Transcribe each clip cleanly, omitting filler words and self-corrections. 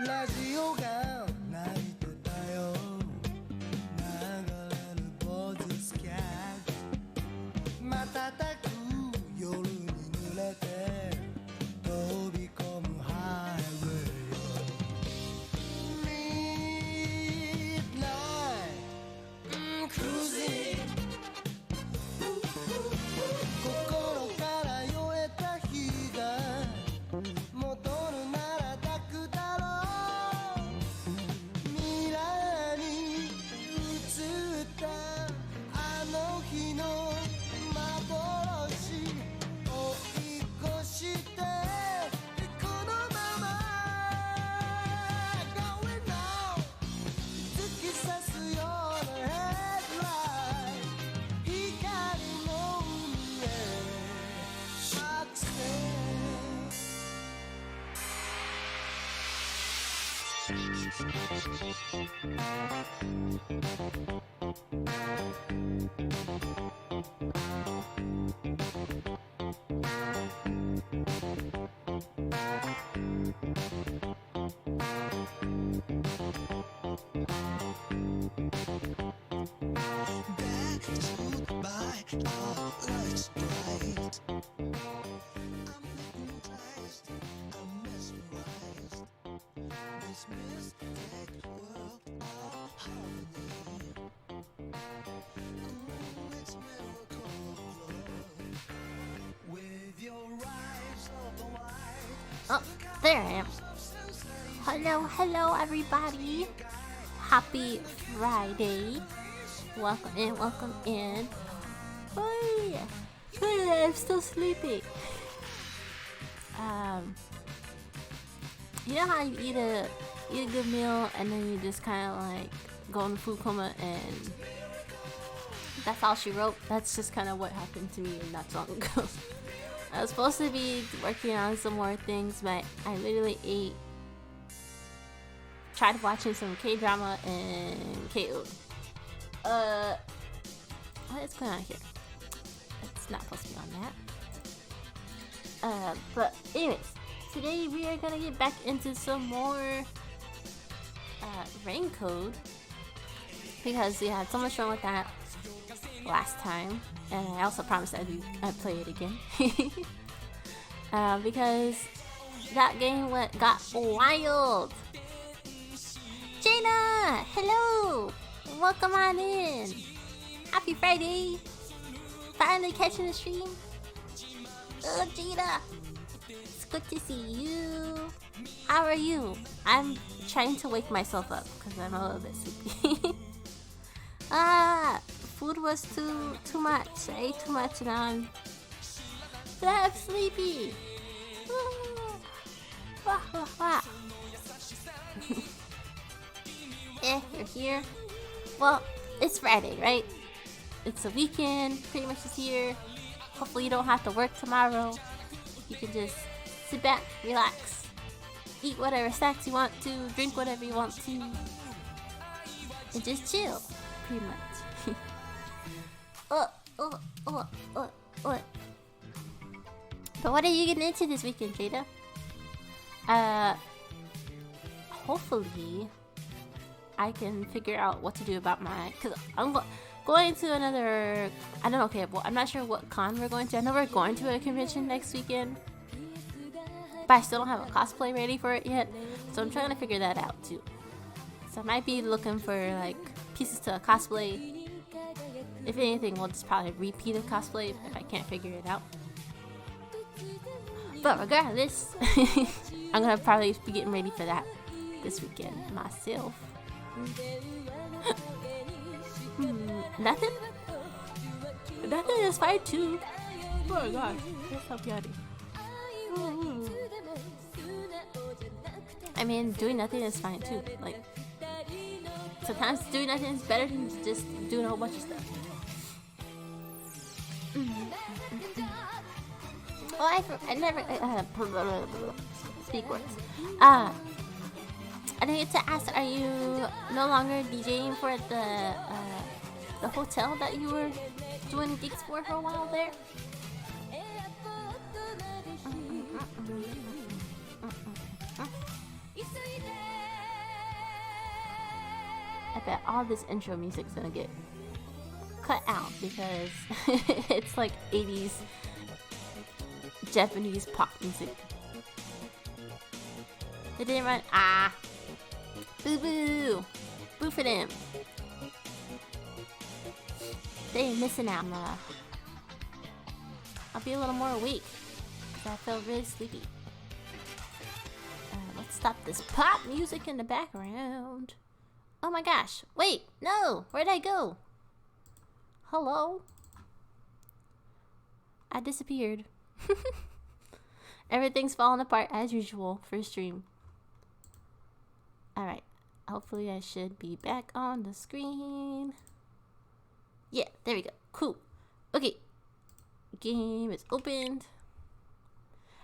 ラジオが泣いてたよ流れる坊主スキャン瞬く夜に濡れて飛び込むハイウェイ心から酔えた日が戻るなら抱くだろう未来に映ったあの日の幻追い越してこのまま Going on 突き刺すようなヘッドライト光の海へアクセOh, there I am. Hello everybody. Happy Friday. Welcome in. Oh, I'm still sleeping. You know how you eat a good meal and then you just kind of like go in food coma and that's all she wrote? That's just kind of what happened to me not so long ago. I was supposed to be working on some more things, but I literally tried watching some K-drama and KO. What is going on here? It's not supposed to be on that. But anyways, today we are gonna get back into some more rain code because we had so much fun with that last time, and I also promised I'd play it again because that game got wild. Jaina, hello, welcome on in. Happy Friday. Finally catching the stream. Oh, Jaina, it's good to see you. How are you? I'm trying to wake myself up because I'm a little bit sleepy. Food was too much. I ate too much and now I'm sleepy. You're here. Well, it's Friday, right? It's a weekend, pretty much is here. Hopefully you don't have to work tomorrow. You can just sit back, relax, eat whatever snacks you want to, drink whatever you want to, and just chill, pretty much. But what are you getting into this weekend, Jada? Hopefully I can figure out what to do about cause I'm going to another, I don't know, okay, well, I'm not sure what con we're going to. I know we're going to a convention next weekend, but I still don't have a cosplay ready for it yet, so I'm trying to figure that out too. So I might be looking for like pieces to a cosplay. If anything, we'll just probably repeat a cosplay if I can't figure it out. But regardless, I'm gonna probably be getting ready for that this weekend myself. Nothing? Nothing is fine too. Oh my god, that's so yawning. I mean, doing nothing is fine too. Like, sometimes doing nothing is better than just doing a whole bunch of stuff. Oh, I never speak words. I didn't get to ask, are you no longer DJing for the hotel that you were doing gigs for a while there? I bet all this intro music's gonna get cut out because it's like 80s Japanese pop music. They didn't run. Ah! Boo boo! Boo for them. They're missing out. I'll be a little more awake because I feel really sleepy. Let's stop this pop music in the background. Oh my gosh. Wait, no! Where'd I go? Hello? I disappeared. Everything's falling apart as usual for stream. Alright. Hopefully I should be back on the screen. Yeah, there we go. Cool. Okay. Game is opened.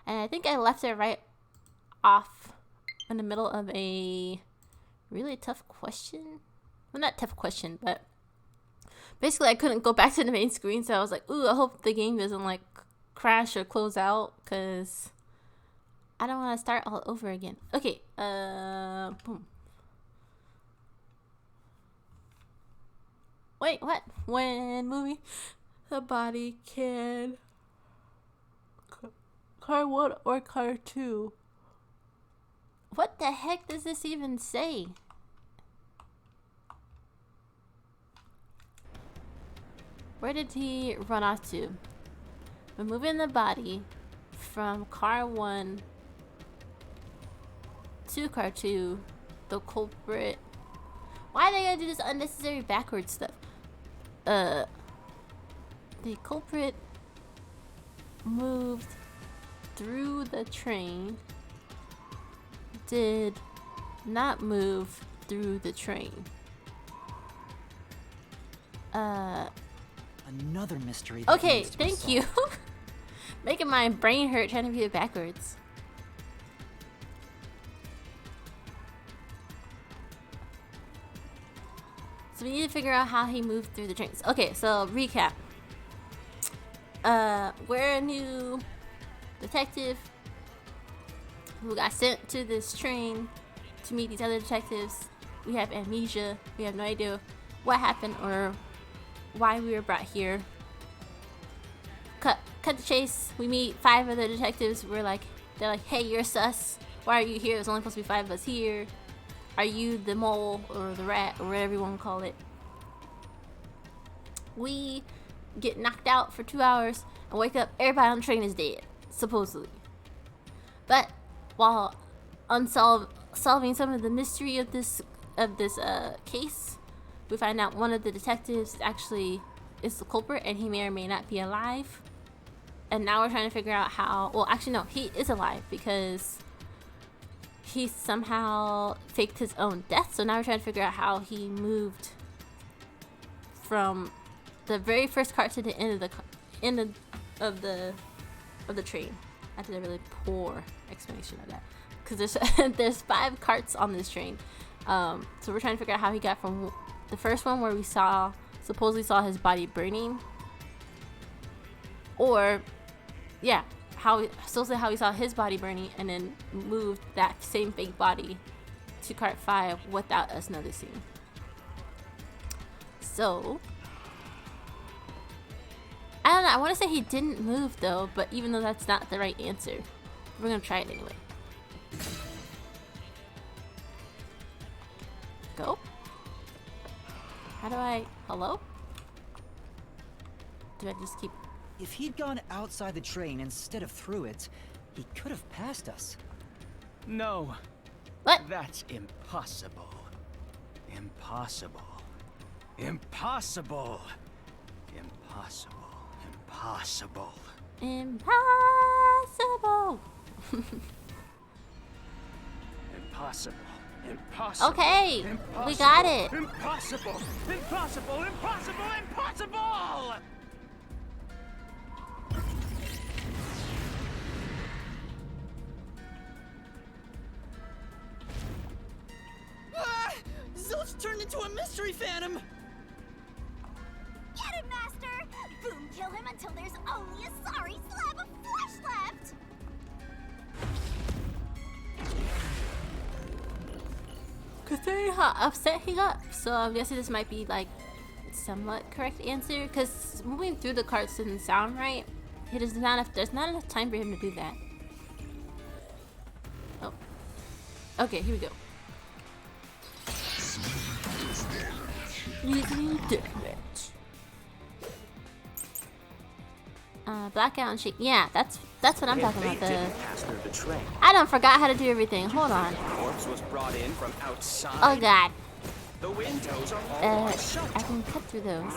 And I think I left it right off in the middle of a really tough question. Well, not tough question, but basically I couldn't go back to the main screen, so I was like, ooh, I hope the game doesn't like crash or close out, because I don't want to start all over again. Okay, boom. Wait, what? When movie the body can car 1 or car 2. What the heck does this even say? Where did he run off to? We're moving the body from car 1 to car 2. The culprit. Why are they gonna do this unnecessary backwards stuff? The culprit moved through the train. Did not move through the train. Another mystery. Okay, thank you. Making my brain hurt trying to read it backwards. So we need to figure out how he moved through the trains. Okay, so recap. We're a new detective who got sent to this train to meet these other detectives. We have amnesia. We have no idea what happened or why we were brought here. Cut the chase. We meet 5 other detectives. They're like, hey, you're sus. Why are you here? There's only supposed to be 5 of us here. Are you the mole or the rat or whatever you want to call it? We get knocked out for 2 hours and wake up. Everybody on the train is dead, supposedly. But while solving some of the mystery of this case, we find out one of the detectives actually is the culprit, and he may or may not be alive. And now we're trying to figure out how. Well, actually, no, he is alive because he somehow faked his own death. So now we're trying to figure out how he moved from the very first cart to the end of the train. I did a really poor explanation of that because there's 5 carts on this train. So we're trying to figure out how he got from the first one where we supposedly saw his body burning, or how we saw his body burning and then moved that same fake body to cart 5 without us noticing. So I don't know, I want to say he didn't move though, but even though that's not the right answer, we're gonna try it anyway. Go. How do I... Hello? Do I just keep... If he'd gone outside the train instead of through it, he could have passed us. No. What? That's impossible. Impossible. Impossible. Impossible. Impossible. Impossible! Impossible. Impossible. Okay, Impossible. we got it. Impossible. Impossible. Impossible. Impossible. Ah! Zilch turned into a mystery phantom! Get him, Master! Boom, kill him until there's only a sorry slab of flesh left! Considering how upset he got, so I'm guessing this might be like somewhat correct answer. Because moving through the carts doesn't sound right. There's not enough time for him to do that. Oh. Okay, here we go. Easy damage. Blackout and shake. Yeah, that's what I'm talking about. I done forgot how to do everything. Hold on. Corpse was brought in from outside. Oh god. The windows are all locked shut. I can cut through those.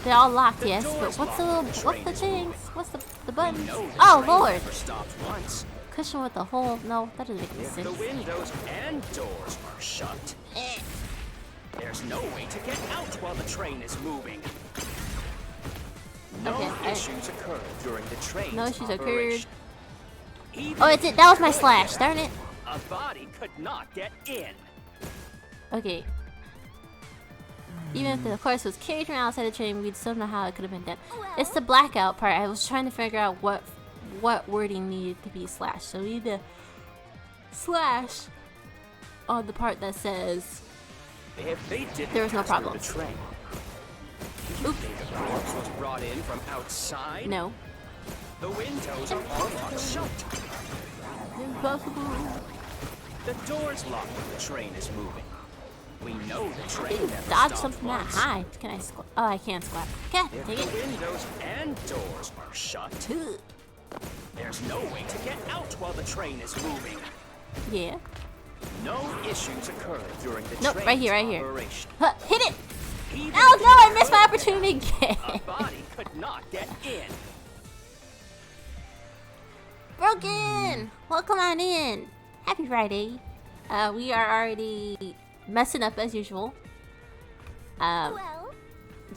They're all locked, yes, but what's the things? What's the buttons? Oh lord! Never stopped once. Cushion with a hole? No, that doesn't make any If sense. the windows and doors are shut, there's no way to get out while the train is moving. No Okay, issues occurred during the train's No issues occurred. operation. Oh, it's it. That was my slash. Darn it. A body could not get in. Okay. Even if the horse was carried from outside the train, we'd still know how it could have been done. It's the blackout part. I was trying to figure out what wording needed to be slashed. So we need to slash on the part that says If they didn't there was no pass through problem. the train, you think the corpse was brought in from outside? No. The windows are all locked shut. Impossible. The door's locked when the train is moving. We know the I train can never dodge stopped something that once. high. Can I squat? Oh, I can't squat. God If dang the it. windows and doors are shut, Ugh. there's no way to get out while the train is moving. Yeah. No issues occurred during the Nope, train's right here, right here. operation. Huh, hit it! Even Oh if no, I you missed my could opportunity get out, again. A body could not get in. Broken! Welcome on in. Happy Friday. We are already messing up as usual. Well,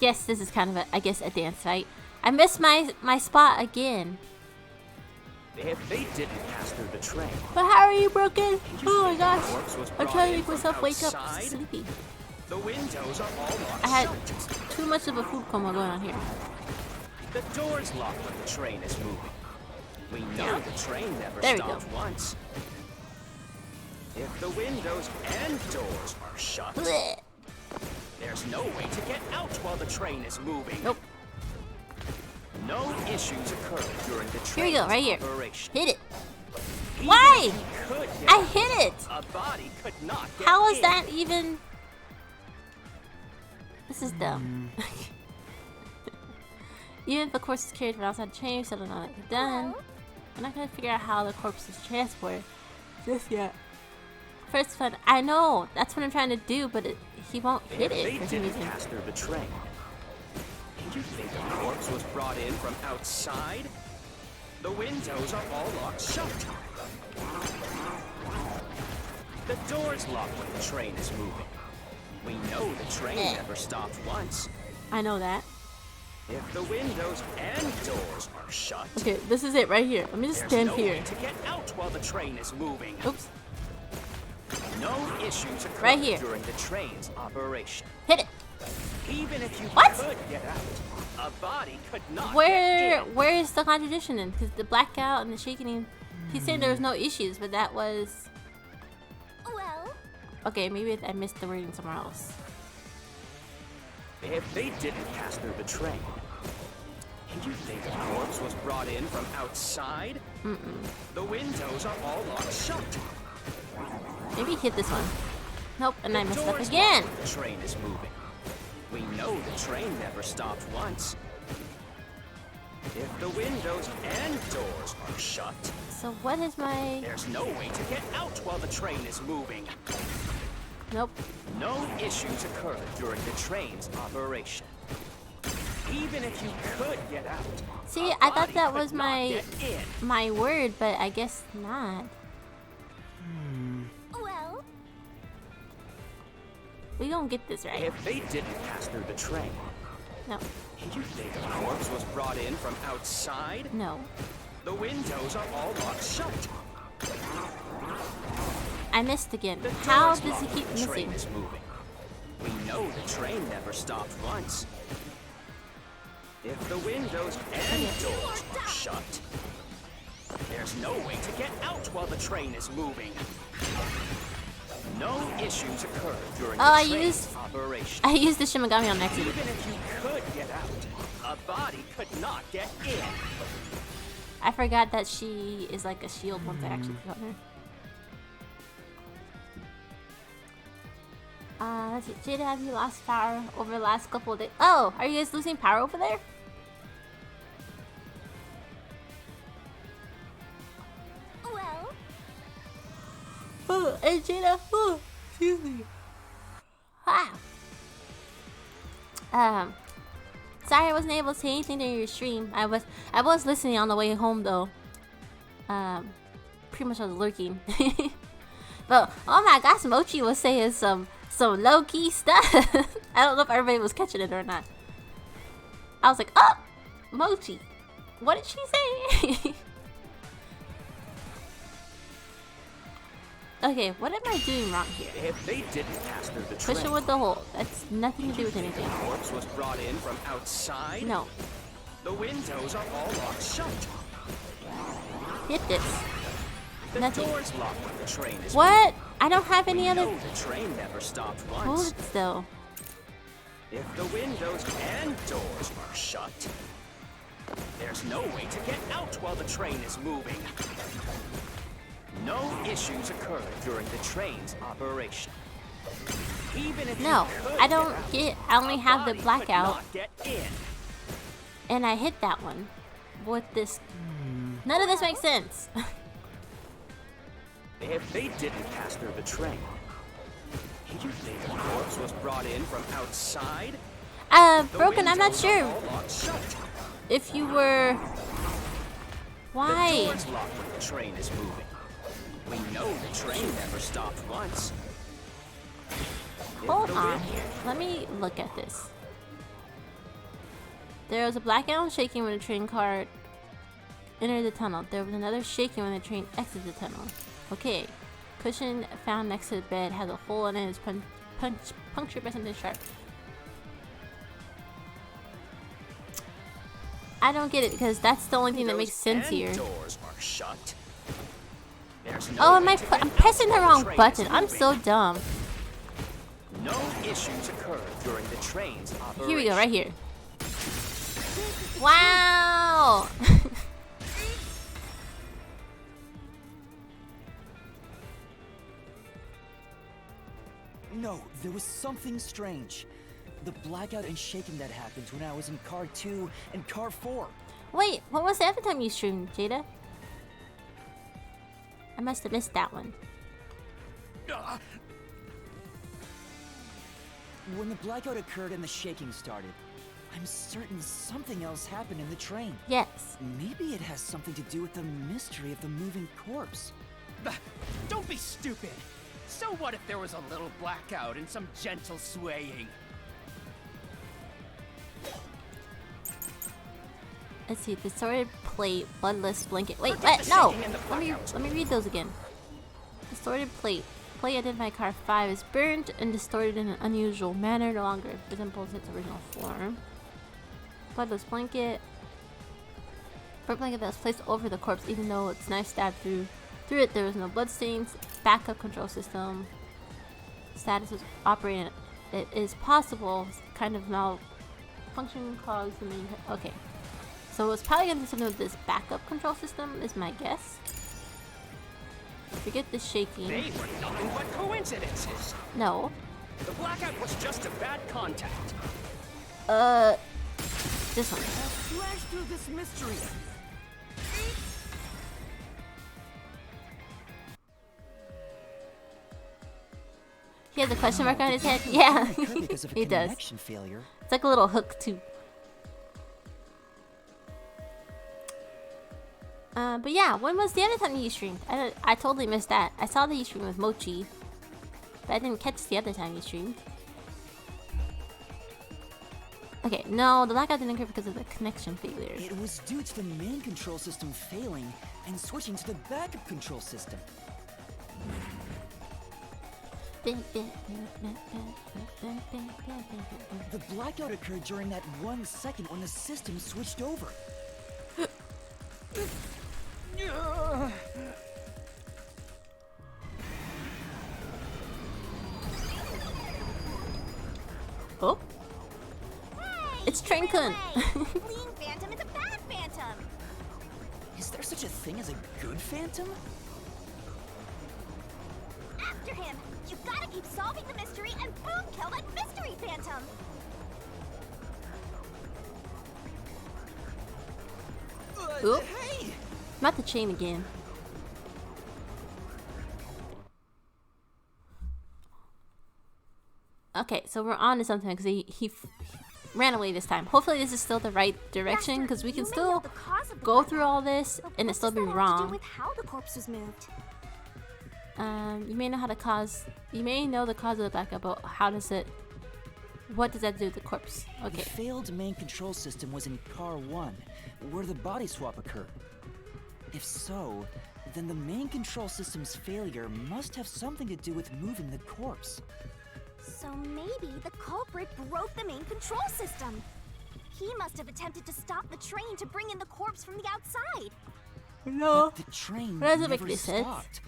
Yes, this is kind of I guess a dance fight. I missed my spot again. If they didn't pass through the train, But how are you broken? Oh my gosh. corpse was I'm brought trying to in make from myself wake up outside, sleepy. the windows are all locked I had shut. too much of a food coma going on here. The door's locked when the train is moving. We know Yeah. the train never There we stopped go. once. If the windows and doors are shut, Blech. there's no way to get out while the train is moving. Nope. No issues occurred during the Here we train's go, right here. operation. Hit it. Even Why? if he could get I out, hit it. A body could not get How is in. that even? This is dumb. Even if the corpse is carried from outside the train, we still don't know that it's done. I'm not gonna figure out how the corpse is transported just yet. First fun, I know that's what I'm trying to do, but he won't hit If they it for some didn't reason. pass through the train, do you think the corpse was brought in from outside? The windows are all locked shut. The door's locked when the train is moving. We know the train never stopped once. I know that. If the windows and doors are shut, Okay, this is it right here. Let me just there's stand no here. way to get out while the train is moving. Oops. No issues occurred Right here. during the train's operation. Hit it. Even if you What? could get out, a body could not Where get in. where is the contradiction then? Because the blackout and the shaking, he's saying there was no issues, but that was well, okay. Maybe I missed the wording somewhere else. If they didn't pass through the train, do you think the corpse was brought in from outside? The windows are all locked shut. Maybe hit this one. Nope, and I The messed up door's again. locked when the train is moving. We know the train never stopped once. If the windows and doors are shut, So what is my? there's no way to get out while the train is moving. Nope. No issues occurred during the train's operation. Even if you could get out, See, a I thought body that could was not my get in. my word, but I guess not. well, We don't get this right. If they didn't pass through the train, No, do you think a corpse was brought in from outside? no. The windows are all locked shut. I missed again. The How door's does he locked keep when the train missing? is moving. We know the train never stopped once. If the windows and doors are shut, there's no way to get out while the train is moving. No issues occurred during Oh, the I train's used operation. I used the Shimigami on accident. Even if you could get out, a body could not get in. I forgot that she is like a shield once I actually click on her. Let's see. Jada, have you lost power over the last couple of days? Oh, are you guys losing power over there? Well, Oh, and Jada. Oh, excuse me. Ah. Sorry I wasn't able to say anything during your stream. I was listening on the way home though. Pretty much I was lurking. But oh my gosh, Mochi was saying some low key stuff. I don't know if everybody was catching it or not. I was like, oh, Mochi, what did she say? Okay, what am I doing wrong here? If they didn't pass through the train, Push it with the hole. That's nothing to do with anything. the corpse was brought in from outside. No. The windows are all locked shut. Hit this. The Nothing. doors locked when the train is What? I don't have any We other know the train never stopped once. bullets though. If the windows and doors are shut, there's no way to get out while the train is moving. No issues occurred during the train's operation. Even if No, you could I don't get I out, only a have the body could blackout. not get in. And I hit that one with this. None of this makes sense. If they didn't pass through the train, you think the corpse was brought in from outside? The Broken, I'm not windows are sure all locked shut. if you were. The Why? door's locked when the train is moving. We know the train never stopped once. If Hold the on wind- here. Let me look at this. There was a blackout and shaking when the train car entered the tunnel. There was another shaking when the train exited the tunnel. Okay. Cushion found next to the bed has a hole in it. It's punctured by something sharp. I don't get it because that's the only thing that makes sense and here. Doors are shut. There's no Oh, way to get I'm out pressing the while wrong train button. is I'm moving. so dumb. No issues occurred during the train's operation. Here we go, right here. Wow! No, there was something strange. The blackout and shaking that happened when I was in car 2 and car 4. Wait, what was the other time you streamed, Jada? I must have missed that one. When the blackout occurred and the shaking started, I'm certain something else happened in the train. Yes. Maybe it has something to do with the mystery of the moving corpse. Don't be stupid. So what if there was a little blackout and some gentle swaying? Let's see, distorted plate, bloodless blanket. Wait, Forget what? the No! shaking and the Let me read those again. Distorted plate. Plate identified car 5 is burned and distorted in an unusual manner, no longer resembles its original form. Bloodless blanket. Burnt blanket that was placed over the corpse, even though its knife stabbed through it. There was no blood stains. Backup control system. Status was operating. It is possible. Kind of malfunction caused the main. Okay, so it's probably gonna be something with this backup control system. Is my guess. Forget the shaking. They were nothing but coincidences. No. The blackout was just a bad contact. This one. Flash through this mystery. He has a question mark on his head. Yeah, Occurred because of a he does. connection failure. It's like a little hook too. But yeah, when was the other time you streamed? I totally missed that. I saw that you streamed with Mochi, but I didn't catch the other time you streamed. Okay, no, the blackout didn't occur because of the connection failure. It was due to the main control system failing and switching to the backup control system. The blackout occurred during that 1 second when the system switched over. Oh, Hey, it's Train ran Kun. away. Fleeing phantom is a bad phantom. Is there such a thing as a good phantom? After him. You gotta keep solving the mystery and boom, kill that mystery phantom. Oop. Hey! Not the chain again. Okay, so we're on to something because he ran away this time. Hopefully this is still the right direction because we can Master, you may know still the cause of the go blackout, through all this but and what it still does be that have to wrong. do with how the corpse was moved? You may know how to cause. You may know the cause of the blackout, but how does it? What does that do with the corpse? The Okay. failed main control system was in Car 1, where the body swap occurred. If so, then the main control system's failure must have something to do with moving the corpse. So maybe the culprit broke the main control system. He must have attempted to stop the train to bring in the corpse from the outside. No. The train That doesn't make never any sense. stopped.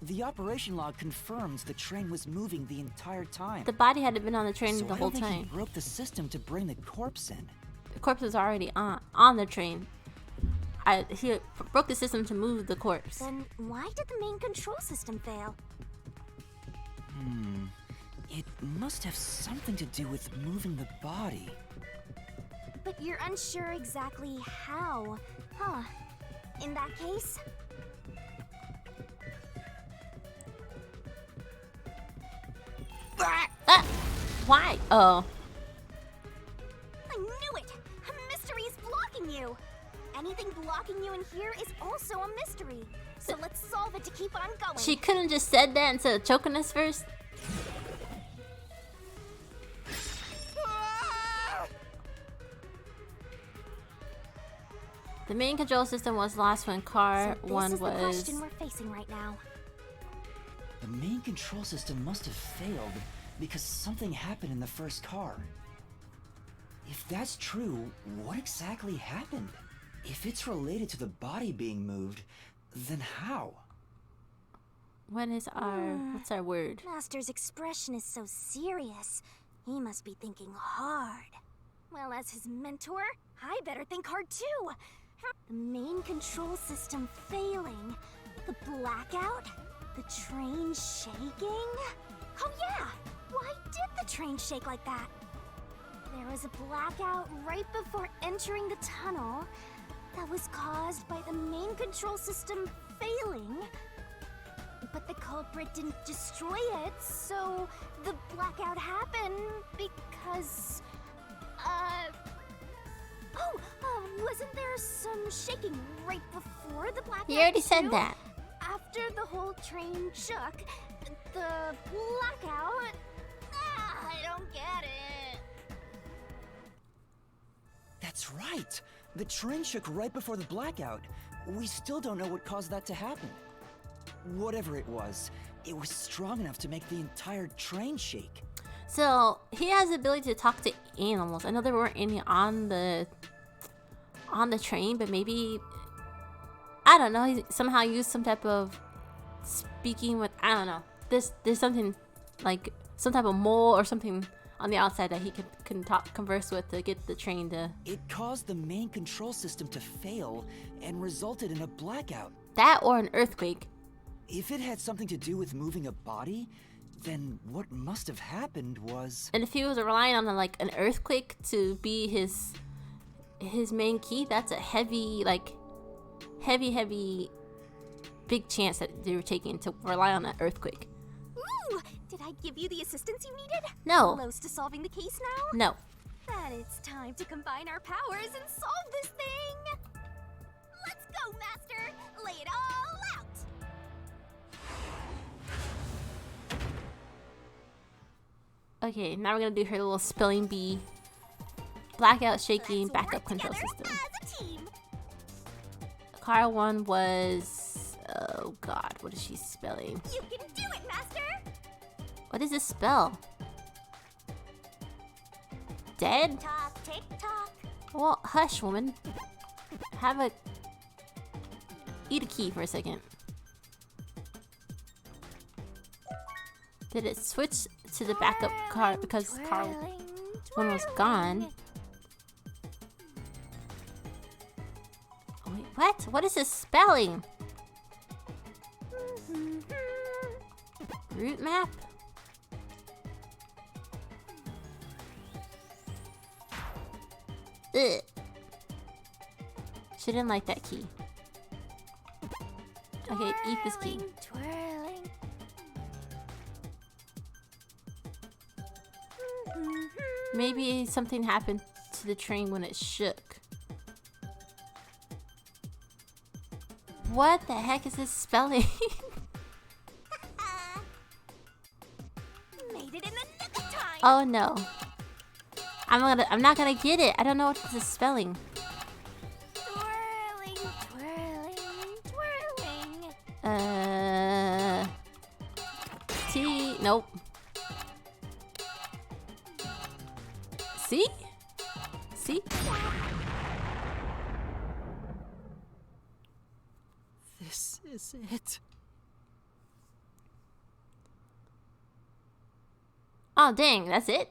The operation log confirms the train was moving the entire time. The body hadn't been on the train So the I whole don't think he time. broke the system to bring the corpse in. The corpse was already on the train. He broke the system to move the corpse. Then why did the main control system fail? It must have something to do with moving the body. But you're unsure exactly how, huh? In that case, Ah! Why? Oh. I knew it! A mystery is blocking you! Anything blocking you in here is also a mystery. So let's solve it to keep on going. She couldn't just said that instead of choking us first. The main control system was lost when car So this 1 is the was. question we're facing right now. The main control system must have failed because something happened in the first car. If that's true, what exactly happened? If it's related to the body being moved, then how? When is our. What's our word? Master's expression is so serious. He must be thinking hard. Well, as his mentor, I better think hard too. The main control system failing, the blackout, the train shaking. Oh yeah, why did the train shake like that? There was a blackout right before entering the tunnel that was caused by the main control system failing. But the culprit didn't destroy it, so the blackout happened because, wasn't there some shaking right before the blackout? You already said too? that. After the whole train shook, the blackout. I don't get it. That's right! The train shook right before the blackout. We still don't know what caused that to happen. Whatever it was strong enough to make the entire train shake. So he has the ability to talk to animals. I know there weren't any on the train, but maybe I don't know. He somehow used some type of speaking with I don't know. There's something like some type of mole or something on the outside that he can converse with to get the train to. It caused the main control system to fail and resulted in a blackout. That or an earthquake. If it had something to do with moving a body, then what must have happened was... And if he was relying on like an earthquake to be his main key, that's a heavy big chance that they were taking to rely on an earthquake. Ooh, did I give you the assistance you needed? No. Close to solving the case now? No. Then it's time to combine our powers and solve this thing! Let's go, Master! Lay it all out! Okay, now we're gonna do her little spelling bee. Blackout, shaking, Let's backup work control together system. as a team! Car 1 was... Oh god, what is she spelling? You can do it, Master! What does this spell? Dead? Talk, tick tock. Well, hush, woman. Eat a key for a second. Did it switch to the backup car because car... Twirling one was gone. Wait, what? What is this spelling? Route map? Ugh. She didn't like that key. Okay, eat this key. Twirling. Maybe something happened to the train when it shook. What the heck is this spelling? Made it in the nick of time. Oh no. I'm not gonna get it. I don't know what this is spelling. Twirling, twirling, twirling. T. Nope. See? See? This is it. Oh dang, that's it?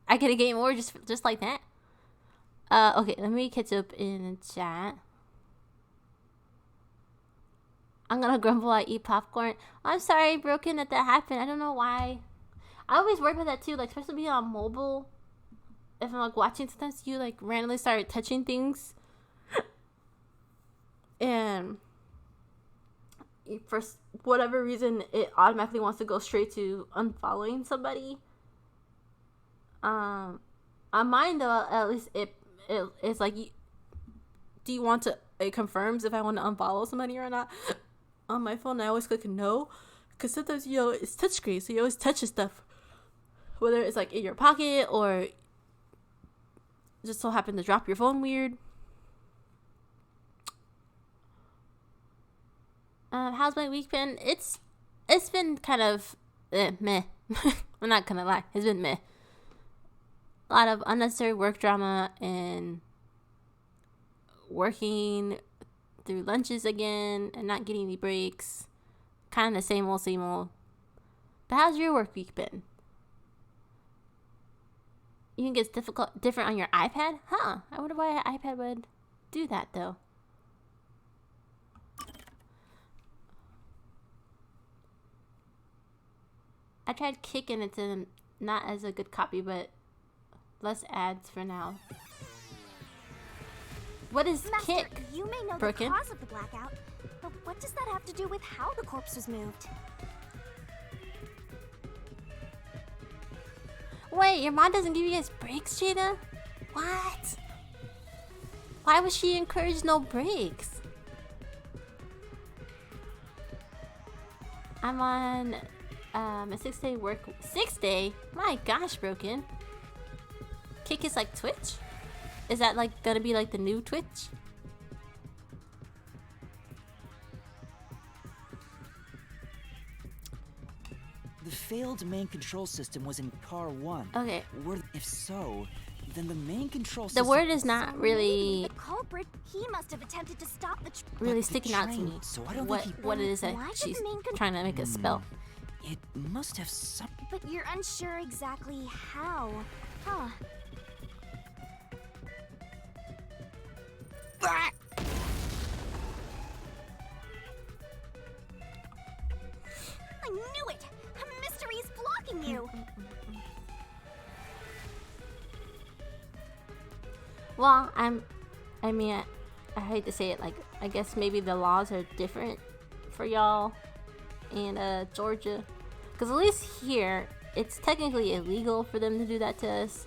I get a game over just like that? Okay, let me catch up in the chat. I'm gonna grumble I eat popcorn. I'm sorry, Broken, that happened. I don't know why. I always worry about that too, like especially being on mobile. If I'm like watching, sometimes you like randomly start touching things. And for whatever reason, it automatically wants to go straight to unfollowing somebody. On mine though, at least it's like, do you want to? It confirms if I want to unfollow somebody or not. On my phone, I always click no, because sometimes it's touchscreen, so you always touch stuff, whether it's like in your pocket or just so happen to drop your phone weird. How's my week been? It's been kind of meh. I'm not gonna lie, it's been meh. A lot of unnecessary work drama and working through lunches again and not getting any breaks. Kind of the same old. But how's your work week been? You think it's different on your iPad? Huh. I wonder why an iPad would do that though. I tried Kick and it's not as a good copy, but less ads for now. What is Master, Kick? You may know Broken? the cause of the blackout, but what does that have to do with how the corpse was moved? Wait, your mom doesn't give you guys breaks, Jada? What? Why would she encourage no breaks? I'm on a 6-day work. 6-day? My gosh, Broken. Kick is like Twitch? Is that like gonna be like the new Twitch? The failed main control system was in car 1. Okay. If so, then the main control The system... word is not really The culprit, he must have attempted to stop the really the sticking out to train, me. so I don't what think he- what it is that Why did she's the main trying to make us spell. It must have some... But you're unsure exactly how. Huh. I knew it! A mystery is blocking you! Well, I mean, I hate to say it, like, I guess maybe the laws are different for y'all in Georgia. Because at least here, it's technically illegal for them to do that to us.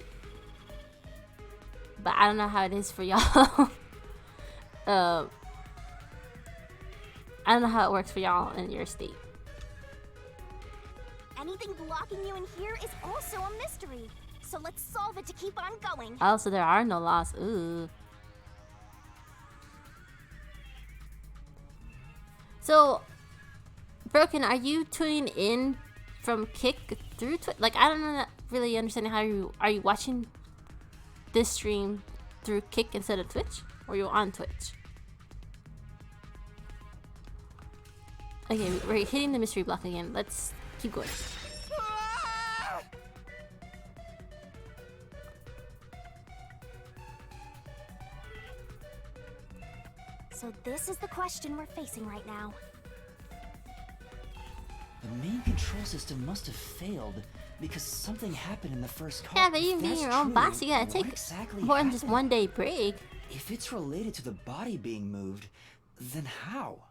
But I don't know how it is for y'all. I don't know how it works for y'all in your state. Anything blocking you in here is also a mystery. So let's solve it to keep on going. Oh, so there are no laws. Ooh. So, Broken, are you tuning in from Kick through Twitch? Like, I don't really understand how are you watching this stream through Kick instead of Twitch? Or you're on Twitch? Okay, we're hitting the mystery block again. Let's keep going. So this is the question we're facing right now. The main control system must have failed because something happened in the first car. Yeah, but If you being that's your own true, boss, you gotta what take exactly more than just happened? 1 day break. If it's related to the body being moved, then how?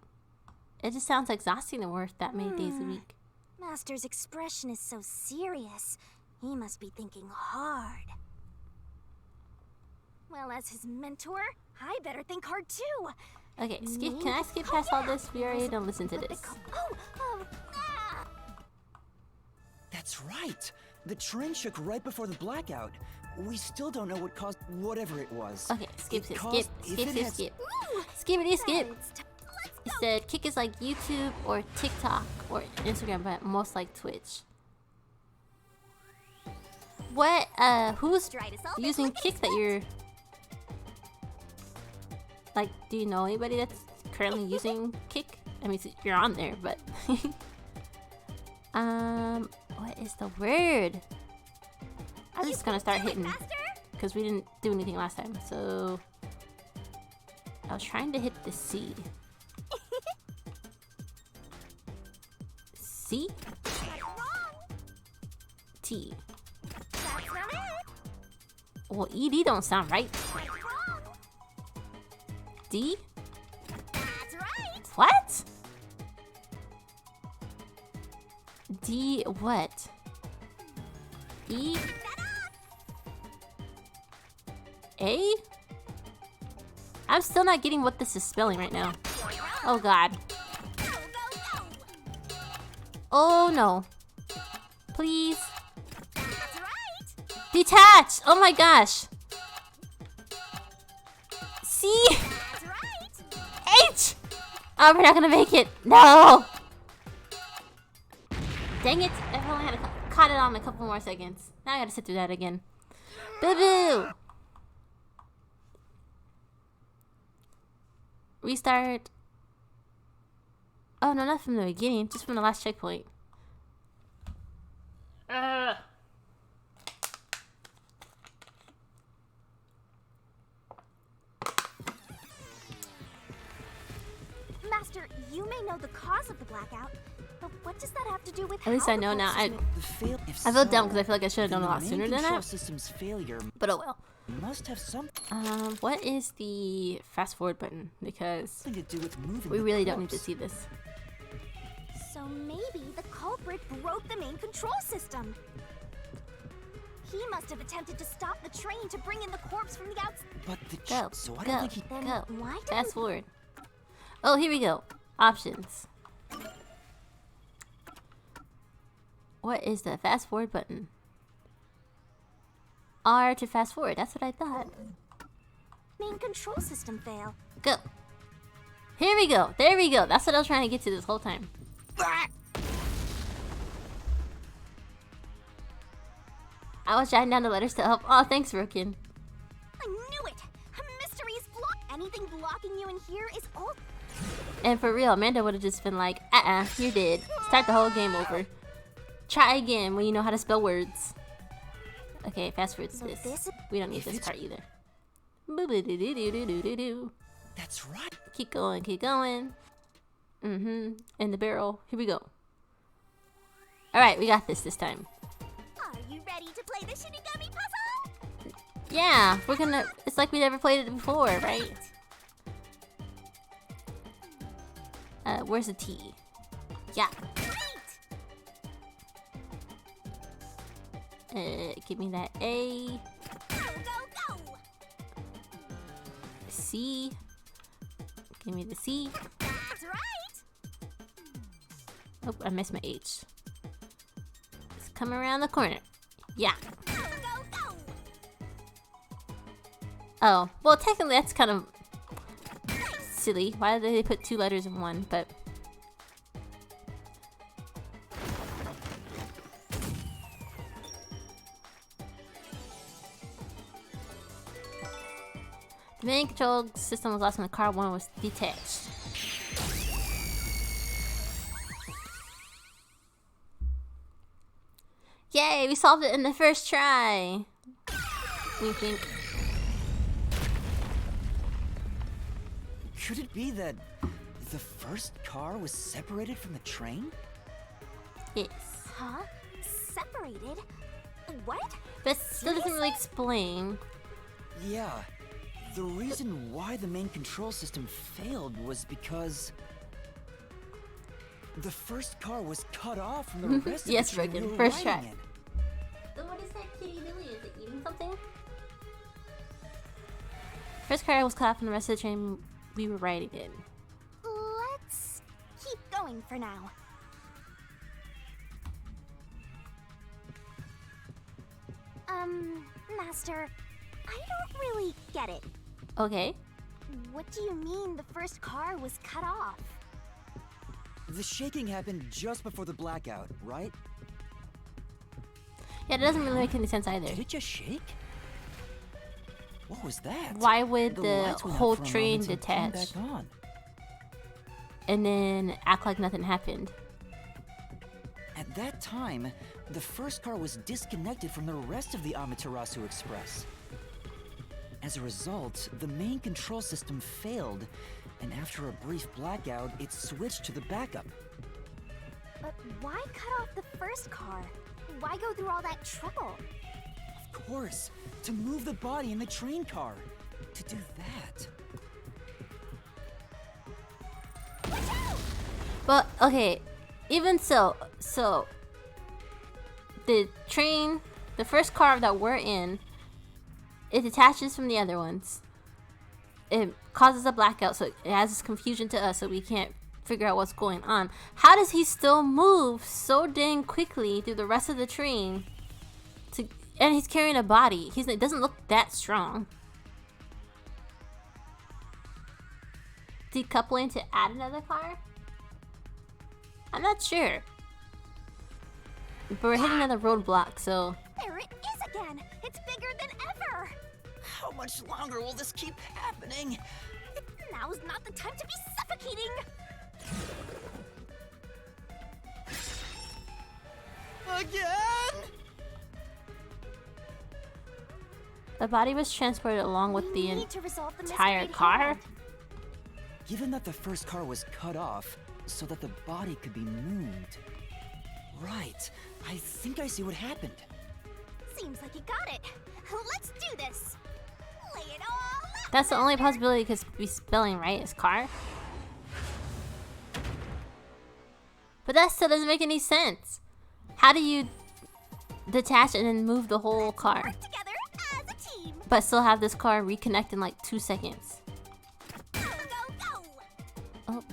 It just sounds exhausting to work that many days a week. Master's expression is so serious. He must be thinking hard. Well, as his mentor, I better think hard too. Okay, can I skip past all this? We already don't listen to this. That's right. The train shook right before the blackout. We still don't know what caused whatever it was. Okay, skip. If it Skippity skip. It said Kick is like YouTube or TikTok or Instagram, but most like Twitch. What, who's using Kick that you're... Like, do you know anybody that's currently using Kick? I mean, you're on there, but... what is the word? I'm just gonna start hitting, because we didn't do anything last time, so... I was trying to hit the C. C? T. Well, ED don't sound right. D? That's right. What? D what? E? A? I'm still not getting what this is spelling right now. Oh god. Oh no. Please. Detach! Oh my gosh. C? H! Oh, we're not gonna make it. No! Dang it. I only had caught it on a couple more seconds. Now I gotta sit through that again. Boo-boo! Restart. Oh, no, not from the beginning. Just from the last checkpoint. Master, you may know the cause of the blackout, but what does that have to do with At least how I know the now. I If feel dumb so, because I feel like I should have then done a lot the sooner main than control that. system's failure But oh well. must have something What is the fast forward button? Because to do with moving. we the really don't need to corpse. see this. So maybe the culprit broke the main control system. He must have attempted to stop the train to bring in the corpse from the outside. But the Go, so I don't think he. Then go. why didn't Fast forward. Oh, here we go. Options. What is the fast forward button? R to fast forward. That's what I thought. main control system fail? Go. Here we go. There we go. That's what I was trying to get to this whole time. I was jotting down the letters to help. Oh, thanks, Rokin. I knew it! A mystery is blocked. Anything blocking you in here is all. And for real, Amanda would have just been like, you're dead. Start the whole game over. Try again when you know how to spell words. Okay, fast forward to this. We don't need this part either. Boo-boo-doo-doo-doo-doo-doo-doo. That's right. Keep going, keep going. In the barrel. Here we go. Alright, we got this time. Are you ready to play the Shinigami puzzle? Yeah, we're gonna... It's like we never played it before, right? Where's the T? Yeah. Give me that A. Go, go, go! C. Give me the C. That's right! Oh, I missed my H. It's coming around the corner. Yeah. Go, go, go! Oh, well, technically that's kind of silly. Why did they put two letters in one? But the main control system was lost when the car one was detached. Yay, we solved it in the first try. Wink, wink. Could it be that the first car was separated from the train? Yes. Huh? Separated? What? But still doesn't really explain. Yeah. The reason why the main control system failed was because the first car was cut off from the rest Yes, of the train Broken. we were First riding try. in. So what is that kitty doing? Is it eating something? First car was cut off from the rest of the train we were riding in. Let's keep going for now. Master, I don't really get it. Okay. What do you mean the first car was cut off? The shaking happened just before the blackout, right? Yeah, it doesn't really make any sense either. Did it just shake? What was that? Why would the lights went out whole for a train moment and came detach back on. and then act like nothing happened? At that time, the first car was disconnected from the rest of the Amaterasu Express. As a result, the main control system failed, and after a brief blackout, it switched to the backup. But why cut off the first car? Why go through all that trouble? Of course, to move the body in the train car. To do that. But okay, even so the train, the first car that we're in, it detaches from the other ones. It causes a blackout, so it adds this confusion to us, so we can't figure out what's going on. How does he still move so dang quickly through the rest of the train? And he's carrying a body. It doesn't look that strong. Decoupling to add another car? I'm not sure. But we're hitting another roadblock, so... There it is again! It's bigger than ever! How much longer will this keep happening? Now's not the time to be suffocating! Again? The body was transported along with We the need to resolve the entire mystery car? hand. Given that the first car was cut off, so that the body could be moved. Right. I think I see what happened. Seems like you got it. Let's do this. Lay it all out. That's the only possibility it could be spelling, right? Is car? But that still doesn't make any sense. How do you detach and then move the whole car? Work together as a team. But still have this car reconnect in like 2 seconds. Go, go, go. Oh.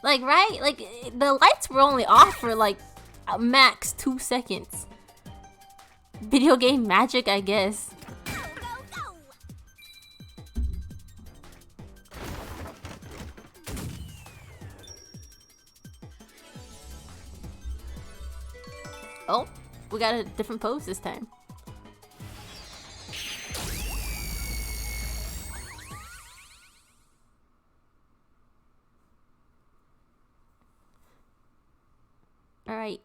Like, right? Like, the lights were only off for like a max 2 seconds. Video game magic, I guess. Go, go, go. Oh, we got a different pose this time. Alright.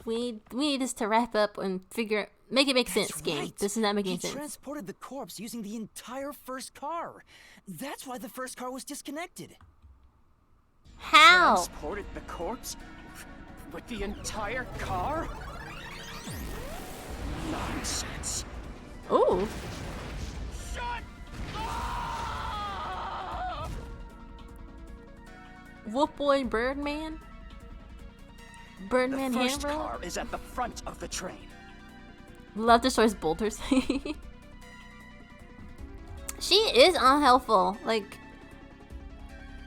We need this to wrap up and make it make sense, That's game. right. This is not making He sense. transported the corpse using the entire first car. That's why the first car was disconnected. How? Transported the corpse? With the entire car? Nonsense. Ooh. Shut up! Wolf Boy Birdman? Birdman The first Hero? car is at the front of the train. Love destroys boulders. She is unhelpful. Like,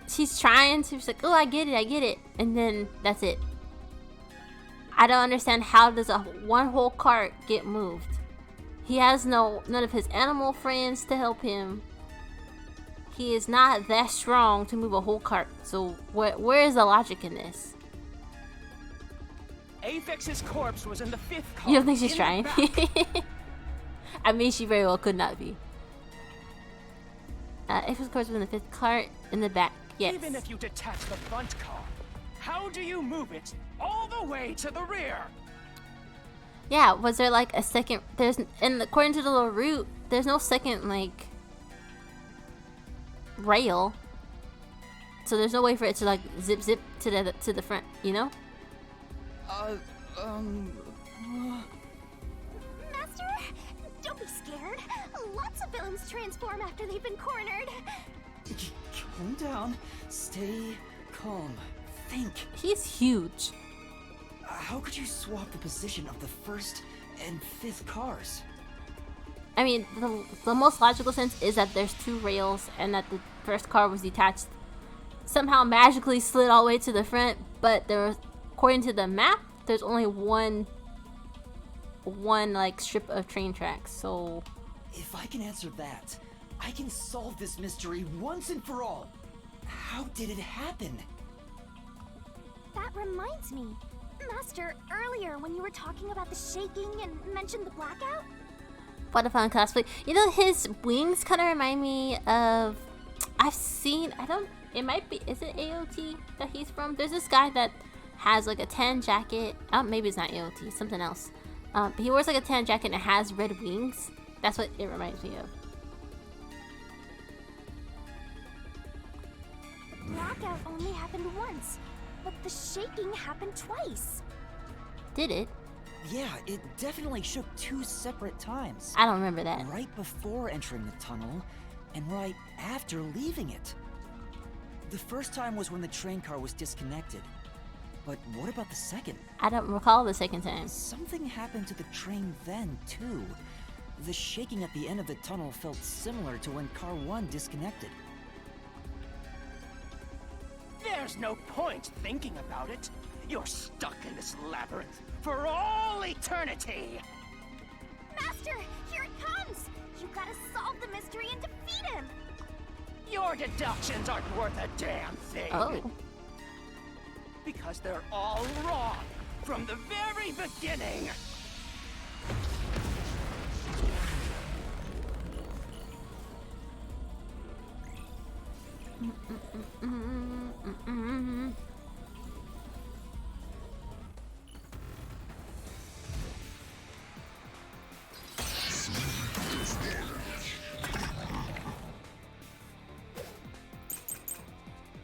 she's trying to, she's like, oh, I get it. And then that's it. I don't understand, how does one whole cart get moved? He has none of his animal friends to help him. He is not that strong to move a whole cart. So where is the logic in this? Aphex's corpse was in the 5th car. You don't think she's in trying? the back. I mean, she very well could not be. Aphex corpse was in the 5th cart in the back. Yes. Even if you detach the front car, how do you move it all the way to the rear? Yeah, was there like a second? And according to the little route, there's no second like rail. So there's no way for it to like zip to the front, you know? Master, don't be scared. Lots of villains transform after they've been cornered. Calm down. Stay calm. Think. He's huge. How could you swap the position of the first and fifth cars? I mean, the most logical sense is that there's two rails and that the first car was detached. Somehow magically slid all the way to the front, but there was, according to the map, there's only one like strip of train tracks. So if I can answer that, I can solve this mystery once and for all. How did it happen? That reminds me. Master, earlier when you were talking about the shaking and mentioned the blackout? what a fun cosplay. You know, his wings kind of remind me of, it might be, is it AOT that he's from? There's this guy that has like a tan jacket. Oh, maybe it's not AOT, something else. But he wears like a tan jacket and it has red wings. That's what it reminds me of. Blackout only happened once, but the shaking happened twice. Did it? Yeah, it definitely shook 2 separate times. I don't remember that. Right before entering the tunnel, and right after leaving it. The first time was when the train car was disconnected. But what about the second? I don't recall the second time. Something happened to the train then, too. The shaking at the end of the tunnel felt similar to when Car 1 disconnected. There's no point thinking about it. You're stuck in this labyrinth for all eternity. Master, here it comes! You gotta solve the mystery and defeat him! Your deductions aren't worth a damn thing. Oh. Because they're all wrong from the very beginning.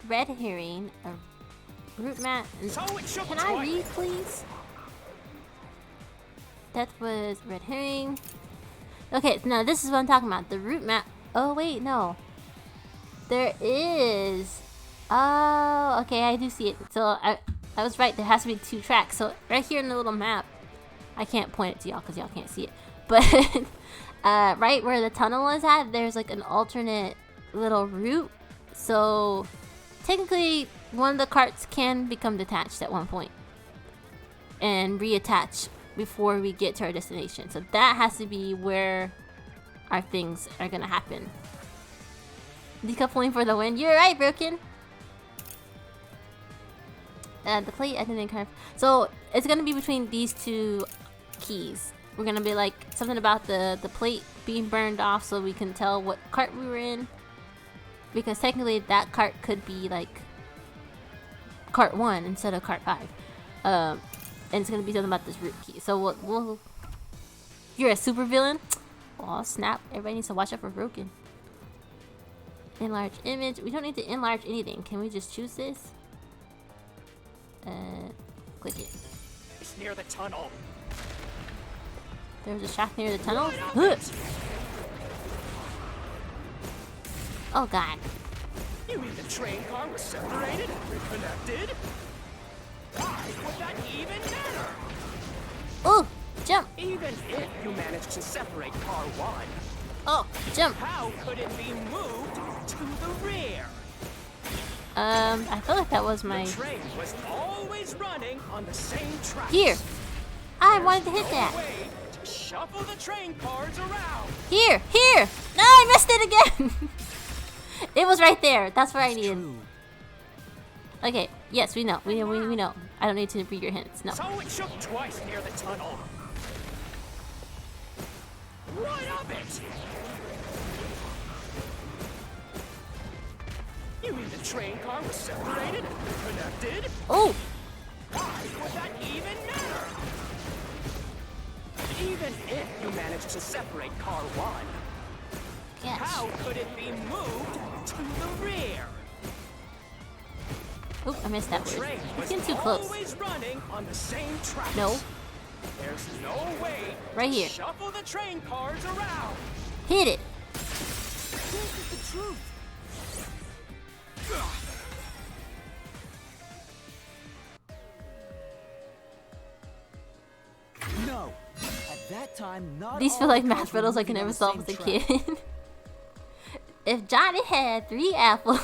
Red herring, a root mat. So it shook Can I twice. read, please? That was red herring. Okay, no, this is what I'm talking about. The root map. Oh wait, no. There is. Oh, okay, I do see it. So I was right. There has to be 2 tracks. So right here in the little map, I can't point it to y'all because y'all can't see it. But right where the tunnel is at, there's like an alternate little route. So technically, one of the carts can become detached at one point and reattach before we get to our destination. So that has to be where our things are gonna happen. Decoupling for the win. You're right, Broken. The plate I didn't carve. So it's gonna be between these 2 keys. We're gonna be like something about the plate being burned off so we can tell what cart we were in. Because technically that cart could be like cart 1 instead of cart 5. And it's gonna be something about this root key. So we'll you're a super villain? Oh snap, everybody needs to watch out for Broken. Enlarge image. We don't need to enlarge anything. Can we just choose this? Click it. It's near the tunnel. There's a shaft near the tunnel. Right up Ugh. it. Oh god. You mean the train car was separated and reconnected? Why would that even matter? Oh, jump. Even if you managed to separate car 1, Oh, jump. how could it be moved to the rear? I feel like that was my The train was always running on the same track. here. I wanted to hit No that. way to shuffle the train cars around. Here. No, I missed it again. It was right there. That's where I needed. True. Okay. Yes, we know. We know. I don't need to read your hints. No. So it shook twice near the tunnel. Right up it! You mean the train car was separated and reconnected? Oh. Why would that even matter? managed to separate car 1? Yes. How could it be moved to the rear? Oop, I missed that The word. train It's was getting too close. always running on the same tracks. No. There's no way Right to here. shuffle the train cars around. Hit it. This is the truth. No. At that time, not These all feel like the math cars were riddles I can moving on never the solve same as a track. kid. If Johnny had 3 apples,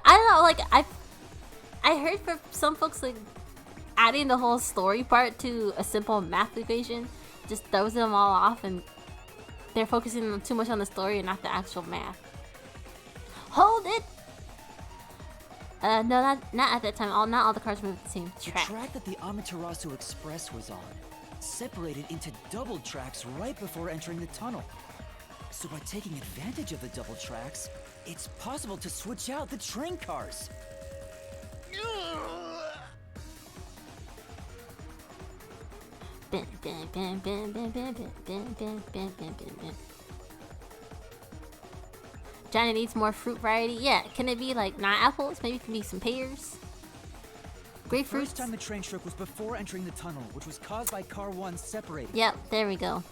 I don't know. Like I heard from some folks like adding the whole story part to a simple math equation just throws them all off, and they're focusing too much on the story and not the actual math. Hold it. No, not at that time. Not all the cars moved the same The track. track that the Amaterasu Express was on separated into double tracks right before entering the tunnel. So by taking advantage of the double tracks, it's possible to switch out the train cars. Bam, bam, bam, bam, bam, bam, bam, bam, bam, bam, bam, bam. Johnny needs more fruit variety. Yeah, can it be like not apples? Maybe it can be some pears. First Grapefruits. time the train struck was before entering the tunnel, which was caused by car 1 separating. Yep, there we go.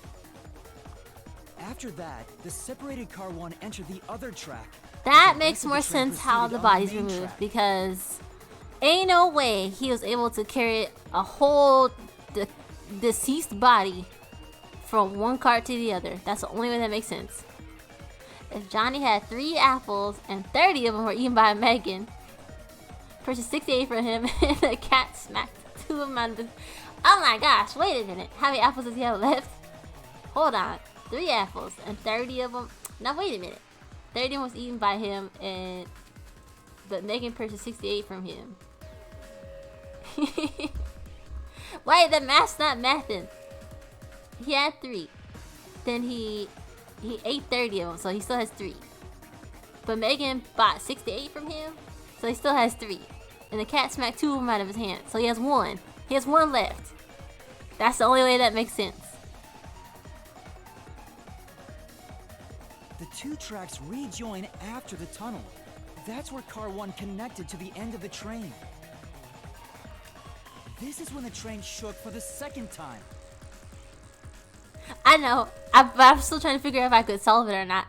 After that, the separated car 1 entered the other track. That The makes rest of more the train sense how proceeded the on bodies main were moved, track. because ain't no way he was able to carry a whole deceased body from one cart to the other. That's the only way that makes sense. If Johnny had 3 apples and 30 of them were eaten by Megan, purchased 68 for him, and the cat smacked 2 of them out of his... Oh my gosh, wait a minute. How many apples does he have left? Hold on. 3 apples and 30 of them... Now wait a minute. 30 of them was eaten by him, but Megan purchased 68 from him. Wait, the math's not mathing. He had 3. Then he ate 30 of them, so he still has 3. But Megan bought 68 from him, so he still has 3. And the cat smacked 2 of them out of his hand, so he has 1. He has 1 left. That's the only way that makes sense. The 2 tracks rejoin after the tunnel. That's where car 1 connected to the end of the train. This is when the train shook for the second time. I know, but I'm still trying to figure out if I could solve it or not.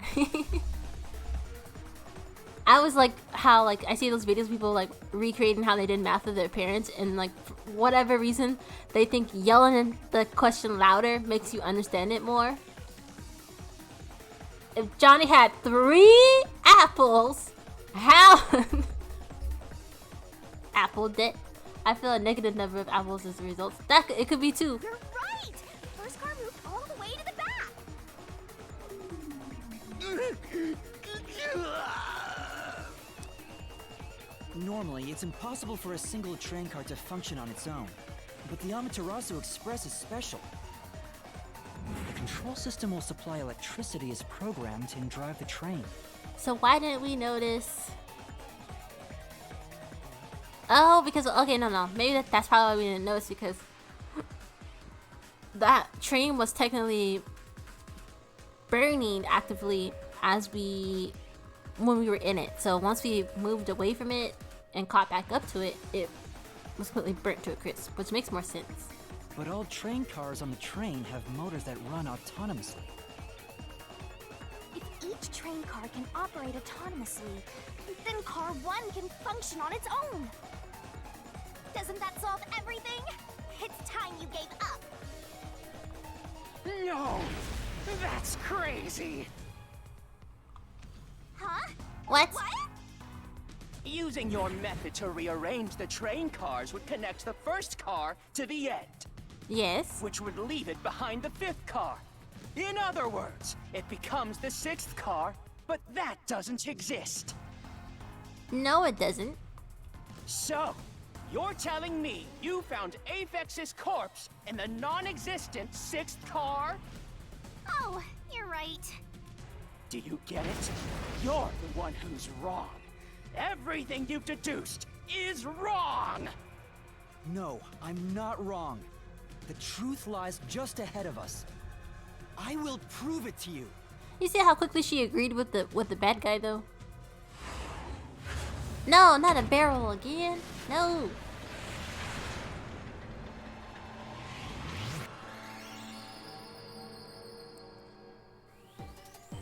I was like, how like I see those videos, people like recreating how they did math with their parents, and like for whatever reason they think yelling the question louder makes you understand it more. If Johnny had 3 apples, how? Apple debt. I feel a negative number of apples as a result. It could be 2. You're right! The first car moved all the way to the back! Normally, it's impossible for a single train car to function on its own. But the Amaterasu Express is special. The control system will supply electricity as programmed and drive the train. So why didn't we notice? Oh, because okay, no. Maybe that's probably why we didn't notice, because that train was technically burning actively when we were in it. So once we moved away from it and caught back up to it, it was completely burnt to a crisp, which makes more sense. But all train cars on the train have motors that run autonomously. If each train car can operate autonomously, then car 1 can function on its own. Doesn't that solve everything? It's time you gave up. No, that's crazy. Huh? What? What? Using your method to rearrange the train cars would connect the first car to the end, Yes. which would leave it behind the 5th car. In other words, it becomes the 6th car, but that doesn't exist. No, it doesn't. So, you're telling me you found Aphex's corpse in the non-existent 6th car? Oh, you're right. Do you get it? You're the one who's wrong. Everything you've deduced is wrong! No, I'm not wrong. The truth lies just ahead of us. I will prove it to you. You see how quickly she agreed with the bad guy though? No, not a barrel again. No.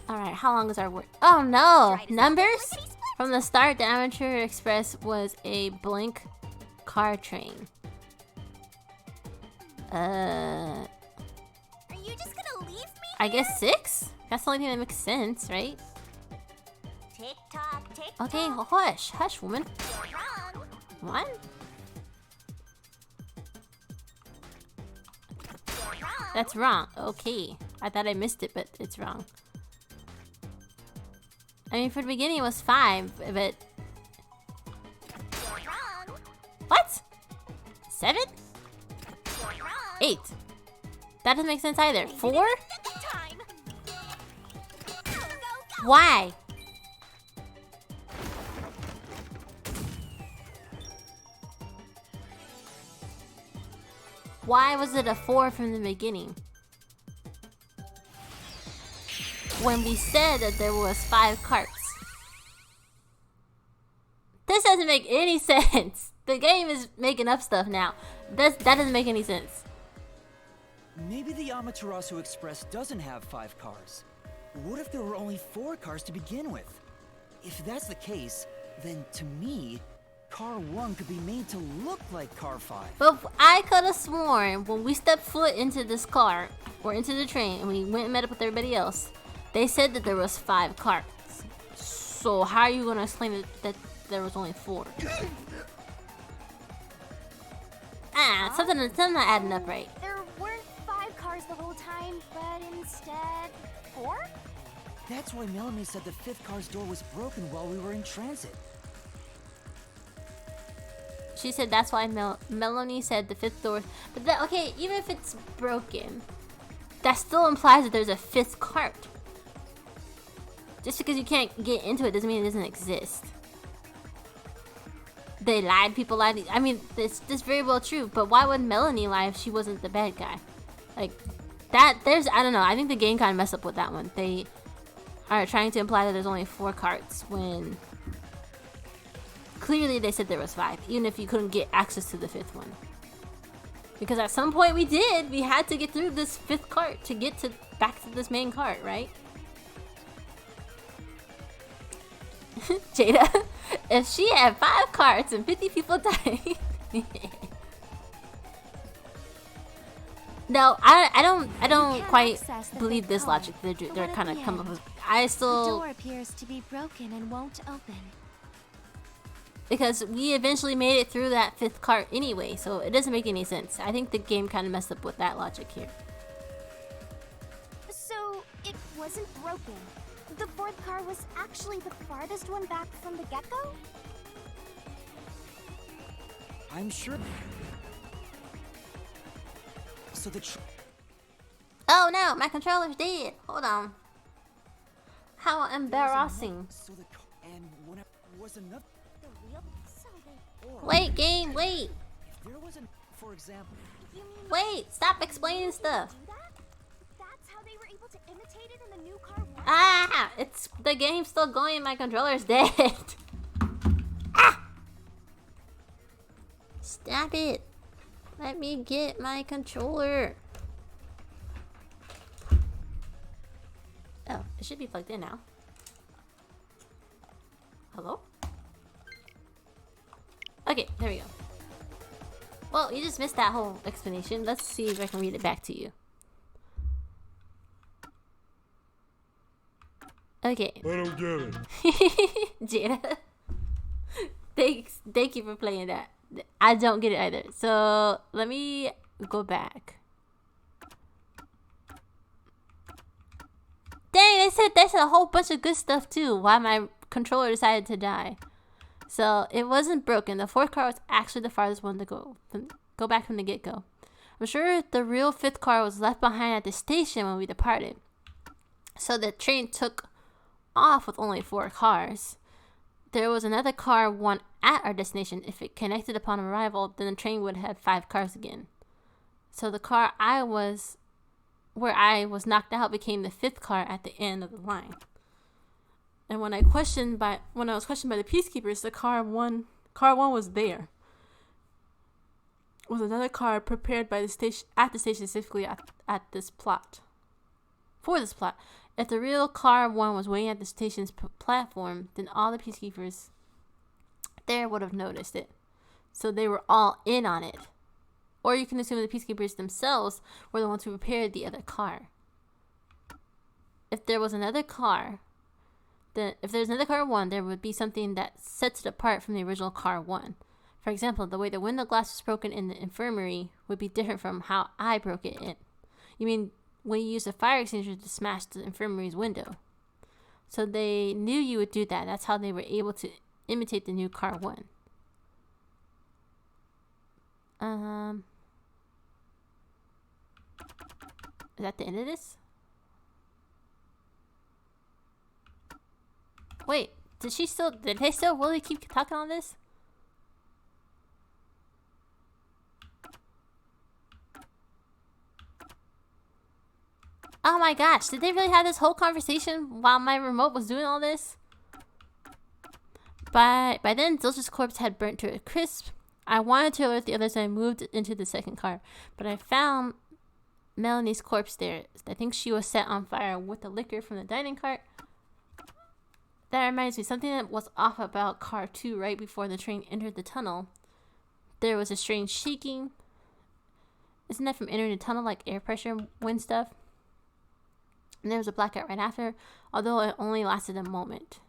Alright, how long is our work? Oh no! Numbers? From the start, the Amateur Express was a blank car train. Are you just gonna leave me? I guess 6? That's the only thing that makes sense, right? Tick tock, tick tock. Okay, hush, hush, woman. You're wrong. What? You're wrong. That's wrong. Okay. I thought I missed it, but it's wrong. I mean, for the beginning it was 5, but... You're wrong. What? 7? You're wrong. 8. That doesn't make sense either. 4? Second time. Go, go, go. Why? Why was it a 4 from the beginning? When we said that there was 5 carts. This doesn't make any sense. The game is making up stuff now. That doesn't make any sense. Maybe the Amaterasu Express doesn't have 5 cars. What if there were only 4 cars to begin with? If that's the case, then to me, Car 1 could be made to look like Car 5. But I could have sworn when we stepped foot into this car, or into the train, and we went and met up with everybody else, they said that there was 5 carts. So how are you gonna explain that there was only 4? Something not adding up right. There weren't 5 cars the whole time, but instead 4? That's why Melanie said the 5th car's door was broken while we were in transit. She said that's why Melanie said the 5th door. But that, okay, even if it's broken, that still implies that there's a 5th cart. Just because you can't get into it doesn't mean it doesn't exist. They lied, people lied. I mean, it's very well true. But why would Melanie lie if she wasn't the bad guy? Like, I don't know. I think the game kind of messed up with that one. They are trying to imply that there's only 4 carts when clearly they said there was 5, even if you couldn't get access to the 5th one. Because at some point we had to get through this 5th cart to get back to this main cart, right? Jada, if she had 5 carts and 50 people died. No, I don't quite believe this logic they're kind of come up with. I The still, door appears to be broken and won't open. because we eventually made it through that 5th cart anyway, so it doesn't make any sense. I think the game kind of messed up with that logic here. So it wasn't broken. The 4th car was actually the farthest one back from the get-go? I'm sure. So Oh no, my controller's dead. Hold on. How embarrassing. So the and when it was enough. The real? So they... Wait, game, wait. If there wasn't, for example. You mean Wait, stop explaining stuff. do that? That's how they were able to imitate it in the new car? Ah, the game's still going and my controller's dead. Ah! Stop it. Let me get my controller. Oh, it should be plugged in now. Hello? Okay, there we go. Well, you just missed that whole explanation. Let's see if I can read it back to you. Okay. I don't get it. Jada. Thank you for playing that. I don't get it either. So let me go back. Dang, they said a whole bunch of good stuff too. Why my controller decided to die. So it wasn't broken. The 4th car was actually the farthest one to go back from the get-go. I'm sure the real 5th car was left behind at the station when we departed. So the train took off with only 4 cars. There was another car, one at our destination. If it connected upon arrival, then the train would have 5 cars again. So the car I was where I was knocked out became the 5th car at the end of the line. And when I was questioned by the peacekeepers, the car one was there. Was another car prepared by the station at the station specifically at this plot. For this plot, if the real car 1 was waiting at the station's platform, then all the peacekeepers there would have noticed it. So they were all in on it. Or you can assume the peacekeepers themselves were the ones who prepared the other car. If there was another car, if there's another car 1, there would be something that sets it apart from the original car 1. For example, the way the window glass was broken in the infirmary would be different from how I broke it in. You mean when you used a fire extinguisher to smash the infirmary's window? So they knew you would do that. That's how they were able to imitate the new car 1. Is that the end of this? Wait, did they still really keep talking on this? Oh my gosh, did they really have this whole conversation while my remote was doing all this? By then, Zilch's corpse had burnt to a crisp. I wanted to alert the others and I moved into the 2nd car, but I found Melanie's corpse there. I think she was set on fire with the liquor from the dining cart. That reminds me, something that was off about car 2 right before the train entered the tunnel. There was a strange shaking. Isn't that from entering the tunnel, like air pressure, wind stuff? And there was a blackout right after, although it only lasted a moment.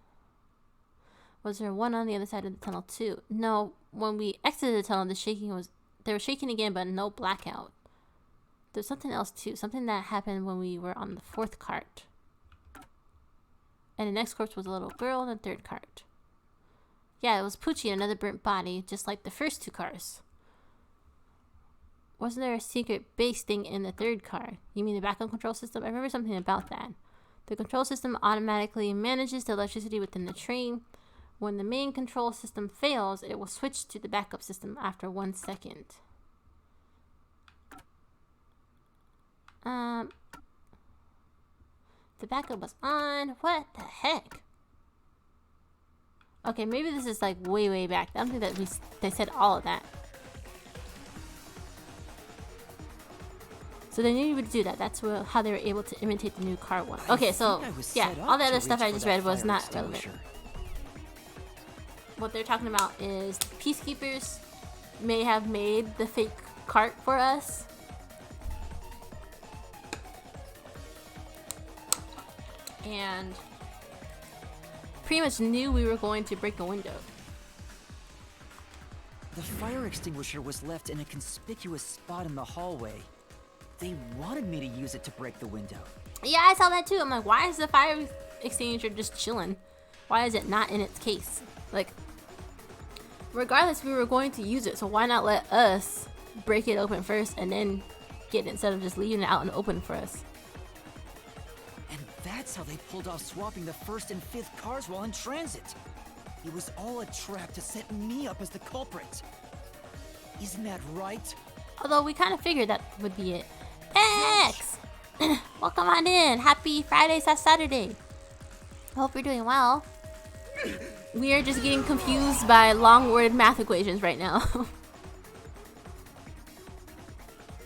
Was there one on the other side of the tunnel too? No, when we exited the tunnel, they were shaking again, but no blackout. There's something else too, something that happened when we were on the 4th cart. And the next corpse was a little girl in the 3rd cart. Yeah, it was Poochie, another burnt body, just like the first 2 cars. Wasn't there a secret base thing in the 3rd car? You mean the backup control system? I remember something about that. The control system automatically manages the electricity within the train. When the main control system fails, it will switch to the backup system after 1 second. The backup was on. What the heck? Okay, maybe this is like way back. I don't think that they said all of that. So they knew you would do that. That's how they were able to imitate the new car 1. Okay, so yeah, all the other stuff I just read was not relevant. What they're talking about is peacekeepers may have made the fake cart for us. And pretty much knew we were going to break a window. The fire extinguisher was left in a conspicuous spot in the hallway. They wanted me to use it to break the window. Yeah, I saw that too. I'm like, why is the fire extinguisher just chilling? Why is it not in its case? Like, regardless, we were going to use it, so why not let us break it open first and then get it instead of just leaving it out in the open for us? And that's how they pulled off swapping the 1st and 5th cars while in transit. It was all a trap to set me up as the culprit. Isn't that right? Although we kind of figured that would be it. X! Welcome on in. Happy Friday/Saturday. Hope you're doing well. We are just getting confused by long-worded math equations right now.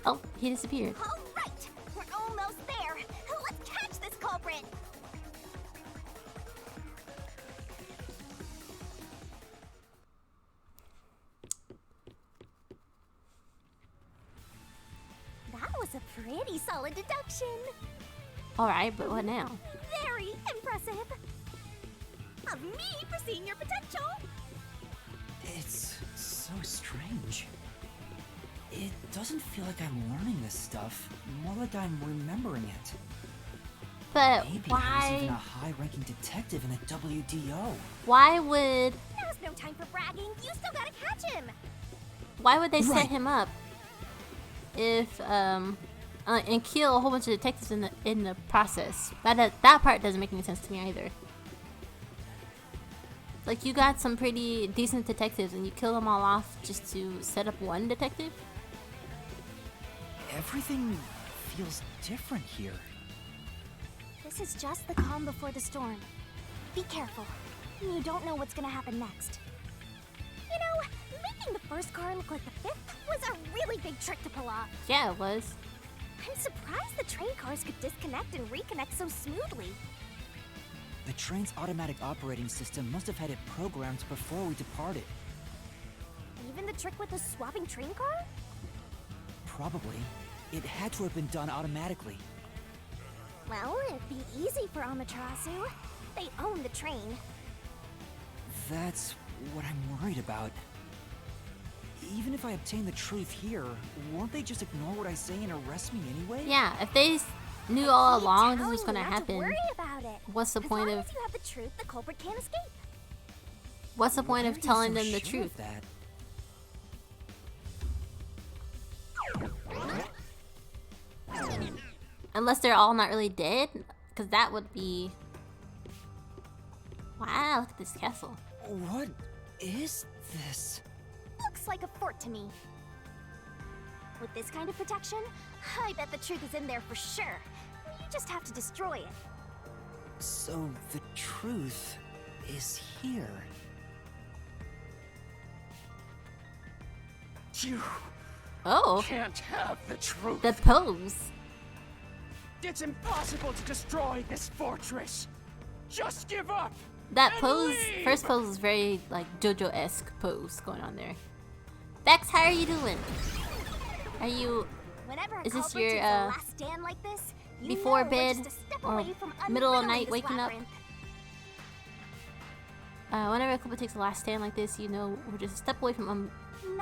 Oh, he disappeared. All right, we're almost there. Let's catch this culprit. That was a pretty solid deduction. Alright, but what now? Very impressive. Of me foreseeing your potential. It's so strange. It doesn't feel like I'm learning this stuff, more like I'm remembering it. But Maybe I was even a why? high-ranking detective in the WDO. Why would Now's no time for bragging. You still gotta catch him. they set Right. him up if and kill a whole bunch of detectives in the process? That part doesn't make any sense to me either. Like, you got some pretty decent detectives and you kill them all off just to set up one detective? Everything feels different here. This is just the calm before the storm. Be careful. You don't know what's gonna happen next. You know, making the first car look like the fifth was a really big trick to pull off. Yeah, it was. I'm surprised the train cars could disconnect and reconnect so smoothly. The train's automatic operating system must have had it programmed before we departed. Even the trick with the swapping train car? Probably. It had to have been done automatically. Well, it'd be easy for Amaterasu. They own the train. That's what I'm worried about. Even if I obtain the truth here, won't they just ignore what I say and arrest me anyway? Yeah, if they knew all along this Telling was gonna you not to happen, worry about it. what's the As point long of as you have the truth, the culprit can't escape. what's the point Why of are you telling so them the sure truth? of that? Unless they're all not really dead, because that would be. Wow, look at this castle. What is this? Looks like a fort to me. With this kind of protection, I bet the truth is in there for sure. You just have to destroy it. So the truth is here. You Oh, can't have the truth. the pose. It's impossible to destroy this fortress. Just give up. That and pose, leave. first pose is very like JoJo-esque pose going on there. Vex, how are you doing? Are you Whenever a Is this culprit your, takes a last stand like this, you before know bed we're just a step or away from middle of unriddling night this waking up? labyrinth. whenever a couple takes a last stand like this, you know we're just a step away from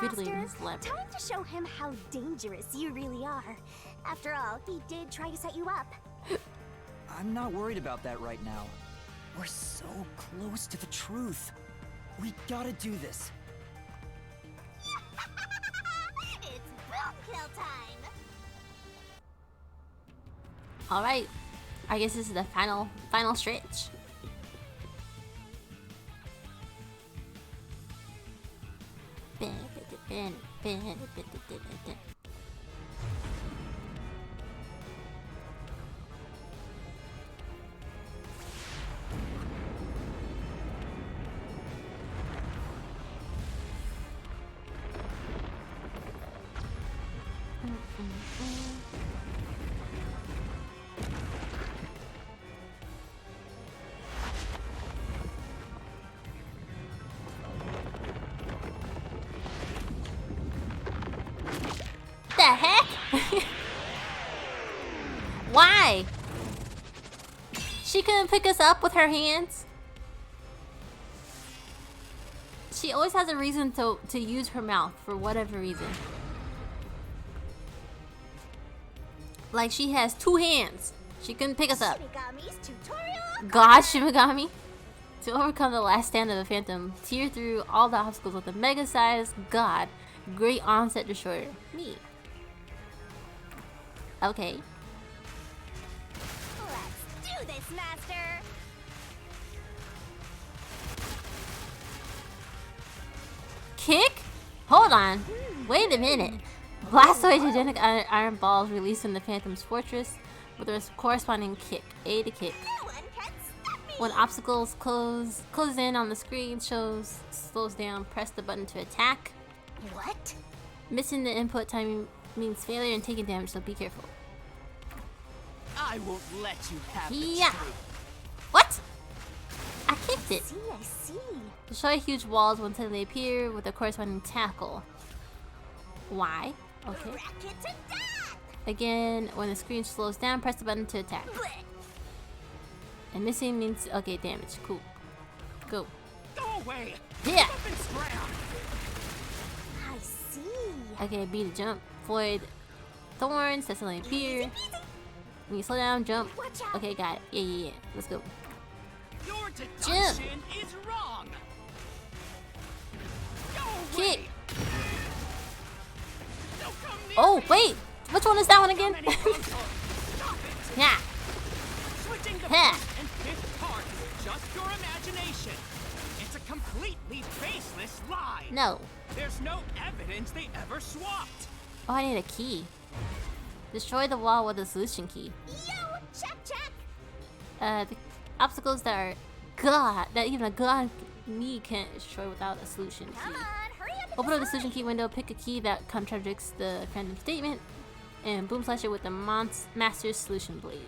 riddling Master, his labyrinth. time to show him how dangerous you really are. After all, he did try to set you up. I'm not worried about that right now. We're so close to the truth. We gotta do this. It's boom kill time! All right, I guess this is the final stretch. The heck? Why? She couldn't pick us up with her hands? She always has a reason to use her mouth for whatever reason. Like she has two hands. She couldn't pick us up. Shinigami's tutorial. God Shimigami. To overcome the last stand of the Phantom, tear through all the obstacles with a mega-sized god, great onset destroyer. Me. Okay. Let's do this, Master. Kick? Hold on. Wait a minute. Blast away gigantic iron balls released from the Phantom's fortress with a corresponding kick. A to kick. No one can stop me. When obstacles close in on the screen, slows down, press the button to attack. What? Missing the input timing means failure and taking damage, so be careful. I won't let you have the Yeah. truth. What? I kicked it. I see. Destroy huge walls when suddenly appear with a corresponding tackle. Why? Okay. Crack it to death. Again, when the screen slows down, press the button to attack. Blech. And missing means okay, damage. Cool. Go. Go away. Yeah. Up and scram. I see. Okay, B to jump. Void thorns that suddenly appear. Easy peasy. When you slow down, jump. Watch out. Okay, got it. Yeah. Let's go. Your deduction is wrong. Go away. Kick. Don't come near Oh, me. wait. Which one is that one So again? many puzzles. Stop it. Yeah. Switching the Heh. first and fifth part is just your imagination. It's a completely baseless lie. No. There's no evidence they ever swapped. Oh, I need a key. Destroy the wall with a solution key. Yo, check, check. The obstacles that are God, that even a god me can't destroy without a solution key. Come on, hurry up and Open up the decide. solution key window, pick a key that contradicts the random statement, and boom slash it with the Master's Solution Blade.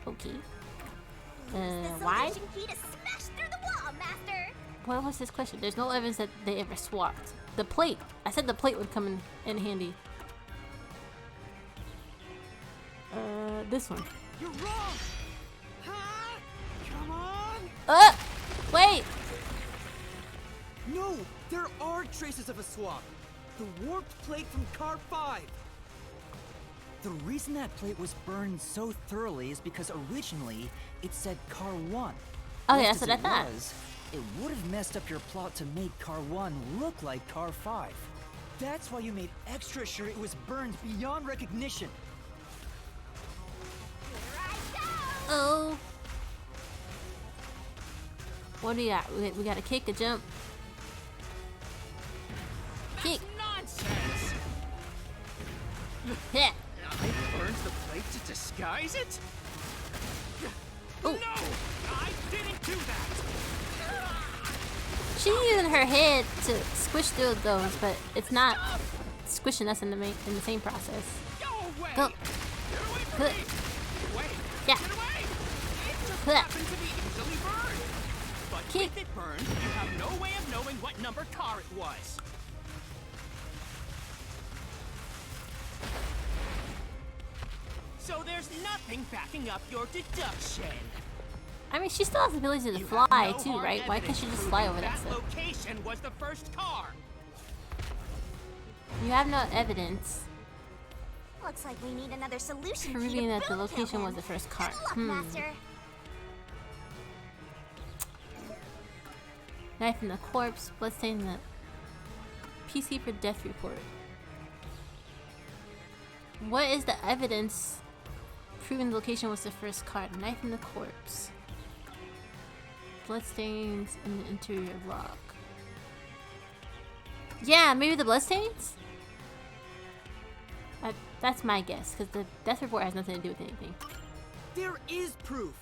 Okay. The Why? solution key to smash through the wall, Master. What was this question? There's no evidence that they ever swapped. The plate. I said the plate would come in handy. This one. You're wrong! Huh? Come on! Wait! No! There are traces of a swap! The warped plate from Car 5! The reason that plate was burned so thoroughly is because originally it said Car 1. Oh yeah, Left that's what as I thought. it was, it would have messed up your plot to make Car 1 look like Car 5. That's why you made extra sure it was burned beyond recognition. Here I go. Oh. What do you got? We got a kick, a jump. Kick. Nonsense! Yeah. I burned the plate to disguise it? Oh. No! I didn't do that! She's using her head to squish through those, but it's not squishing us in the same process. Go away! Go. Get away from Good. me! Wait! Yeah. Get away! It just Good. happened to be easily burned! But Kick. if it burned, you have no way of knowing what number car it was. So there's nothing backing up your deduction. I mean, she still has the ability to You fly have no too, hard right? Why can't she just fly over that evidence stuff? location was the first car. You have no evidence Looks like we need another solution key proving to that the boom kill location was him. the first car. Good luck, Master. Knife in the corpse, bloodstain in the PC for death report. What is the evidence proving the location was the first car? Knife in the corpse. Bloodstains in the interior lock. Yeah, maybe the bloodstains? That's my guess, because the death report has nothing to do with anything. There is proof!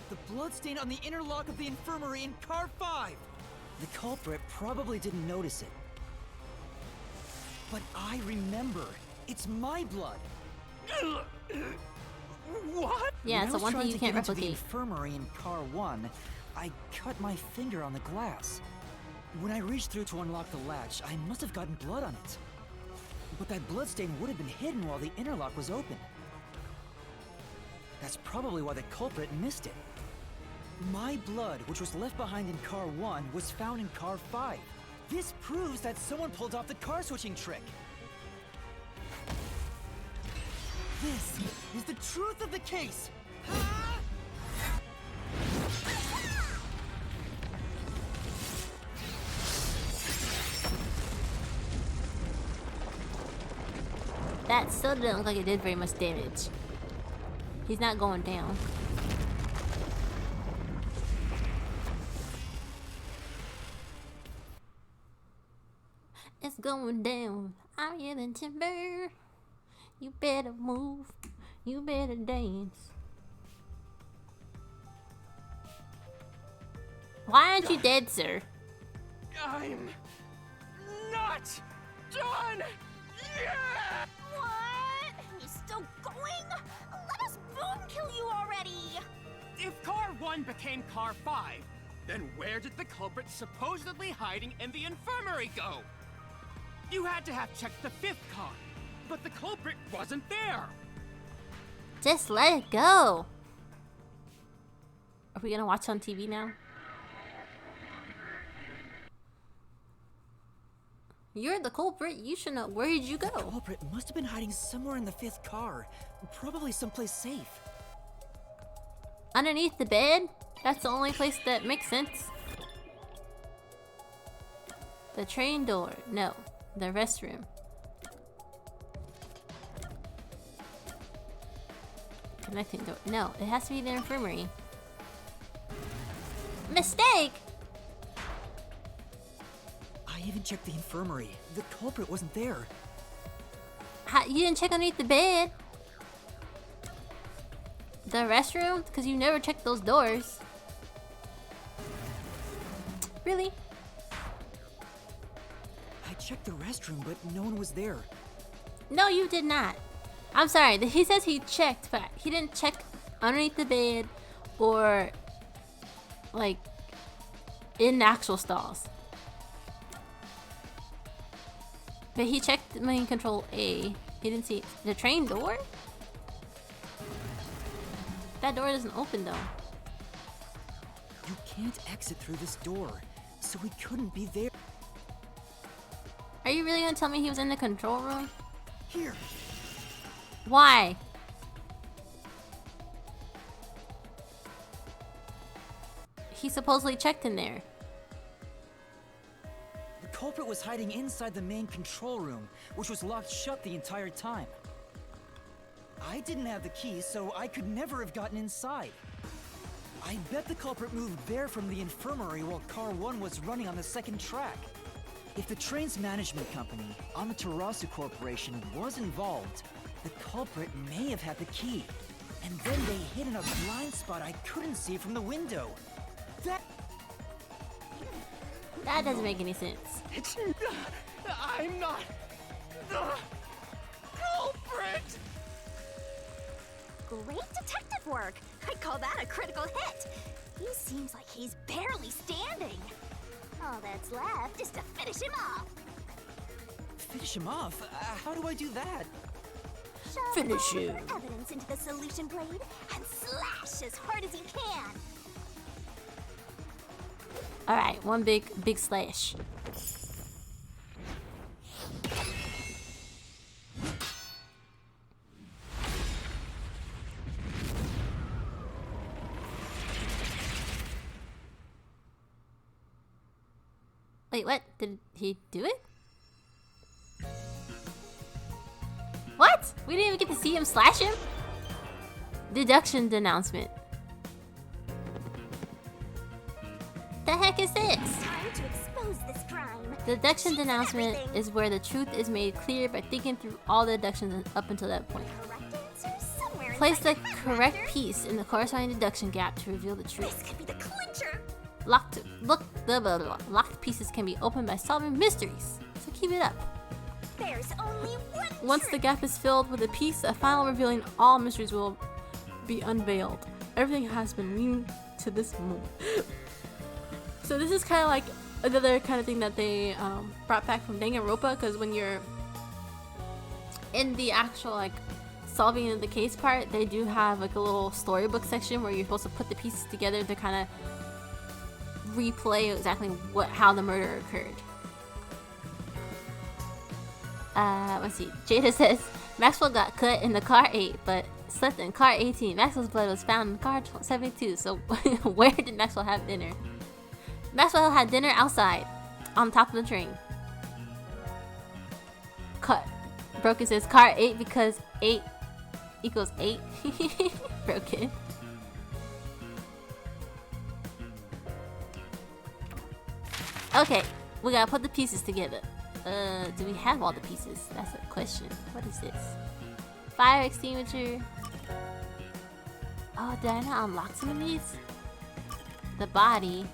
The bloodstain on the inner lock of the infirmary in Car 5! The culprit probably didn't notice it. But I remember. It's my blood! What? Yeah, When it's I the was one trying thing you to can't get into the replicate. infirmary in Car 1, I cut my finger on the glass. When I reached through to unlock the latch, I must have gotten blood on it. But that bloodstain would have been hidden while the inner lock was open. That's probably why the culprit missed it. My blood, which was left behind in Car 1, was found in Car 5. This proves that someone pulled off the car switching trick. This is the truth of the case! That still didn't look like it did very much damage. He's not going down. It's going down. I'm yelling timber. You better move. You better dance. Why aren't you dead, sir? I'm not done yet! What? He's still going? Let us boom kill you already! If Car 1 became Car 5, then where did the culprit supposedly hiding in the infirmary go? You had to have checked the 5th car, but the culprit wasn't there. Just let it go. Are we gonna watch on TV now? You're the culprit. You should know. Where did you The go? culprit must have been hiding somewhere in the 5th car. Probably someplace safe. Underneath the bed? That's the only place that makes sense. The train door. No. The restroom. Connecting door. No, it has to be the infirmary. Mistake! I even checked the infirmary. The culprit wasn't there. You didn't check underneath the bed. The restroom? Because you never checked those doors. Really? I checked the restroom, but no one was there. No, you did not. I'm sorry. He says he checked, but he didn't check underneath the bed or like in the actual stalls. But he checked main control A. He didn't see the train door. That door doesn't open though. You can't exit through this door, so we couldn't be there. Are you really gonna tell me he was in the control room? Here. Why? He supposedly checked in there. The culprit was hiding inside the main control room, which was locked shut the entire time. I didn't have the key, so I could never have gotten inside. I bet the culprit moved there from the infirmary while Car 1 was running on the second track. If the train's management company, Amaterasu Corporation, was involved, the culprit may have had the key. And then they hid in a blind spot I couldn't see from the window. That doesn't make any sense. I'm not the culprit! Great detective work. I'd call that a critical hit. He seems like he's barely standing. All that's left is to finish him off. Finish him off? How do I do that? Shove Finish all him. your evidence into the solution blade and slash as hard as you can. All right, one big slash. Wait, what? Did he do it? What? We didn't even get to see him slash him? Deduction denouncement. The heck is this? Time to expose this crime. Deduction Choose denouncement everything. is where the truth is made clear by thinking through all the deductions up until that point. Correct answer somewhere Place the inside your correct record. piece in the corresponding deduction gap to reveal the truth. This could be the clincher. Locked pieces can be opened by solving mysteries, so keep it up. There's only one Once the truth. gap is filled with a piece, a final revealing all mysteries will be unveiled. Everything has been leading to this moment. So this is kind of like another kind of thing that they brought back from Danganronpa, because when you're in the actual like solving of the case part, they do have like a little storybook section where you're supposed to put the pieces together to kind of replay exactly how the murder occurred. Let's see. Jada says Maxwell got cut in the car 8, but slept in car 18. Maxwell's blood was found in car 72. So where did Maxwell have dinner? Maxwell had dinner outside, on top of the train. Cut. Broken says car 8 because 8 equals 8. Broken. Okay, we gotta put the pieces together. Do we have all the pieces? That's a question. What is this? Fire extinguisher. Oh, did I not unlock some of these? The body.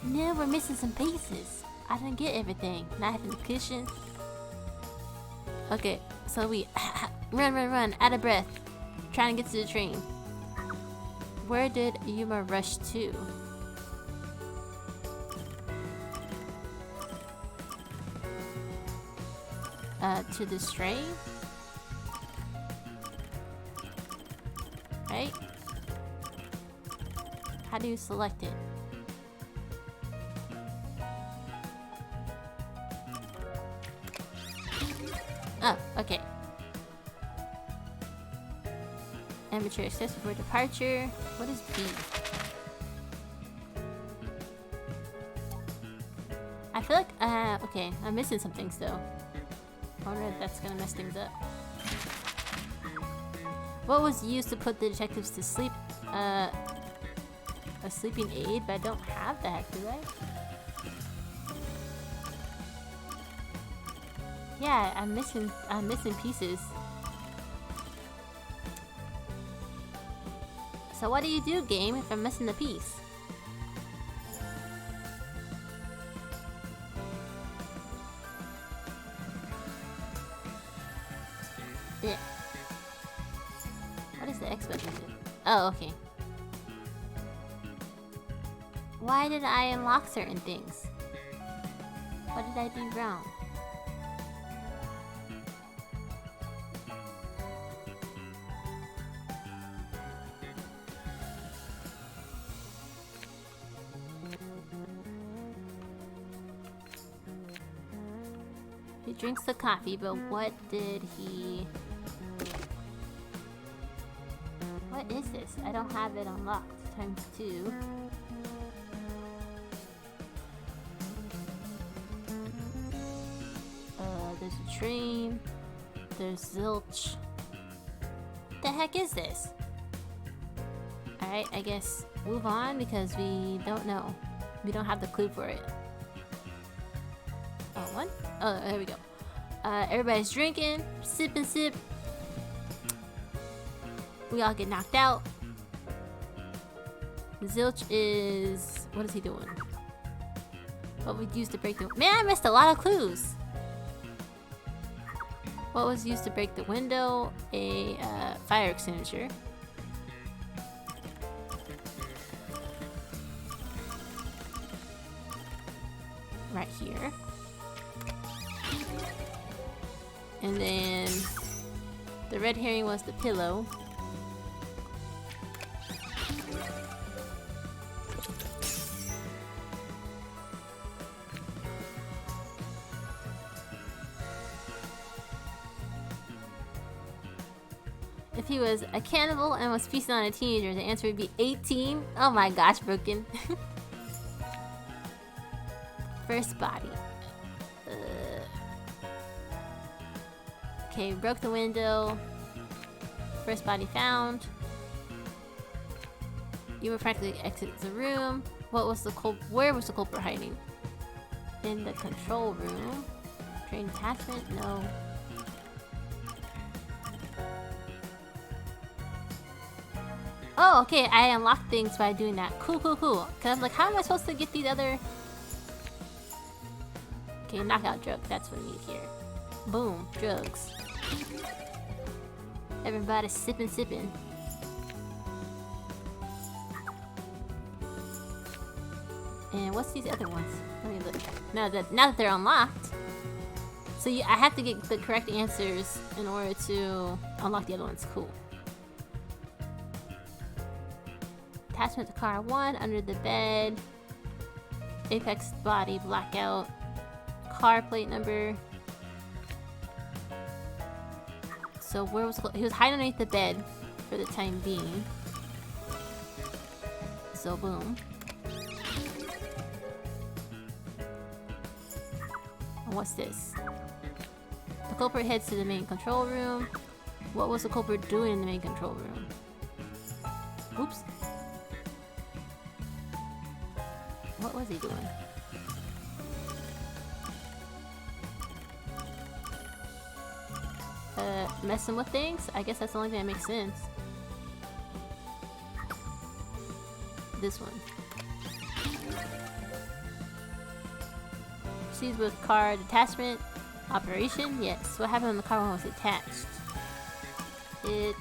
No, we're missing some pieces. I didn't get everything. Not having the cushion. Okay, so we run, out of breath. Trying to get to the train. Where did Yuma rush to? To this train? Right? How do you select it? Oh, okay. Amateur access before departure. What is B? I feel like, okay, I'm missing some things though. I wonder if that's gonna mess things up. What was used to put the detectives to sleep? A sleeping aid, but I don't have that, do I? Yeah, I'm missing pieces. So what do you do, game, if I'm missing the piece? Yeah. What is the X button do? Oh, okay. Why did I unlock certain things? What did I do wrong? He drinks the coffee, but what did he... What is this? I don't have it unlocked. Times 2. There's a train. There's zilch. What the heck is this? Alright, I guess move on because we don't know. We don't have the clue for it. Oh, what? Oh, there we go. Everybody's drinking. Sip and sip. We all get knocked out. Zilch is... What is he doing? What we used to break the... Man, I missed a lot of clues. What was used to break the window? A fire extinguisher. Right here. And then the red herring was the pillow. If he was a cannibal and was feasting on a teenager, the answer would be 18. Oh my gosh, broken. First body. Okay, broke the window. First body found. You were practically exited the room. What was the where was the culprit hiding? In the control room. Train attachment? No. Oh, okay, I unlocked things by doing that. Cool, cool, cool. Cause I'm like, how am I supposed to get these other... Okay, knockout drug. That's what we need here. Boom, drugs. Everybody's sipping. And what's these other ones? Let me look. Now that they're unlocked, so I have to get the correct answers in order to unlock the other ones. Cool. Attachment to car 1, under the bed. Apex body, blackout. Car plate number. So where was he was hiding underneath the bed for the time being. So boom. And what's this? The culprit heads to the main control room. What was the culprit doing in the main control room? Oops. What was he doing? Messing with things? I guess that's the only thing that makes sense. This one. Proceeds with car detachment operation? Yes. What happened when the car one was attached? The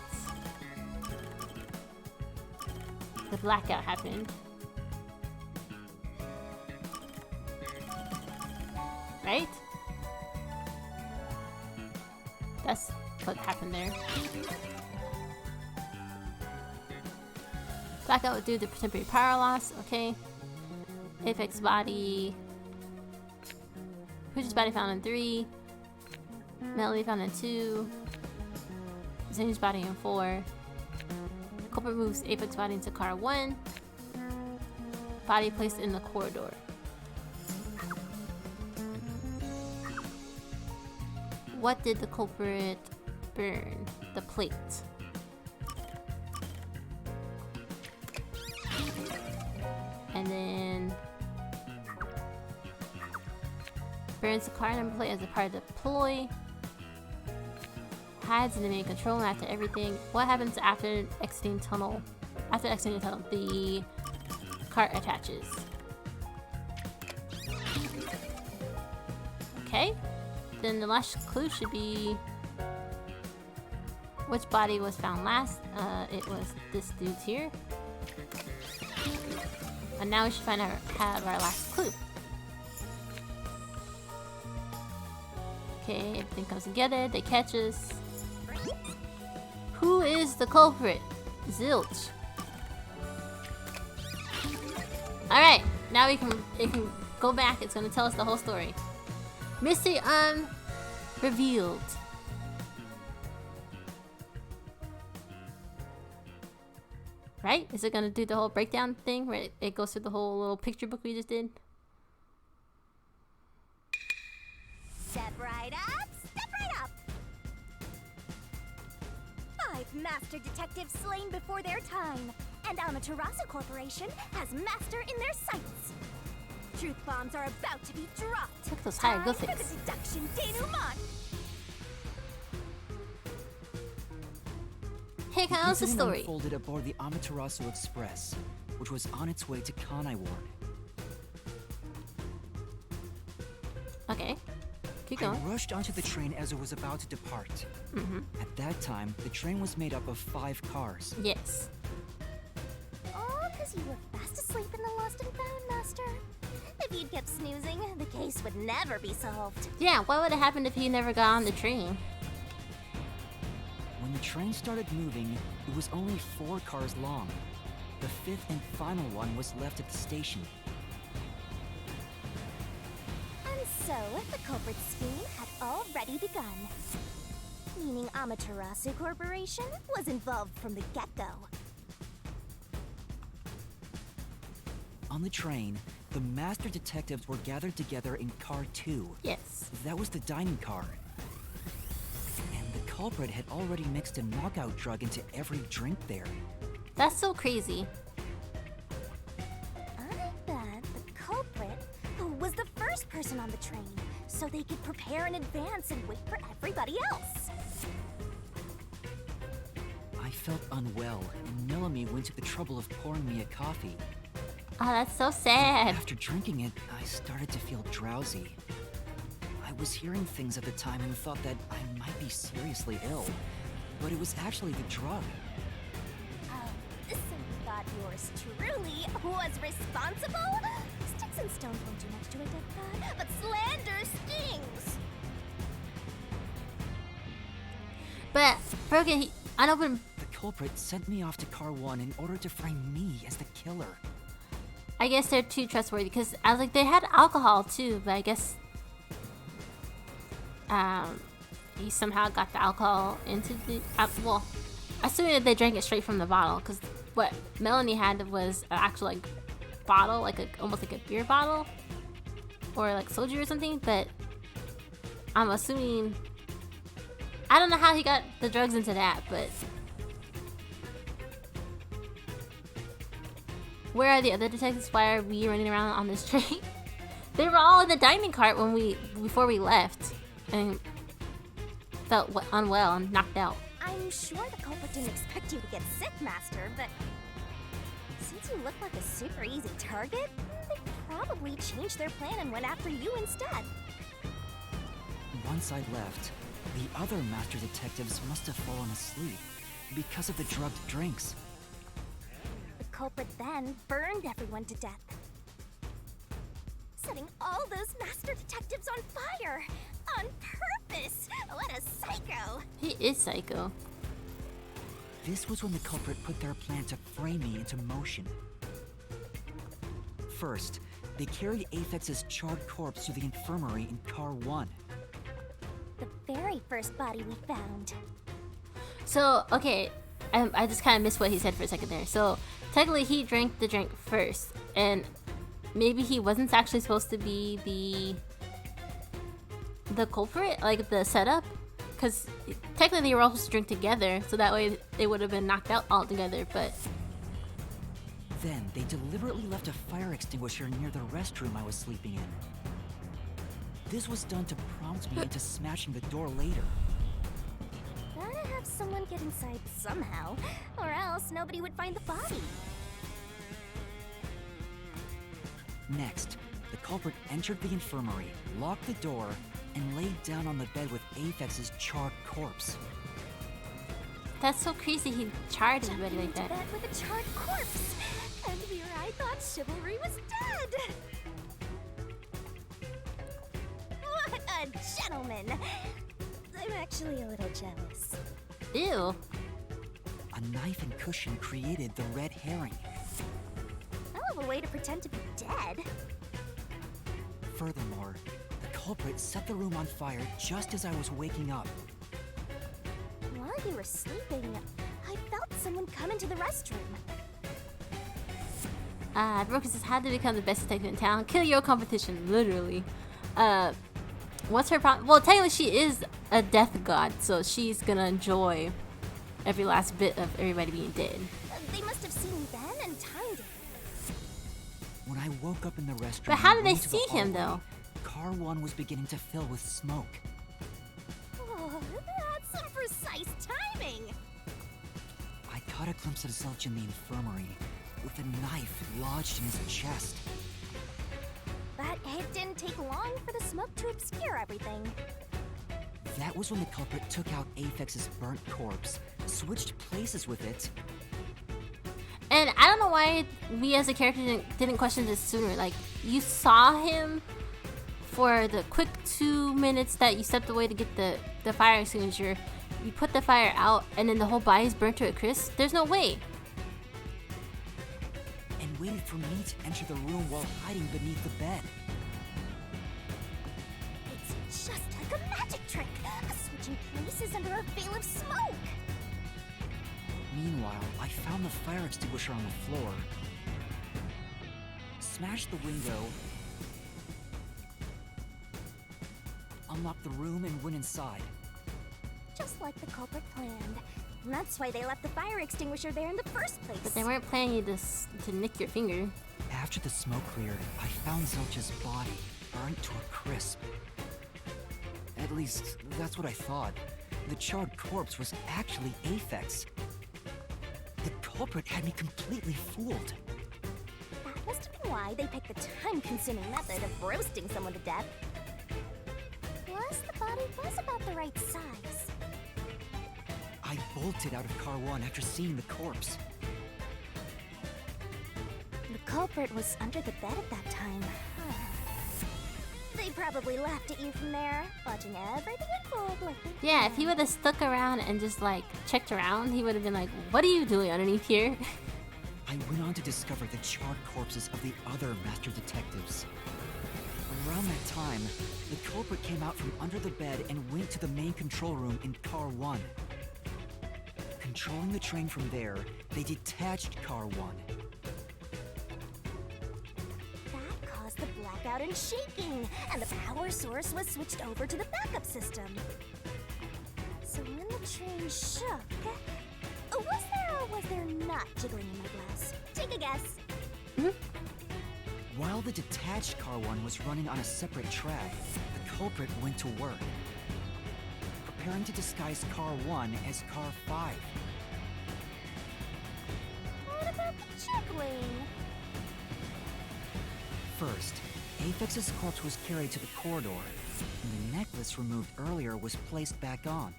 blackout happened. Right? That's what happened there. Blackout due to temporary power loss. Okay. Apex body. Pooch's body found in 3. Melody found in 2. Zane's body in 4. Culprit moves Apex body into car 1. Body placed in the corridor. What did the culprit burn? The plate. And then Burns the car number plate as a part of the ploy. Hides in the main control room after everything. What happens after exiting tunnel? After exiting the tunnel, the cart attaches. Okay. Then the last clue should be which body was found last. It was this dude's here. And now we should have our last clue. Okay, everything comes together. They catch us. Who is the culprit? Zilch. Alright, now it can go back. It's gonna tell us the whole story. Mystery unrevealed. Right? Is it gonna do the whole breakdown thing where it goes through the whole little picture book we just did? Step right up, step right up! 5 master detectives slain before their time, and Amaterasu Corporation has master in their sights. Truth bombs are about to be dropped. Look at those Time for hieroglyphics. the deduction denouement. Here comes the incident story. unfolded aboard the Amaterasu Express, which was on its way to Kanai Ward. Okay. Keep I going. rushed onto the train as it was about to depart. At that time, the train was made up of 5 cars. Yes. All because you were fast asleep in the lost and found, Master. If you'd kept snoozing, the case would never be solved. Yeah, what would have happened if he never got on the train? When the train started moving, it was only 4 cars long. The 5th and final one was left at the station. And so, the culprit scheme had already begun. Meaning Amaterasu Corporation was involved from the get-go. On the train, the master detectives were gathered together in car 2. Yes. That was the dining car. And the culprit had already mixed a knockout drug into every drink there. That's so crazy. I bet the culprit was the first person on the train, so they could prepare in advance and wait for everybody else. I felt unwell, and Melanie went to the trouble of pouring me a coffee. Oh, that's so sad. After drinking it, I started to feel drowsy. I was hearing things at the time and thought that I might be seriously ill, but it was actually the drug. So you thought yours truly was responsible? Sticks and stones won't do much to a dead god, but slander stings. But Broken, unopened. The culprit sent me off to car 1 in order to frame me as the killer. I guess they're too trustworthy because I was like, they had alcohol too, but I guess he somehow got the alcohol into the well, assuming that they drank it straight from the bottle, because what Melanie had was an actual like bottle, like almost like a beer bottle or like soju or something. But I'm assuming, I don't know how he got the drugs into that, but where are the other detectives? Why are we running around on this train? They were all in the dining cart before we left, and felt unwell and knocked out. I'm sure the culprit didn't expect you to get sick, Master, but since you look like a super easy target, they probably changed their plan and went after you instead. Once I left, the other master detectives must have fallen asleep because of the drugged drinks. The culprit then burned everyone to death, setting all those master detectives on fire on purpose. What a psycho! He is psycho. This was when the culprit put their plan to frame me into motion. First, they carried Aphex's charred corpse to the infirmary in car 1. The very first body we found. So, okay, I just kind of missed what he said for a second there. So, technically he drank the drink first, and maybe he wasn't actually supposed to be the culprit, like the setup, because technically they were all supposed to drink together, so that way they would have been knocked out all together. But Then, they deliberately left a fire extinguisher near the restroom I was sleeping in. this was done to prompt me into smashing the door later. Gotta have someone get inside somehow, or else nobody would find the body. Next, the culprit entered the infirmary, locked the door, and laid down on the bed with Aphex's charred corpse. That's so crazy. He charred everybody like Into that. bed with a charred corpse, and here I thought chivalry was dead. What a gentleman! I'm actually a little jealous. Ew. A knife and cushion created the red herring. Hell of a way to pretend to be dead. Furthermore, the culprit set the room on fire just as I was waking up. While you were sleeping, I felt someone come into the restroom. Brooks has had to become the best detective in town. Kill your competition, literally. What's her problem? Well, technically she is a death god, so she's gonna enjoy every last bit of everybody being dead. They must have seen Ben and timed it. When I woke up in the restroom, But how and did they went to the see him, hallway, though? Car 1 was beginning to fill with smoke. Oh, that's some precise timing. I caught a glimpse of Zelch in the infirmary, with a knife lodged in his chest. But it didn't take long for the smoke to obscure everything. That was when the culprit took out Aphex's burnt corpse, switched places with it. And I don't know why we as a character didn't question this sooner. Like, you saw him for the quick 2 minutes that you stepped away to get the fire extinguisher. You put the fire out, and then the whole body's burnt to a crisp. There's no way. And waited for me to enter the room while hiding beneath the bed. It's just like a magic trick, switching places under a veil of smoke. Meanwhile, I found the fire extinguisher on the floor, smashed the window, unlocked the room, and went inside. Just like the culprit planned. And that's why they left the fire extinguisher there in the first place. But they weren't planning you to nick your finger. After the smoke cleared, I found Zelch's body, burnt to a crisp. At least, that's what I thought. The charred corpse was actually Aphex. The culprit had me completely fooled. That must have been why they picked the time-consuming method of roasting someone to death. Plus, the body was about the right size. I bolted out of Car 1 after seeing the corpse. The culprit was under the bed at that time. They probably laughed at you from there, watching everything unfold like they Yeah, if he would have stuck around and just like checked around, he would have been like, "What are you doing underneath here?" I went on to discover the charred corpses of the other master detectives. Around that time, the culprit came out from under the bed and went to the main control room in Car 1. Controlling the train from there, they detached Car 1. That caused the blackout and shaking, and the power source was switched over to the backup system. So when the train shook, was there or was there not jiggling in my blouse? Take a guess. While the detached Car 1 was running on a separate track, the culprit went to work, preparing to disguise Car 1 as Car 5. What about the jiggling? First, Aphex's corpse was carried to the corridor, and the necklace removed earlier was placed back on.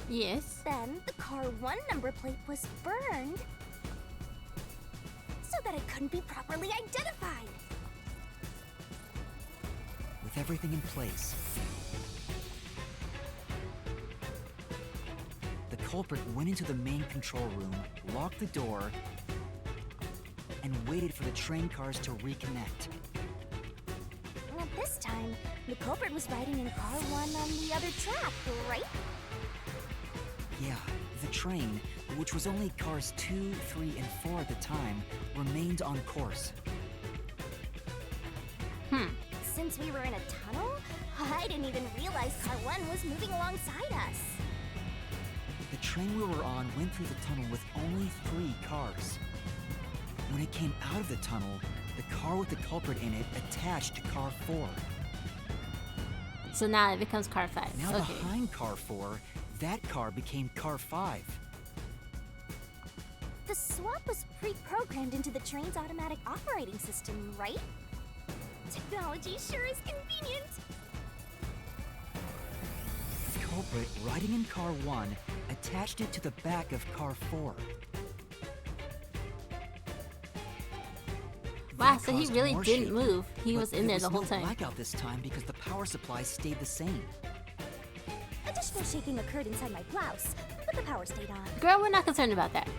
Yes. Then the car 1 number plate was burned so that it couldn't be properly identified. With everything in place, the culprit went into the main control room, locked the door, and waited for the train cars to reconnect. At this time, the culprit was riding in car 1 on the other track, right? Yeah, the train, which was only cars 2, 3, and 4 at the time, remained on course. Since we were in a tunnel, I didn't even realize car 1 was moving alongside us. The train we were on went through the tunnel with only 3 cars. When it came out of the tunnel, the car with the culprit in it attached to car 4. So now it becomes car 5. Now Okay. behind car 4, that car became car 5. The swap was pre-programmed into the train's automatic operating system, right? Technology sure is convenient. The culprit, riding in car 1, attached it to the back of car 4. Wow, That so he caused really more didn't shaking, move. He but was in there the whole no time. blackout this time because the power supply stayed the same. Additional shaking occurred inside my blouse, but the power stayed on. Girl, we're not concerned about that.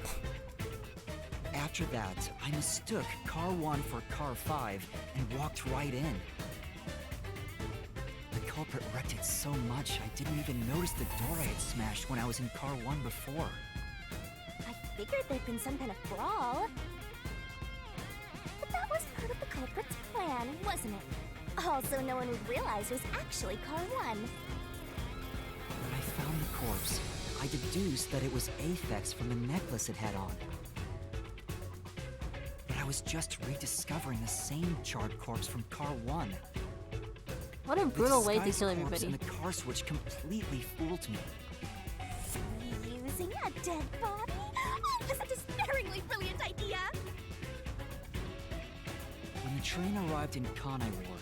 After that, I mistook car 1 for car 5 and walked right in. The culprit wrecked it so much I didn't even notice the door I had smashed when I was in car 1 before. I figured there'd been some kind of brawl. But that was part of the culprit's plan, wasn't it? Also, no one would realize was actually car 1. When I found the corpse, I deduced that it was Aphex from the necklace it had on. But I was just rediscovering the same charred corpse from car 1. What a The brutal way to disguised kill corpse everybody. and the car switch completely fooled me. Using a dead body? Oh, that's a despairingly brilliant idea! When the train arrived in Kanai Ward,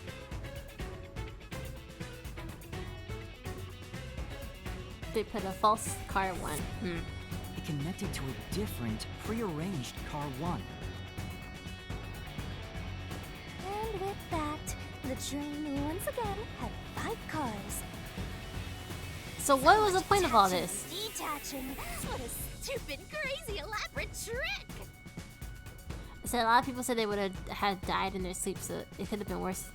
They put a false car 1. it connected to a different, prearranged car 1. And with that, the train once again had 5 cars. So what was the point of all this? Detaching! What a stupid, crazy, elaborate trick! So a lot of people said they would have had died in their sleep, so it could have been worse.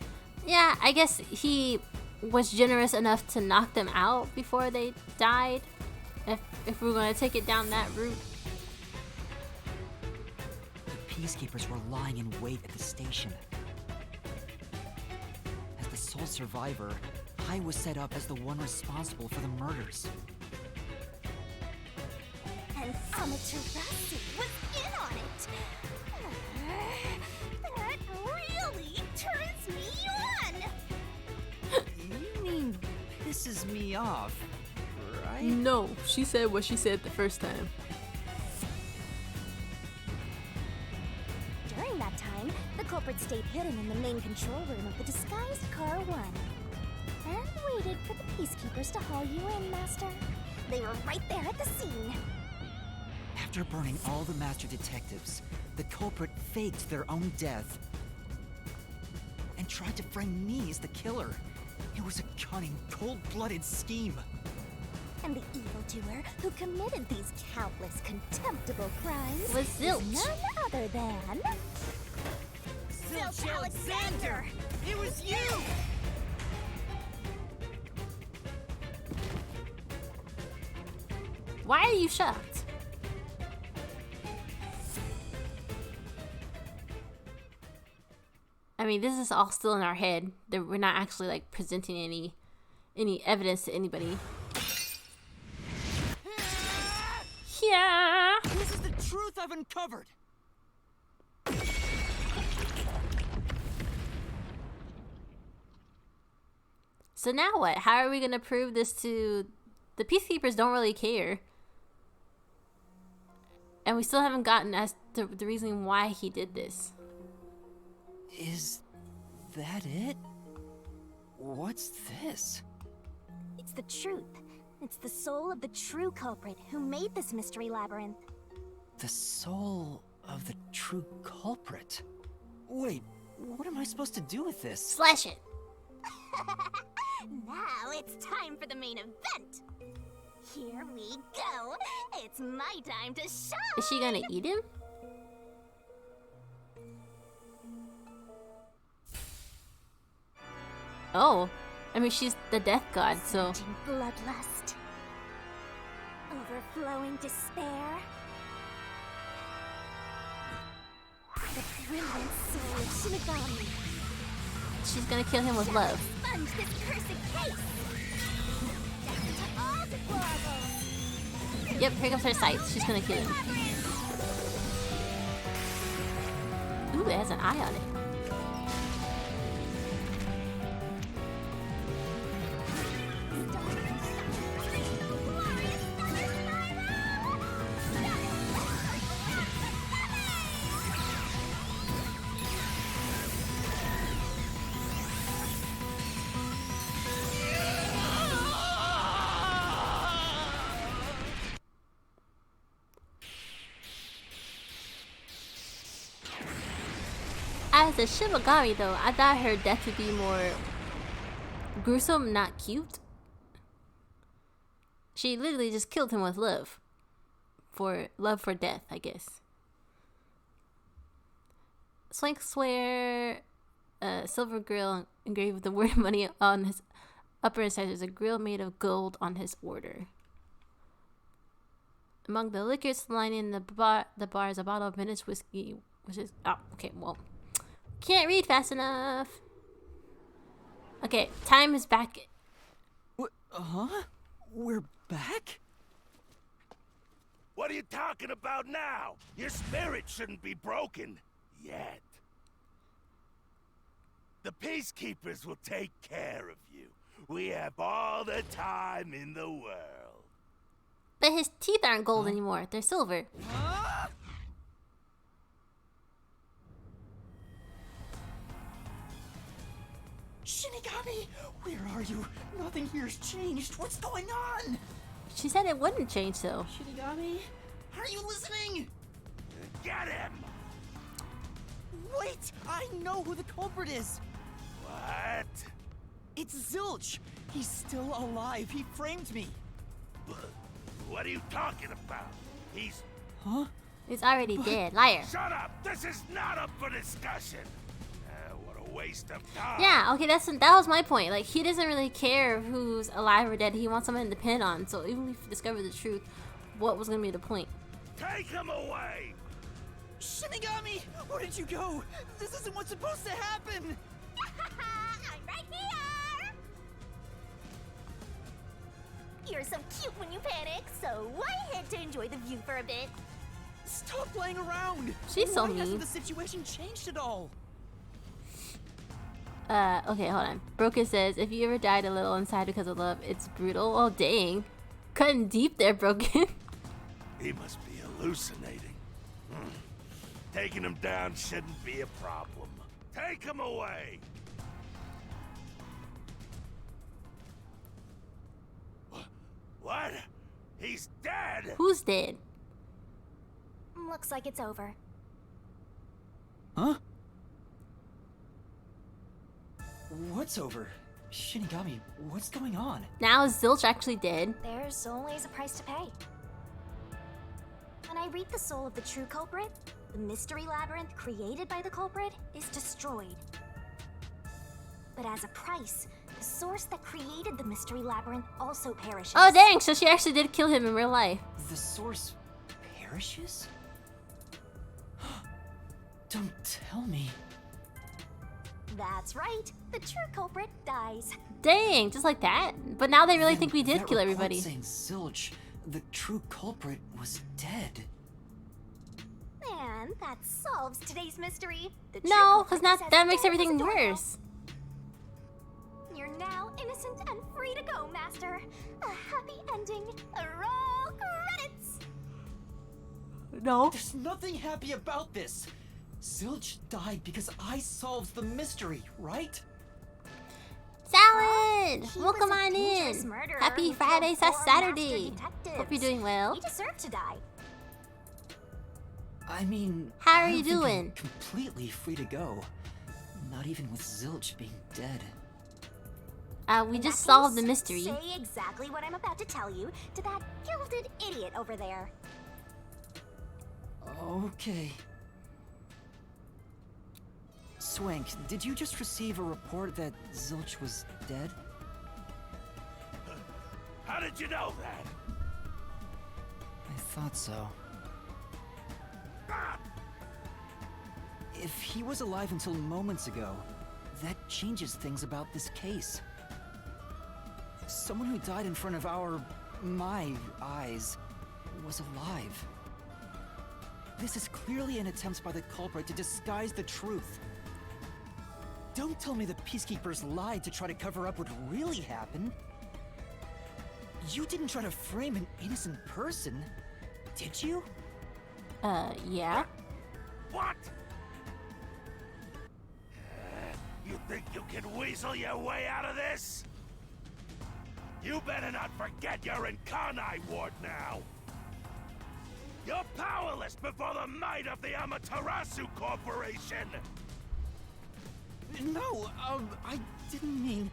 Yeah, I guess he was generous enough to knock them out before they died. If we're going to take it down that route. The peacekeepers were lying in wait at the station. As the sole survivor, I was set up as the one responsible for the murders. And Amaterasu was in on it! That really turns me on! You mean pisses me off, right? No, she said what she said the first time. During that time, the culprit stayed hidden in the main control room of the disguised Car 1. And waited for the peacekeepers to haul you in, Master. They were right there at the scene. After burning all the master detectives, the culprit faked their own death and tried to frame me as the killer. It was a cunning, cold-blooded scheme. And the evildoer who committed these countless contemptible crimes Was Zilch. is none other than... Zilch Alexander! It was you! Why are you shocked? I mean, this is all still in our head. We're not actually like presenting any evidence to anybody. Yeah. This is the truth I've uncovered. So now what? How are we gonna prove this to the peacekeepers? Don't really care, and we still haven't gotten as the reason why he did this. Is that it? What's this? It's the truth. It's the soul of the true culprit who made this mystery labyrinth. The soul of the true culprit. Wait, what am I supposed to do with this? Slash it. Now it's time for the main event. Here we go. It's my time to shine. Is she gonna eat him? Oh, I mean, she's the death god, so. Surging bloodlust. Overflowing despair. The brilliant soul of Shinigami. She's gonna kill him with love. Sponge this cursed case. Down to all deplorables. Yep, here comes her sight. She's gonna kill him. Ooh, it has an eye on it. As a Shimogami, though, I thought her death would be more gruesome, not cute. She literally just killed him with love. For love for death, I guess. Swank swear, silver grill engraved with the word money on his upper incisor. There's a grill made of gold on his order. Among the liquors lining the bar is a bottle of vintage whiskey, which is okay. Well, can't read fast enough. Okay, time is back. Huh? We're back? What are you talking about now? Your spirit shouldn't be broken yet. The peacekeepers will take care of you. We have all the time in the world. But his teeth aren't gold anymore. They're silver. Shinigami, where are you? Nothing here's changed. What's going on? She said it wouldn't change, though. Shinigami, are you listening? Get him! Wait, I know who the culprit is. What? It's Zilch. He's still alive. He framed me. What are you talking about? He's... Huh? He's already dead. Liar. Shut up! This is not up for discussion. What a waste of time. Yeah, okay, that was my point. Like, he doesn't really care who's alive or dead. He wants someone to depend on. So even if he discovered the truth, what was going to be the point? Take him away! Shinigami, where did you go? This isn't what's supposed to happen. I'm right here! You're so cute when you panic, so I had to enjoy the view for a bit. Stop playing around. She's so Why hasn't mean. the situation changed at all? Okay, hold on. Broken says, if you ever died a little inside because of love, it's brutal. Oh, dang. Cutting deep there, Broken. He must be hallucinating. Taking him down shouldn't be a problem. Take him away! What? He's dead? Who's dead? Looks like it's over. Huh? What's over? Shinigami, what's going on? Now is Zilch actually dead? There's always a price to pay. When I read the soul of the true culprit, the mystery labyrinth created by the culprit is destroyed. But as a price, the source that created the mystery labyrinth also perishes. Oh, dang, so she actually did kill him in real life. The source perishes? Don't tell me. That's right. The true culprit dies. Dang, just like that? But now they really think we did That kill report everybody. saying Zilch, the true culprit, was dead. And that solves today's mystery. The true No, culprit because says that makes dead was everything a doorbell. worse. You're now innocent and free to go, Master. A happy ending. Roll credits. No. There's nothing happy about this. Zilch died because I solved the mystery, right? Salad! He Welcome was a on dangerous in. murderer Happy who Friday killed 4 Saturday. master detectives. Hope you're doing well. He deserved to die. I mean, How are I you don't think I'm doing? completely free to go. Not even with Zilch being dead. We In just that solved the case, mystery. Say exactly what I'm about to tell you to that gilded idiot over there. Okay. Swank, did you just receive a report that Zilch was dead? How did you know that? I thought so. Ah! If he was alive until moments ago, that changes things about this case. Someone who died in front of my eyes, was alive. This is clearly an attempt by the culprit to disguise the truth. Don't tell me the peacekeepers lied to try to cover up what really happened. You didn't try to frame an innocent person, did you? Yeah. What? You think you can weasel your way out of this? You better not forget you're in Kanai Ward now. You're powerless before the might of the Amaterasu Corporation. No, I didn't mean...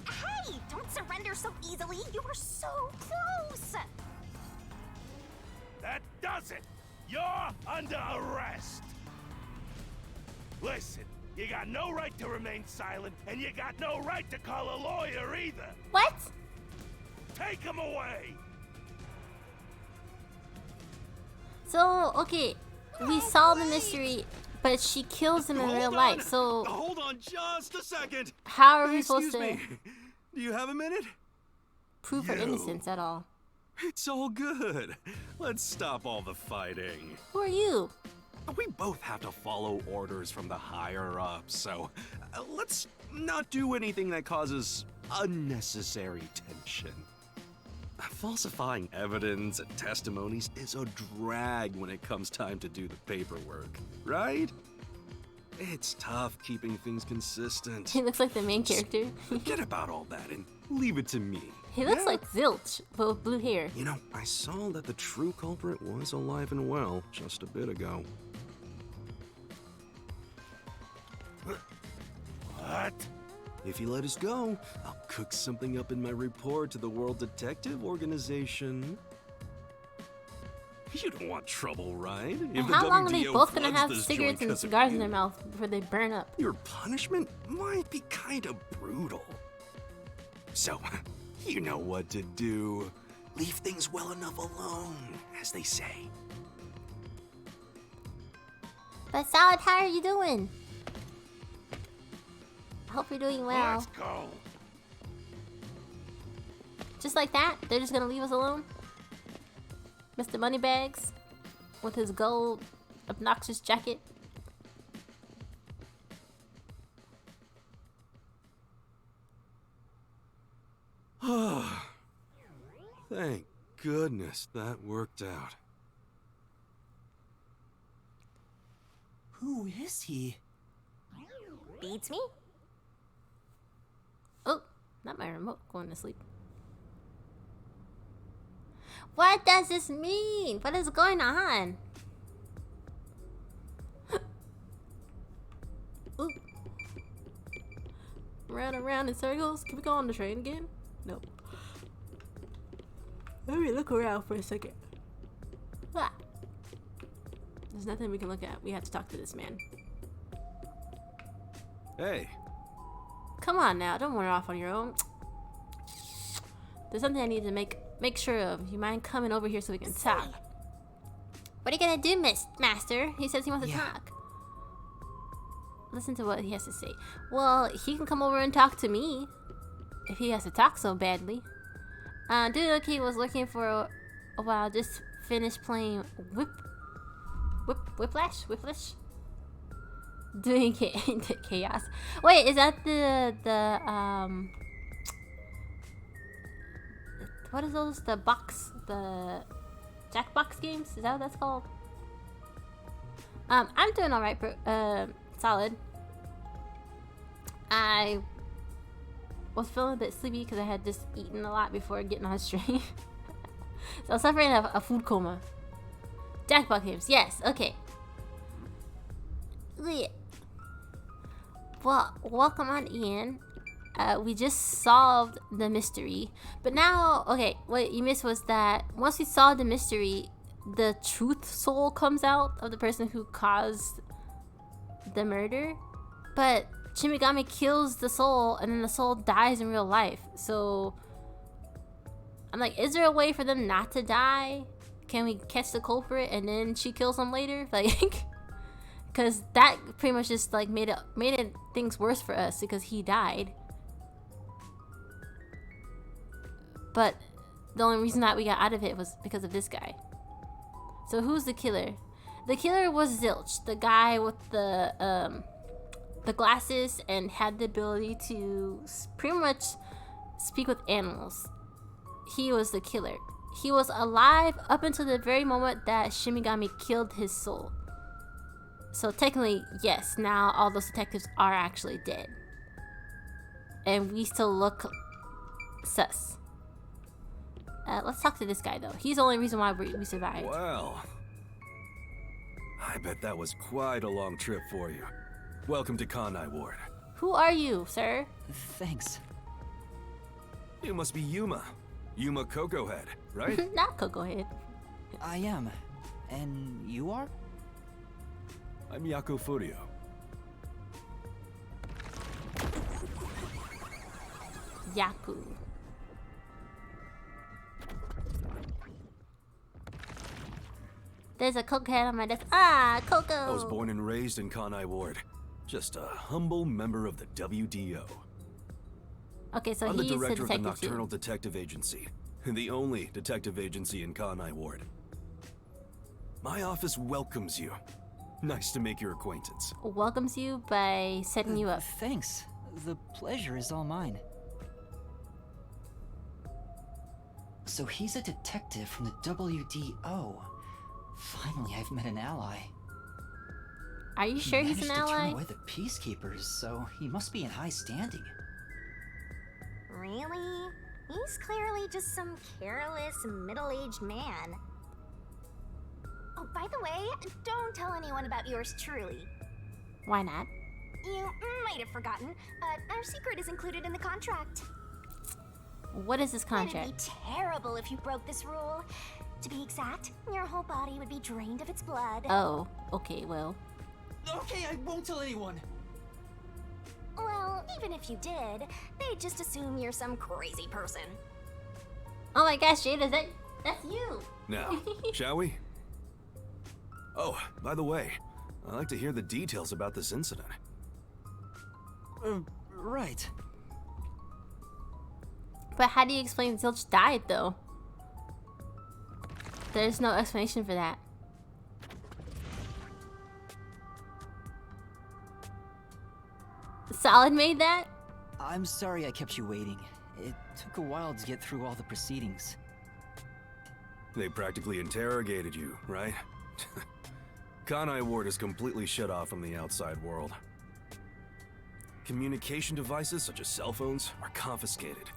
Hey, don't surrender so easily. You were so close. That does it! You're under arrest! Listen, you got no right to remain silent, and you got no right to call a lawyer either! What? Take him away! So, okay, we solved the mystery, but she kills him in real life, so Hold on just a second! how are we supposed Excuse to me. Do you have a minute? prove her innocence at all? It's all good. Let's stop all the fighting. Who are you? We both have to follow orders from the higher-ups, so let's not do anything that causes unnecessary tension. Falsifying evidence and testimonies is a drag when it comes time to do the paperwork, right? It's tough keeping things consistent. He looks like the main character. Forget about all that and leave it to me. He looks like Zilch, but with blue hair. You know, I saw that the true culprit was alive and well just a bit ago. What? If you let us go, I'll cook something up in my report to the World Detective Organization. You don't want trouble, right? And how long are they both gonna have cigarettes and cigars in their mouth before they burn up? Your punishment might be kind of brutal. So, you know what to do. Leave things well enough alone, as they say. But Solid, how are you doing? I hope you're doing well. Let's go! Just like that? They're just gonna leave us alone? Mr. Moneybags with his gold obnoxious jacket. Thank goodness that worked out. Who is he? Beats me? Oh, not my remote going to sleep. What does this mean? What is going on? Ooh. Round and round in circles. Can we go on the train again? No. Let me look around for a second. Ah. There's nothing we can look at. We have to talk to this man. Hey. Come on now, don't wander off on your own. There's something I need to make sure of. You mind coming over here so we can talk? What are you gonna do, Master? He says he wants to talk. Listen to what he has to say. Well, he can come over and talk to me if he has to talk so badly. Dookie was looking for a while. Just finished playing Whiplash. Doing chaos. Wait, is that the what is those? The Jackbox games? Is that what that's called? I'm doing all right, solid. I was feeling a bit sleepy because I had just eaten a lot before getting on stream. So I'm suffering a food coma. Jackbox games, yes, okay. Well, welcome on in. We just solved the mystery. But now, okay, what you missed was that once we solved the mystery, the truth soul comes out of the person who caused the murder. But Shimigami kills the soul, and then the soul dies in real life. So, I'm like, is there a way for them not to die? Can we catch the culprit and then she kills him later? Like... Because that pretty much just like made it things worse for us because he died. But the only reason that we got out of it was because of this guy. So who's the killer? The killer was Zilch, the guy with the glasses and had the ability to pretty much speak with animals. He was the killer. He was alive up until the very moment that Shimigami killed his soul. So technically, yes, now all those detectives are actually dead. And we still look sus. Let's talk to this guy, though. He's the only reason why we survived. Well, I bet that was quite a long trip for you. Welcome to Kanai Ward. Who are you, sir? Thanks. You must be Yuma. Yuma Cocoa Head, right? Not Cocoa Head. I am. And you are? I'm Yako Furio. Yaku. There's a Coke head on my desk. Ah, Coco! I was born and raised in Kanai Ward. Just a humble member of the WDO. Okay, so I'm the he's director of the detective Nocturnal too. Detective Agency, the only detective agency in Kanai Ward. My office welcomes you. Nice to make your acquaintance. Welcomes you by setting you up. Thanks. The pleasure is all mine. So he's a detective from the WDO. Finally, I've met an ally. Are you sure he's an Managed to ally? turn away the peacekeepers, so he must be in high standing. Really? He's clearly just some careless, middle-aged man. Oh, by the way, don't tell anyone about yours truly. Why not? You might have forgotten, but our secret is included in the contract. What is this It'd contract? be terrible if you broke this rule. To be exact, your whole body would be drained of its blood. Oh, okay, well. Okay, I won't tell anyone. Well, even if you did, they'd just assume you're some crazy person. Oh my gosh, Jada, that's you! Now, shall we? Oh, by the way, I'd like to hear the details about this incident. Right. But how do you explain Zilch died, though? There's no explanation for that. Solid made that? I'm sorry I kept you waiting. It took a while to get through all the proceedings. They practically interrogated you, right? Kanai Ward is completely shut off from the outside world. Communication devices, such as cell phones, are confiscated.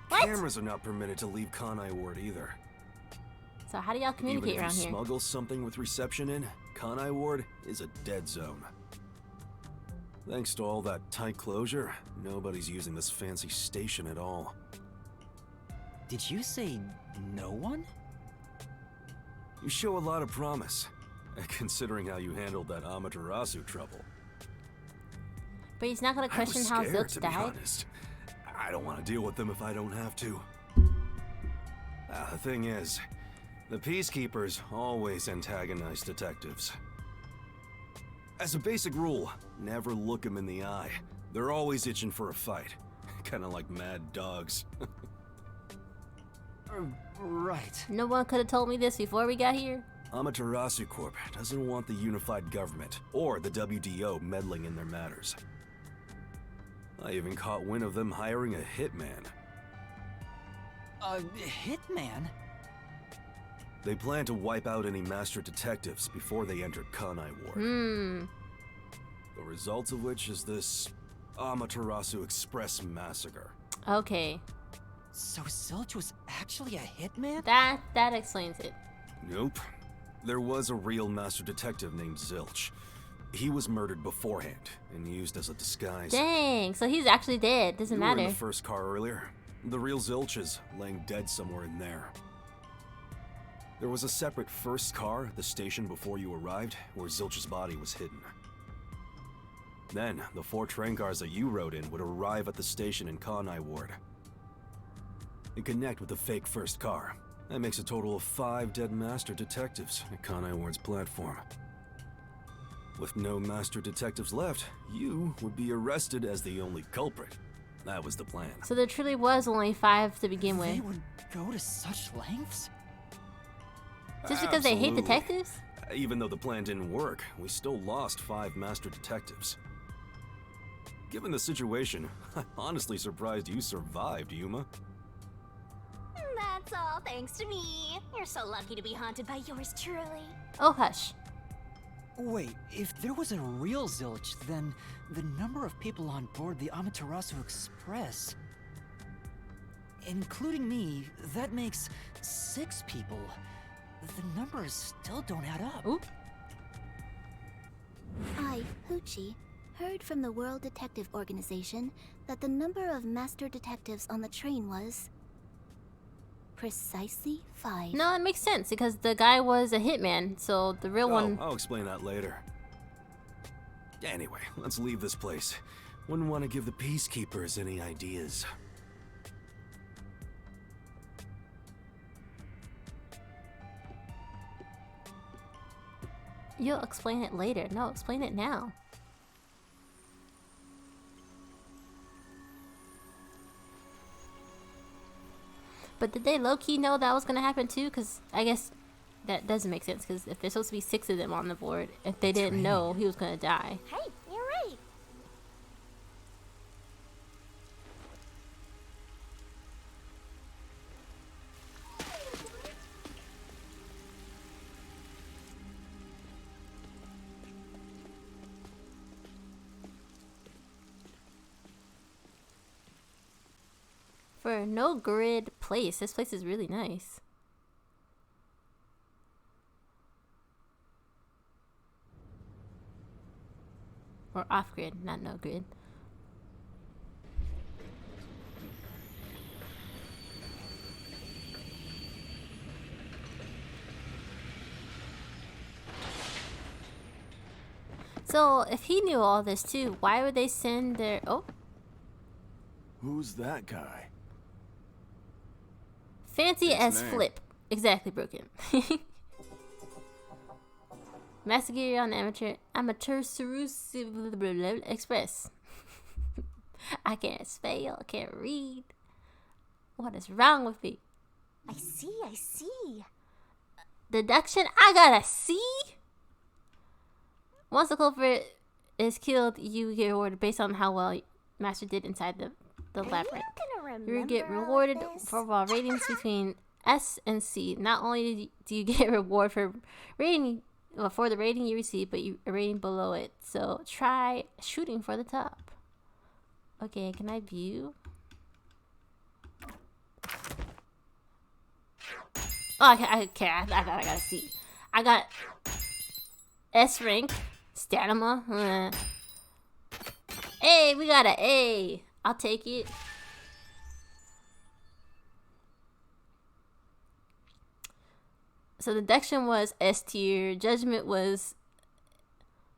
What? Cameras are not permitted to leave Kanai Ward either. So how do y'all communicate Even around if you here? smuggle something with reception in, Kanai Ward is a dead zone. Thanks to all that tight closure, nobody's using this fancy station at all. Did you say no one? You show a lot of promise, considering how you handled that Amaterasu trouble. But he's not gonna I was question how scared, Zilch to be died? honest. I don't want to deal with them if I don't have to. The thing is, the Peacekeepers always antagonize detectives. As a basic rule, never look them in the eye. They're always itching for a fight. Kinda like mad dogs. Right. No one could have told me this before we got here? Amaterasu Corp doesn't want the unified government or the WDO meddling in their matters. I even caught wind of them hiring a hitman. A hitman? They plan to wipe out any master detectives before they enter Kanai Ward. The result of which is this Amaterasu Express massacre. Okay. So Zilch was actually a hitman? That explains it. Nope. There was a real master detective named Zilch. He was murdered beforehand and used as a disguise. Dang, so he's actually dead. Doesn't You were in matter. the first car earlier. The real Zilch is laying dead somewhere in there. There was a separate first car at the station before you arrived, where Zilch's body was hidden. Then, the 4 train cars that you rode in would arrive at the station in Kanai Ward and connect with the fake first car. That makes a total of 5 dead master detectives at Kanai Ward's platform. With no master detectives left, you would be arrested as the only culprit. That was the plan. So there truly was only 5 to begin They with. would go to such lengths? Just because they hate Absolutely. detectives? Even though the plan didn't work, we still lost 5 master detectives. Given the situation, I'm honestly surprised you survived, Yuma. That's all thanks to me. You're so lucky to be haunted by yours truly. Oh, hush. Wait, if there was a real Zilch, then the number of people on board the Amaterasu Express, including me, that makes 6 people. The numbers still don't add up. Oop. Hi, Hoochie. Heard from the World Detective Organization that the number of master detectives on the train was precisely 5. No, it makes sense because the guy was a hitman, so the real one. I'll explain that later. Anyway, let's leave this place. Wouldn't want to give the peacekeepers any ideas. You'll explain it later. No, explain it now. But did they low-key know that was gonna happen too? Because I guess that doesn't make sense. Because if there's supposed to be 6 of them on the board, if they didn't know he was gonna die. Hey, you're right. For a no grid place, this place is really nice. Or off grid, not no grid. So if he knew all this too, why would they send their Who's that guy? fancy as flip. Exactly, broken. Master gear on amateur express. I can't spell, I can't read. What is wrong with me? I see. Deduction, I got a C? Once the culprit is killed, you get rewarded based on how well Master did inside the labyrinth. You get rewarded for overall ratings between S and C. Not only do you get a reward for rating for the rating you receive, but a rating below it. So try shooting for the top. Okay, can I view? Oh, I got a C. I got S rank, stamina. Hey, we got an A. I'll take it. So deduction was S tier, judgment was,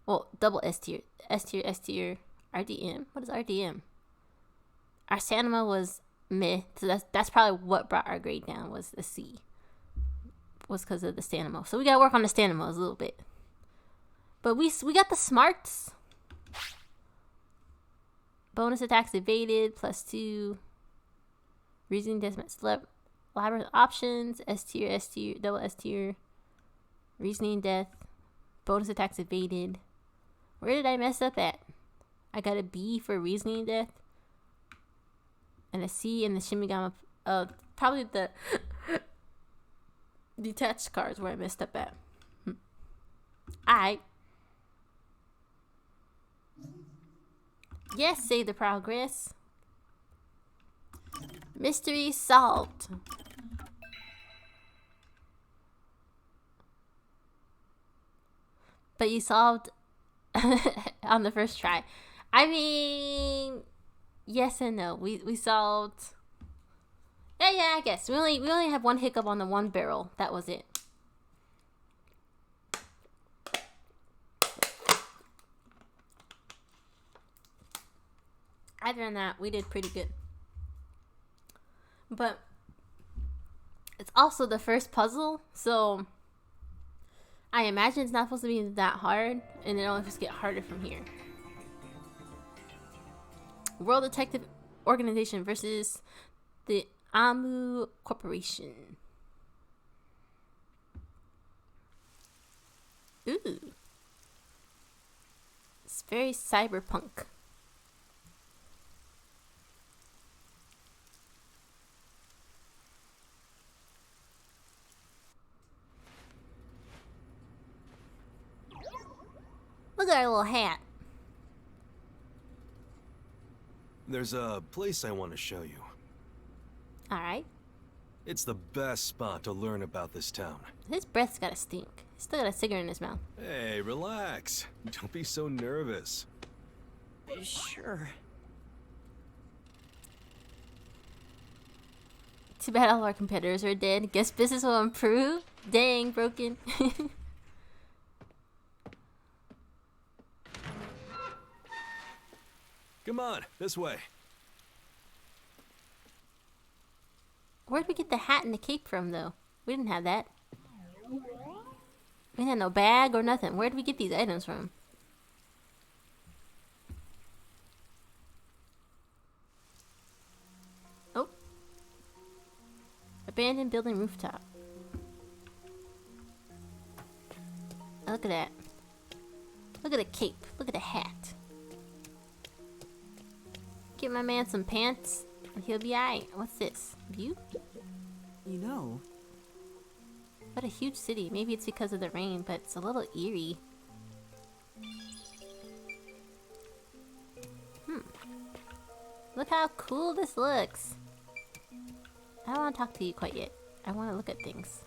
well, double S tier, S tier, RDM. What is RDM? Our stamina was meh, so that's probably what brought our grade down, was the C. Was because of the stamina. So we gotta work on the stamina a little bit. But we got the smarts. Bonus attacks evaded, +2. Reasoning decimal labyrinth options, S tier, double S tier. Reasoning death. Bonus attacks evaded. Where did I mess up at? I got a B for reasoning death. And a C in the Shimigama. Probably the detached cards where I messed up at. Alright. Yes, save the progress. Mystery solved. But you solved on the first try. I mean, yes and no. We solved. Yeah, I guess. We only have one hiccup on the one barrel. That was it. Other than that, we did pretty good. But it's also the first puzzle, so I imagine it's not supposed to be that hard, and it'll just get harder from here. World Detective Organization versus the Amu Corporation. Ooh. It's very cyberpunk. Look at our little hat. There's a place I want to show you. Alright. It's the best spot to learn about this town. His breath's gotta stink. He's still got a cigarette in his mouth. Hey, relax. Don't be so nervous. Sure. Too bad all our competitors are dead. Guess business will improve. Dang, broken. Come on, this way. Where'd we get the hat and the cape from, though? We didn't have that. We didn't have no bag or nothing. Where'd we get these items from? Oh. Abandoned building rooftop. Oh, look at that. Look at the cape. Look at the hat. Get my man some pants and he'll be alright. What's this? View? You know, What a huge city. Maybe it's because of the rain, but it's a little eerie. Look how cool this looks. I don't want to talk to you quite yet. I want to look at things.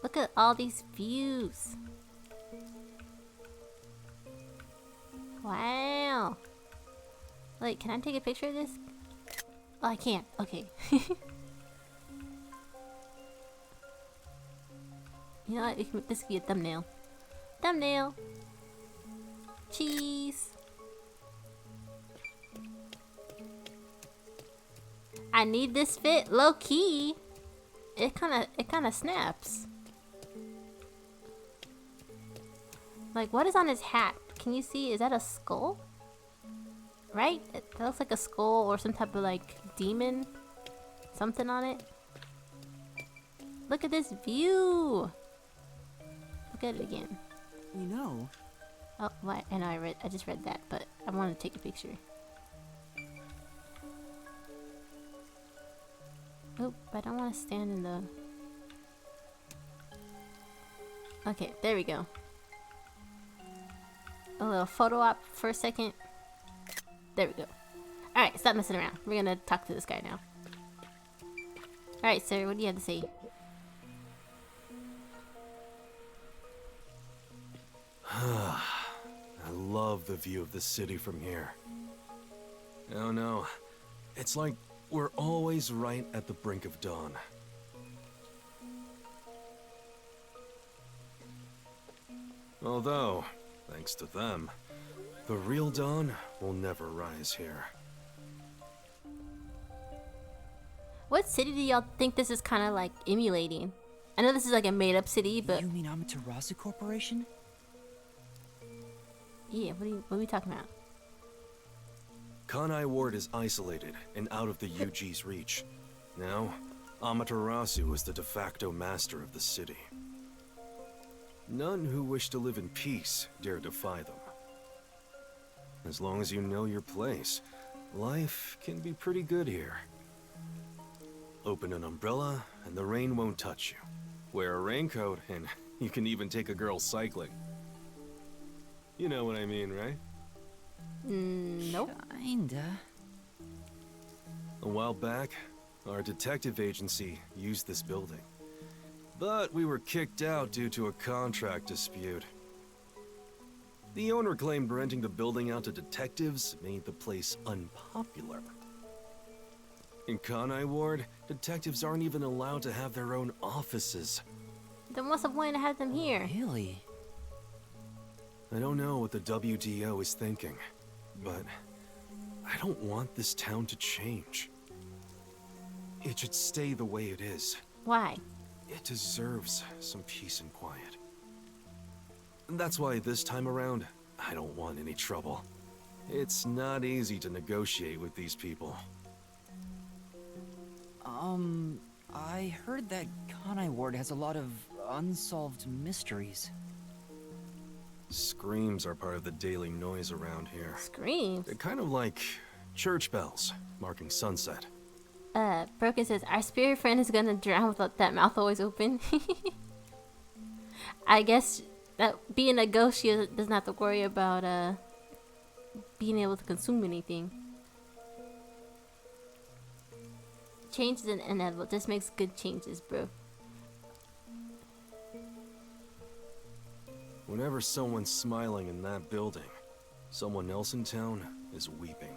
Look at all these views. Wow. Wait, can I take a picture of this? Oh, I can't. Okay. You know what? This could be a thumbnail. Thumbnail. Cheese. I need this fit low key. It kind of snaps. Like, what is on his hat? Can you see? Is that a skull? Right? That looks like a skull or some type of like demon. Something on it. Look at this view. Look at it again. you know. Oh, what? I know I just read that, but I want to take a picture. Oh, but I don't want to stand in the... Okay, there we go. A little photo op for a second. There we go. Alright, stop messing around. We're gonna talk to this guy now. Alright, sir, what do you have to say? I love the view of the city from here. Oh no, it's like we're always right at the brink of dawn. Although, thanks to them, the real dawn will never rise here. What city do y'all think this is kind of like emulating? I know this is like a made-up city, but... You mean Amaterasu Corporation? Yeah, what are we talking about? Kanai Ward is isolated and out of the UG's reach. Now, Amaterasu is the de facto master of the city. None who wish to live in peace dare defy them. As long as you know your place, life can be pretty good here. Open an umbrella and the rain won't touch you. Wear a raincoat and you can even take a girl cycling. You know what I mean, right? Nope. Kinda. A while back, our detective agency used this building. But we were kicked out due to a contract dispute. The owner claimed renting the building out to detectives made the place unpopular. In Kanai Ward, detectives aren't even allowed to have their own offices. Then what's the point to have them here? Really? I don't know what the WDO is thinking, but I don't want this town to change. It should stay the way it is. Why? It deserves some peace and quiet. That's why this time around, I don't want any trouble. It's not easy to negotiate with these people. I heard that Kanai Ward has a lot of unsolved mysteries. Screams are part of the daily noise around here. Screams? They're kind of like church bells, marking sunset. Broken says, our spirit friend is gonna drown with that mouth always open. I guess that being a ghost, she doesn't have to worry about, being able to consume anything. Change is inevitable. This makes good changes, bro. Whenever someone's smiling in that building, someone else in town is weeping.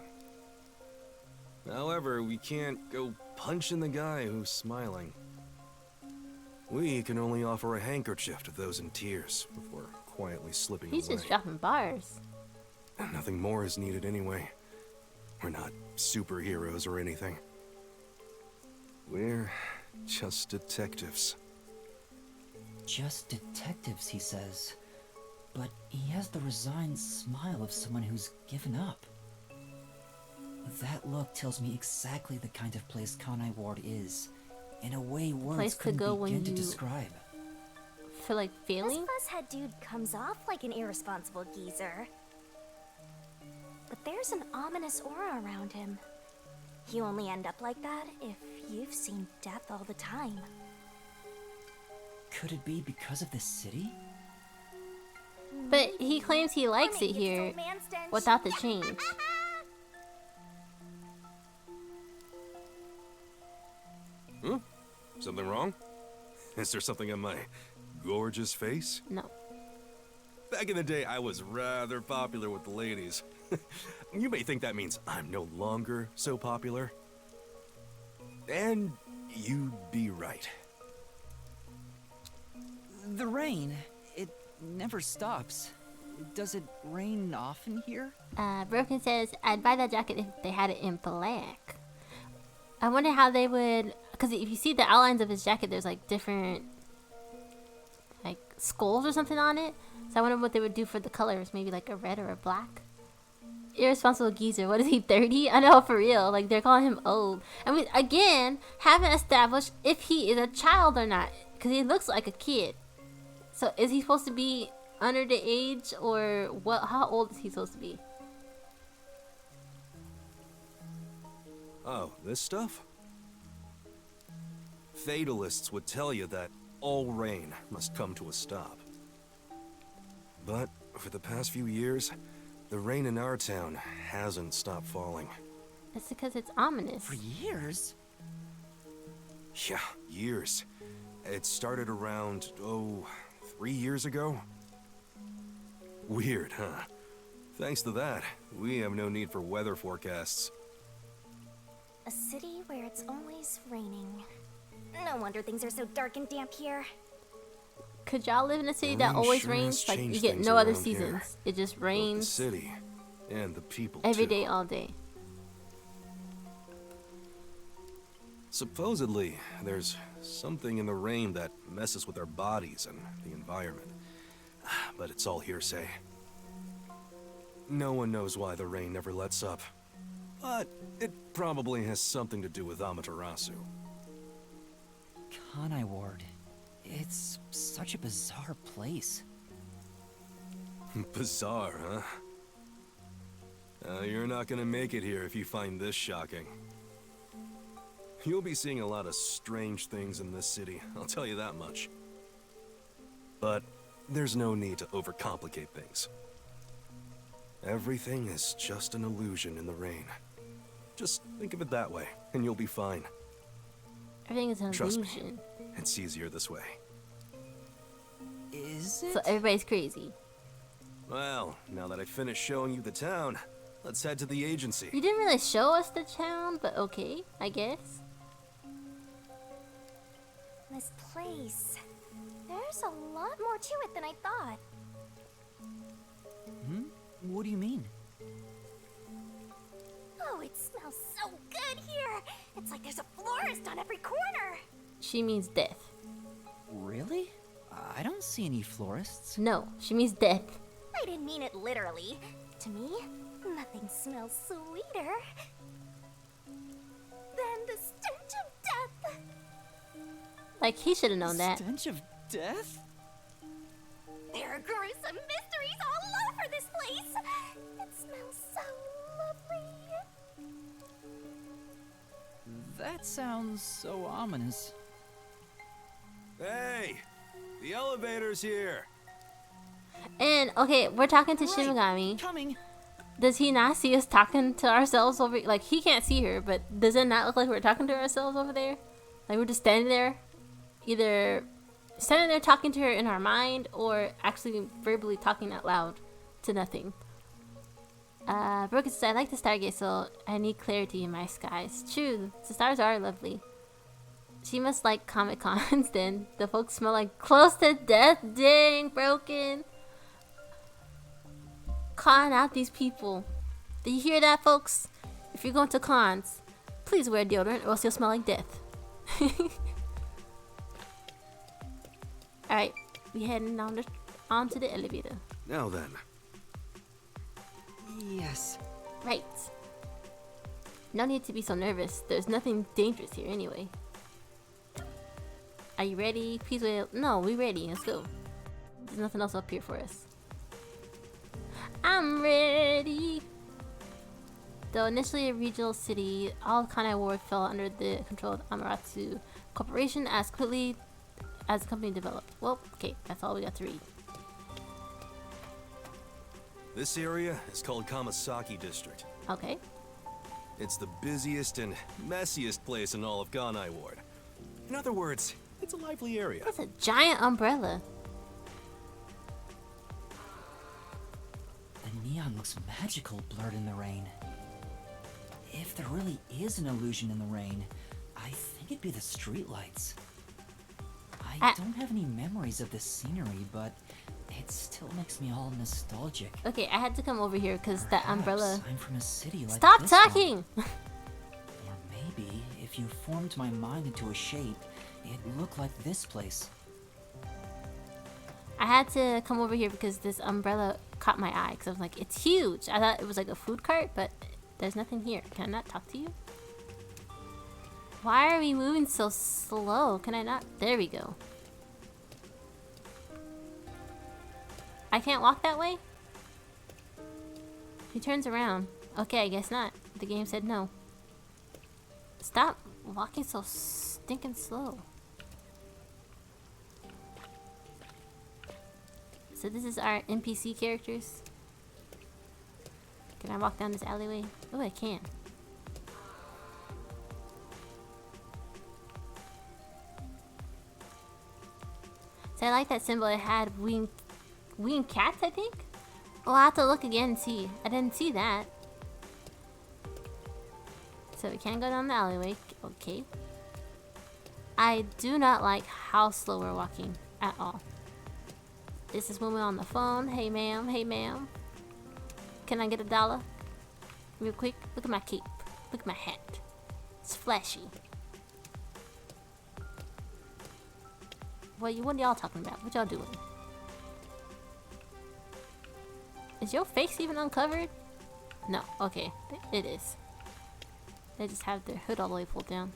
However, we can't go punching the guy who's smiling. We can only offer a handkerchief to those in tears before quietly slipping He's away. just dropping bars. Nothing more is needed anyway. We're not superheroes or anything. We're just detectives. Just detectives, he says. But he has the resigned smile of someone who's given up. That look tells me exactly the kind of place Kanai Ward is, in a way words Place to couldn't go when begin to you describe. feel like This failing. fuzzhead dude comes off like an irresponsible geezer. But there's an ominous aura around him. You only end up like that if you've seen death all the time. Could it be because of this city? But he claims he likes it here without the change. Something wrong? Is there something on my gorgeous face? No. Back in the day, I was rather popular with the ladies. You may think that means I'm no longer so popular. And you'd be right. The rain, it never stops. Does it rain often here? Broken says, I'd buy that jacket if they had it in black. I wonder how they would, because if you see the outlines of his jacket, there's like different, like skulls or something on it. So I wonder what they would do for the colors, maybe like a red or a black. Irresponsible geezer, what is he, 30? I know, for real, like they're calling him old. I mean, again, haven't established if he is a child or not, because he looks like a kid. So is he supposed to be under the age, or what? How old is he supposed to be? Oh, this stuff? Fatalists would tell you that all rain must come to a stop. But for the past few years, the rain in our town hasn't stopped falling. That's because it's ominous. For years? Yeah, years. It started around, 3 years ago? Weird, huh? Thanks to that, we have no need for weather forecasts. A city where it's always raining. No wonder things are so dark and damp here. Could y'all live in a city The that rain always sure rains? has Like you changed get things no other around here. seasons. It just Both the rains city and the people every too. day, all day. Supposedly, there's something in the rain that messes with our bodies and the environment. But it's all hearsay. No one knows why the rain never lets up. But it probably has something to do with Amaterasu. Kanai Ward. It's such a bizarre place. Bizarre, huh? You're not gonna make it here if you find this shocking. You'll be seeing a lot of strange things in this city, I'll tell you that much. But there's no need to overcomplicate things. Everything is just an illusion in the rain. Just think of it that way, and you'll be fine. Everything is an Trust me. illusion. It's easier this way. Is it? So everybody's crazy. Well, now that I finished showing you the town, let's head to the agency. You didn't really show us the town, but okay, I guess. This place. There's a lot more to it than I thought. What do you mean? Oh, it smells so good here. It's like there's a florist on every corner. She means death. Really? I don't see any florists. No, she means death. I didn't mean it literally. To me, nothing smells sweeter than the stench of death. Like, he should have known that. Stench of death? There are gruesome mysteries all over this place. It smells so lovely. That sounds so ominous. Hey! The elevator's here! And, okay, we're talking to Right, Shinigami. Coming. Does he not see us talking to ourselves over? Like, he can't see her, but does it not look like we're talking to ourselves over there? Like, we're just standing there, either standing there talking to her in our mind, or actually verbally talking out loud to nothing. Brooke says, I like the stargaze, so I need clarity in my skies. True, the stars are lovely. She must like Comic Cons then. The folks smell like close to death. Dang, Broken. Con out these people. Do you hear that, folks? If you're going to cons, please wear deodorant or else you'll smell like death. Alright, we heading onto the elevator. Now then. Yes. Right. No need to be so nervous. There's nothing dangerous here anyway. Are you ready? Please wait. No, we ready. Let's go. There's nothing else up here for us. I'm ready. Though initially a regional city, all Kanai Ward fell under the control of Amaterasu Corporation as quickly as the company developed. Well, okay, that's all we got to read. This area is called Kamasaki District. Okay. It's the busiest and messiest place in all of Ganai Ward. In other words, it's a lively area. That's a giant umbrella. The neon looks magical blurred in the rain. If there really is an illusion in the rain, I think it'd be the streetlights. I don't have any memories of this scenery, but it still makes me all nostalgic. Okay, I had to come over here because that umbrella. I'm from a city like Stop this talking! one. Or maybe if you formed my mind into a shape, it'd look like this place. I had to come over here because this umbrella caught my eye because I was like, it's huge. I thought it was like a food cart, but there's nothing here. Can I not talk to you? Why are we moving so slow? Can I not? There we go. I can't walk that way? He turns around. Okay, I guess not. The game said no. Stop walking so stinking slow. So this is our NPC characters. Can I walk down this alleyway? Oh, I can. So I like that symbol. It had winged cats, I think? Oh, I'll have to look again and see. I didn't see that. So we can't go down the alleyway. Okay. I do not like how slow we're walking at all. This is woman on the phone. Hey ma'am, hey ma'am. Can I get $1? Real quick. Look at my cape. Look at my hat. It's flashy. What are y'all talking about? What y'all doing? Is your face even uncovered? No. Okay. It is. They just have their hood all the way pulled down.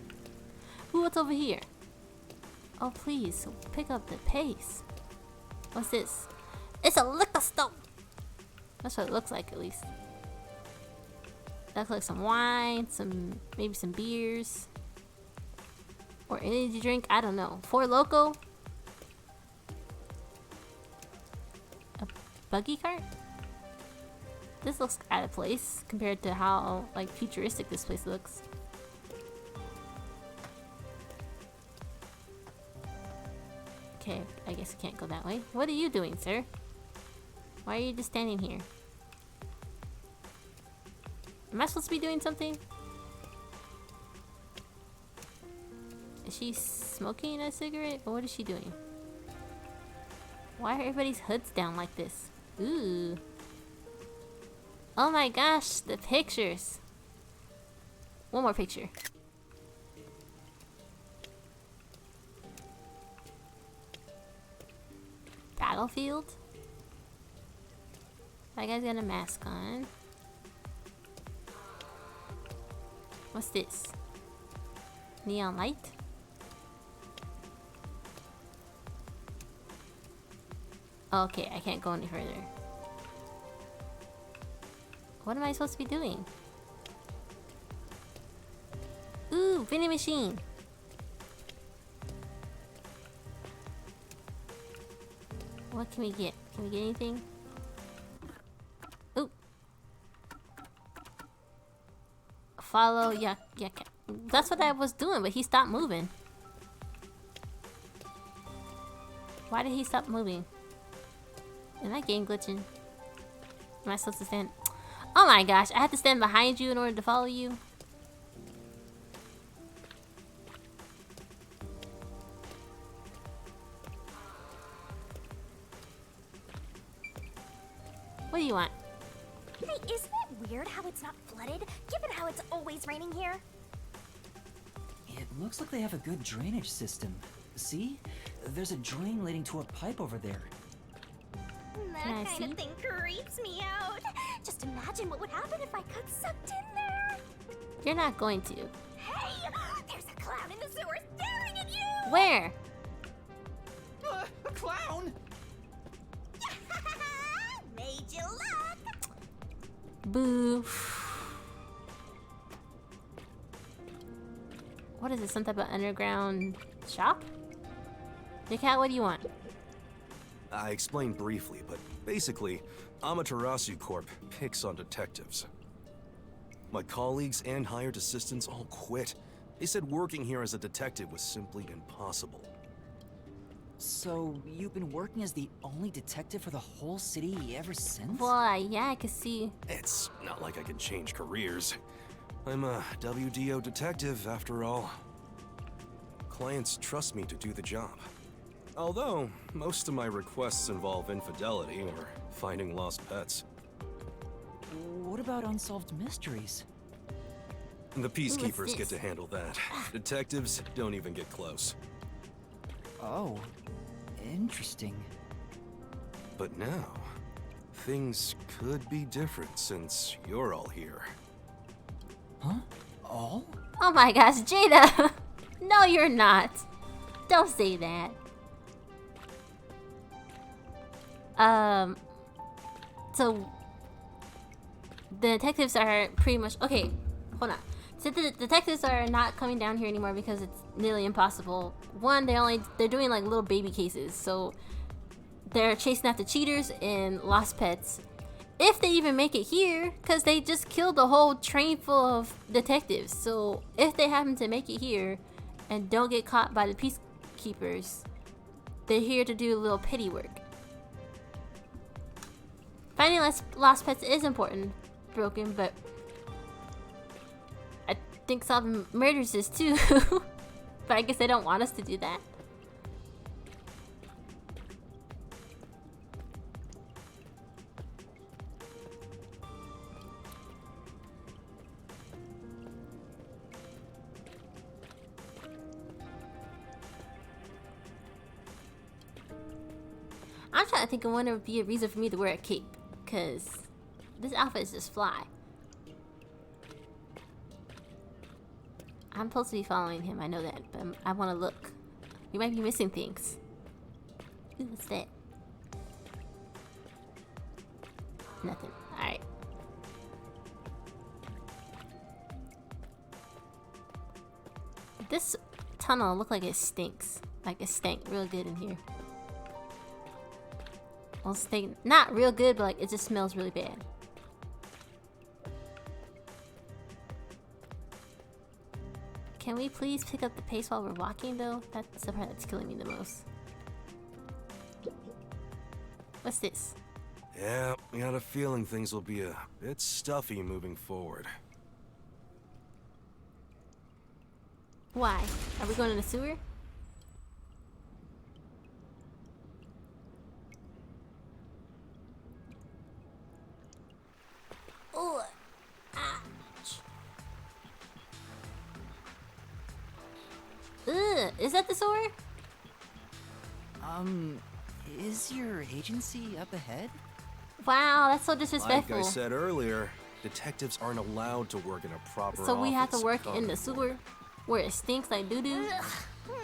Ooh, what's over here? Oh, please. Pick up the pace. What's this? It's a liquor store! That's what it looks like, at least. That looks like some wine, maybe some beers. Or energy drink, I don't know. Four Loko? A buggy cart? This looks out of place compared to how, like, futuristic this place looks. Okay, I guess I can't go that way. What are you doing, sir? Why are you just standing here? Am I supposed to be doing something? Is she smoking a cigarette? Or what is she doing? Why are everybody's hoods down like this? Ooh. Oh my gosh, the pictures. One more picture. Battlefield? That guy's got a mask on. What's this? Neon light? Okay, I can't go any further. What am I supposed to be doing? Ooh, vending machine! What can we get? Can we get anything? Ooh! Follow, yeah. That's what I was doing, but he stopped moving. Why did he stop moving? Am I game glitching? Am I supposed to stand? Oh my gosh, I have to stand behind you in order to follow you. What do you want? Hey, isn't it weird how it's not flooded, given how it's always raining here? It looks like they have a good drainage system. See? There's a drain leading to a pipe over there. Can I That kind see? of thing creeps me out. Just imagine what would happen if I got sucked in there. You're not going to. Hey, there's a clown in the sewer staring at you! Where? A clown? Made you look! Boo. What is this? Some type of underground shop? Big Cat, what do you want? I explained briefly, but basically, Amaterasu Corp picks on detectives. My colleagues and hired assistants all quit. They said working here as a detective was simply impossible. So, you've been working as the only detective for the whole city ever since? Well, yeah, I can see. It's not like I can change careers. I'm a WDO detective, after all. Clients trust me to do the job. Although, most of my requests involve infidelity or finding lost pets. What about unsolved mysteries? The peacekeepers this? get to handle that. Detectives don't even get close. Oh, interesting. But now, things could be different since you're all here. Huh? All? Oh my gosh, Jada! No, you're not. Don't say that. So the detectives are pretty much okay. Hold on. So the detectives are not coming down here anymore because it's nearly impossible. One, they're doing like little baby cases, so they're chasing after cheaters and lost pets. If they even make it here, because they just killed a whole train full of detectives. So if they happen to make it here and don't get caught by the peacekeepers, they're here to do a little petty work. Finding lost pets is important, Broken, but I think solving murders is too. But I guess they don't want us to do that. I'm trying to think of when there would be a reason for me to wear a cape, because this outfit is just fly. I'm supposed to be following him, I know that, but I want to look. We might be missing things. Ooh, what's that? Nothing. Alright. This tunnel looked like it stinks. Like it stank real good in here. Well, stink, not real good, but like it just smells really bad. Can we please pick up the pace while we're walking, though? That's the part that's killing me the most. What's this? Yeah, I got a feeling things will be a bit stuffy moving forward. Why? Are we going in the sewer? Oh, ouch. Ugh, is that the sewer? Is your agency up ahead? Wow, that's so Like disrespectful. I said earlier, detectives aren't allowed to work in a proper So we have to office work in the Conway. sewer where it stinks like doo-doo? Ugh,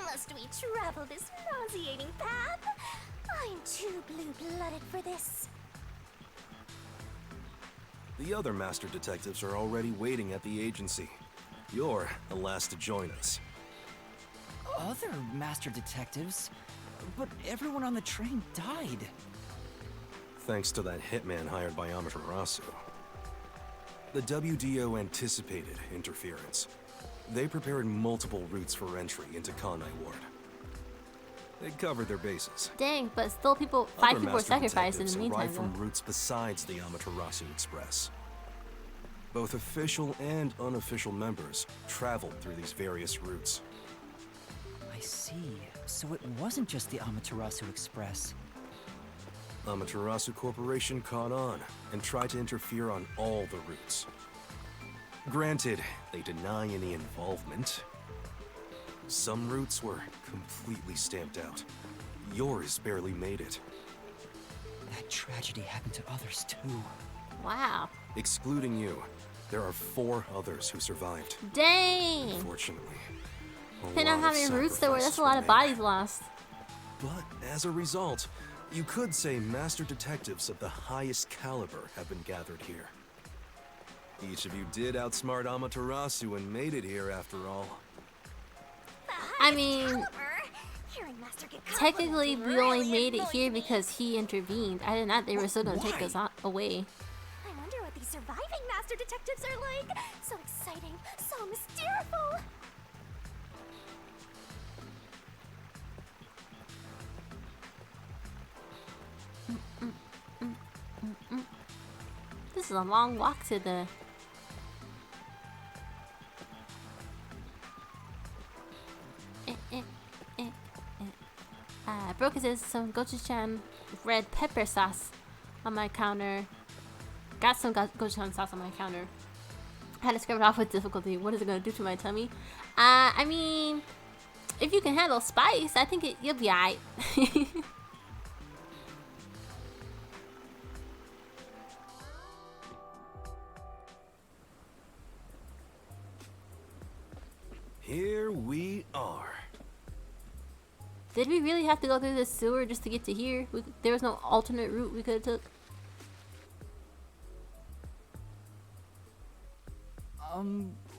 must we travel this nauseating path? I'm too blue-blooded for this. The other master detectives are already waiting at the agency. You're the last to join us. Other master detectives? But everyone on the train died. Thanks to that hitman hired by Amaterasu. The WDO anticipated interference. They prepared multiple routes for entry into Kanai Ward. They covered their bases. Dang, but still five Other people were master sacrificed in the detectives meantime, arrived from though. routes besides the Amaterasu Express. Both official and unofficial members traveled through these various routes. I see. So it wasn't just the Amaterasu Express. Amaterasu Corporation caught on and tried to interfere on all the routes. Granted, they deny any involvement. Some routes were completely stamped out. Yours barely made it. That tragedy happened to others too. Wow. Excluding you, there are 4 others who survived. Dang. Unfortunately. Depending on how many routes there were, that's a lot of bodies lost. But as a result, you could say master detectives of the highest caliber have been gathered here. Each of you did outsmart Amaterasu and made it here after all. I mean, technically we only made it here because he intervened. I did not. They were still gonna take us away. I wonder what these surviving master detectives are like. So exciting, so mysterious. This is a long walk to the... Broken some gochujang red pepper sauce on my counter. Got some gochujang sauce on my counter. I had to scrub it off with difficulty. What is it gonna do to my tummy? I mean, if you can handle spice, I think you'll be alright. Here we are. Did we really have to go through this sewer just to get to here? There was no alternate route we could have took?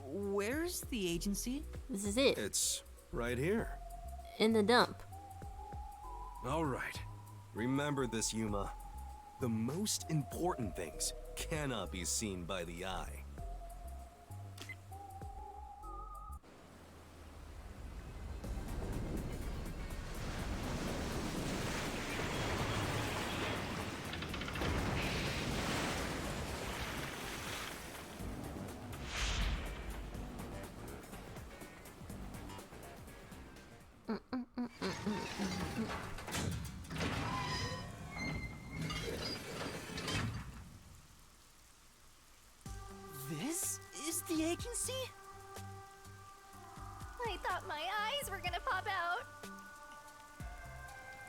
Where's the agency? This is it. It's right here. In the dump. All right. Remember this, Yuma. The most important things cannot be seen by the eye. This is the agency? I thought my eyes were gonna pop out.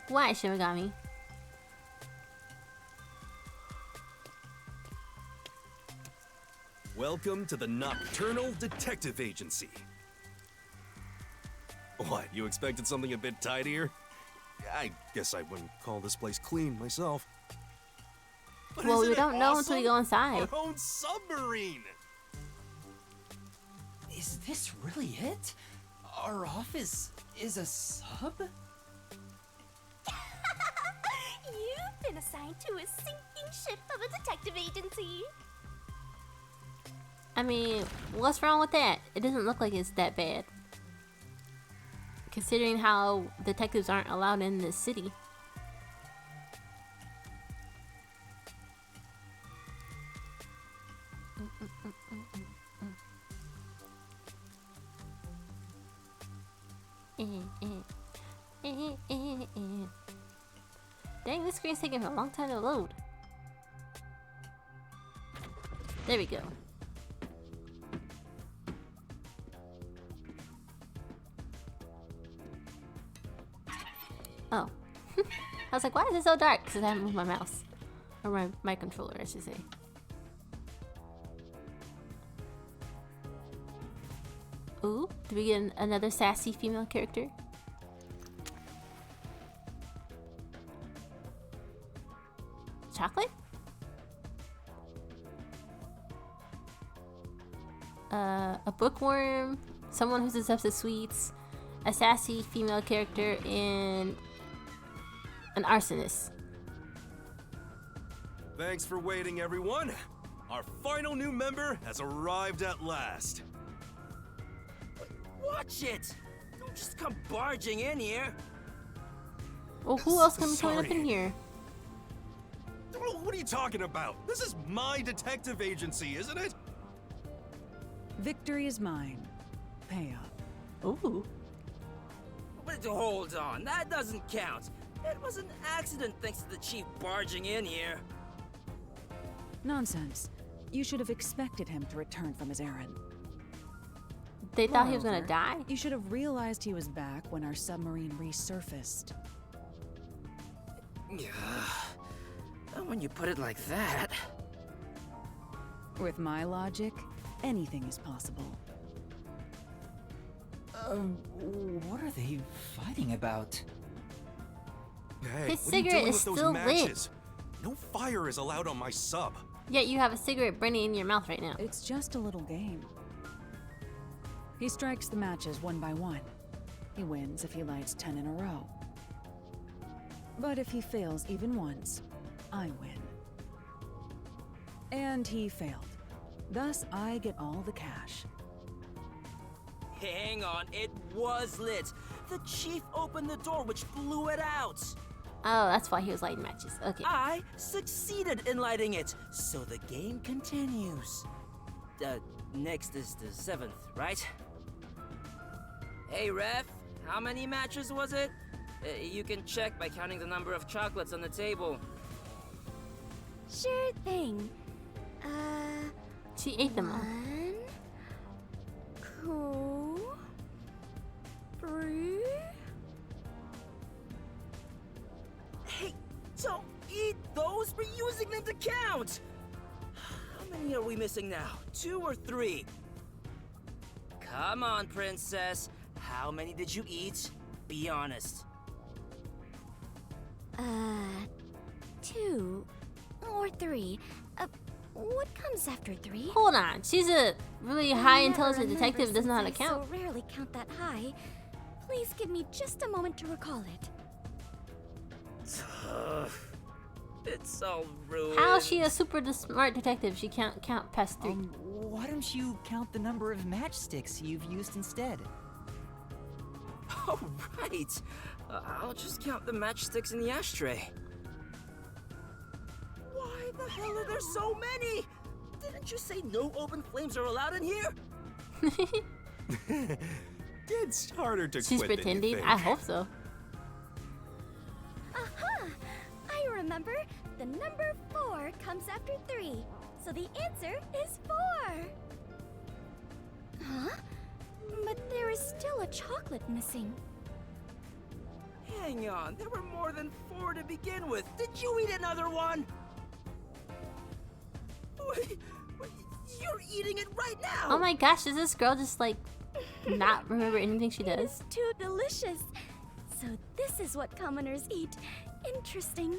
Why, Shimigami? Welcome to the Nocturnal Detective Agency. What, you expected something a bit tidier? I guess I wouldn't call this place clean myself. But Well, isn't we it don't know until we go awesome? inside. Our own submarine! Is this really it? Our office is a sub? You've been assigned to a sinking ship of a detective agency. I mean, what's wrong with that? It doesn't look like it's that bad. Considering how detectives aren't allowed in this city. Dang, this screen's taking a long time to load. There we go. Oh. I was like, why is it so dark? Because I haven't moved my mouse. Or my controller, I should say. Ooh, do we get another sassy female character? Chocolate? A bookworm, someone who's obsessed with sweets, a sassy female character, and an arsonist. Thanks for waiting, everyone. Our final new member has arrived at last. Watch it! Don't just come barging in here. Well, who else can be coming up in Sorry. here? What are you talking about? This is my detective agency, isn't it? Victory is mine. Pay up. Ooh. But hold on, that doesn't count. It was an accident thanks to the chief barging in here. Nonsense. You should have expected him to return from his errand. They thought he was gonna Moreover, die? You should have realized he was back when our submarine resurfaced. When you put it like that... With my logic, anything is possible. What are they fighting about? Hey, His what are you cigarette doing is with those still lit. matches? No fire is allowed on my sub. Yet you have a cigarette burning in your mouth right now. It's just a little game. He strikes the matches one by one. He wins if he lights 10 in a row. But if he fails even once, I win. And he failed. Thus, I get all the cash. Hang on, it was lit. The chief opened the door, which blew it out. Oh, that's why he was lighting matches. Okay. I succeeded in lighting it, so the game continues. Next is the 7th, right? Hey, ref, how many matches was it? You can check by counting the number of chocolates on the table. Sure thing. She ate them all. 1, 2, 3. Hey, don't eat those! We're using them to count! How many are we missing now? 2 or 3? Come on, princess. How many did you eat? Be honest. 2 or 3. What comes after 3? Hold on. She's a really high I never intelligent remember detective who doesn't know how to since I count. so rarely count that high. Please give me just a moment to recall it. It's so rude. How is she a super smart detective? She can't count past 3. Why don't you count the number of matchsticks you've used instead? Oh, right. I'll just count the matchsticks in the ashtray. Why the hell are there so many? Didn't you say no open flames are allowed in here? It's harder to She's quit than you pretending? think. I hope so. Aha! I remember. The number 4 comes after 3. So the answer is 4. Huh? But there is still a chocolate missing. Hang on, there were more than 4 to begin with. Did you eat another one? Wait, you're eating it right now! Oh my gosh, does this girl just like not remember anything she It does? is too delicious. So this is what commoners eat. Interesting.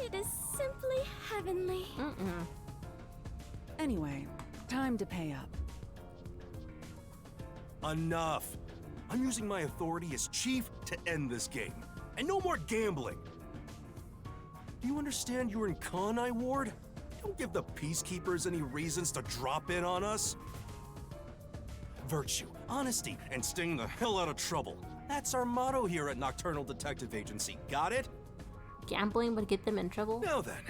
It is simply heavenly. Anyway, time to pay up. Enough! I'm using my authority as chief to end this game. And no more gambling! Do you understand you're in Kanai Ward? Don't give the peacekeepers any reasons to drop in on us. Virtue, honesty, and staying the hell out of trouble. That's our motto here at Nocturnal Detective Agency. Got it? Gambling would get them in trouble. Now then,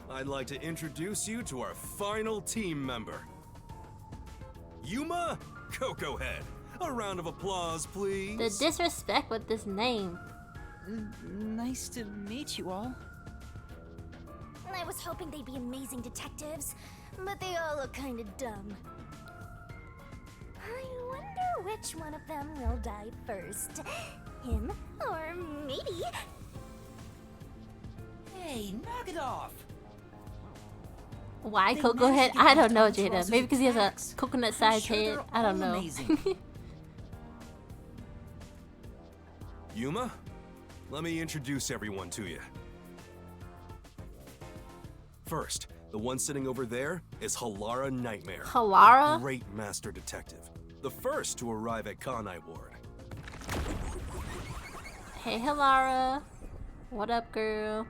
I'd like to introduce you to our final team member. Yuma Cocoa Head. A round of applause, please. The disrespect with this name. Nice to meet you all. I was hoping they'd be amazing detectives, but they all look kind of dumb. I wonder which one of them will die first. Him or maybe... Hey, knock it off! Why They Cocoa managed Head? to get I don't know, control Jada. of Maybe because he has a attacks. coconut-sized I'm sure head. they're I don't all know. amazing. Yuma, let me introduce everyone to you. First, the one sitting over there is Halara Nightmare. Halara? Great master detective. The first to arrive at Kanai Ward. Hey, Halara. What up, girl?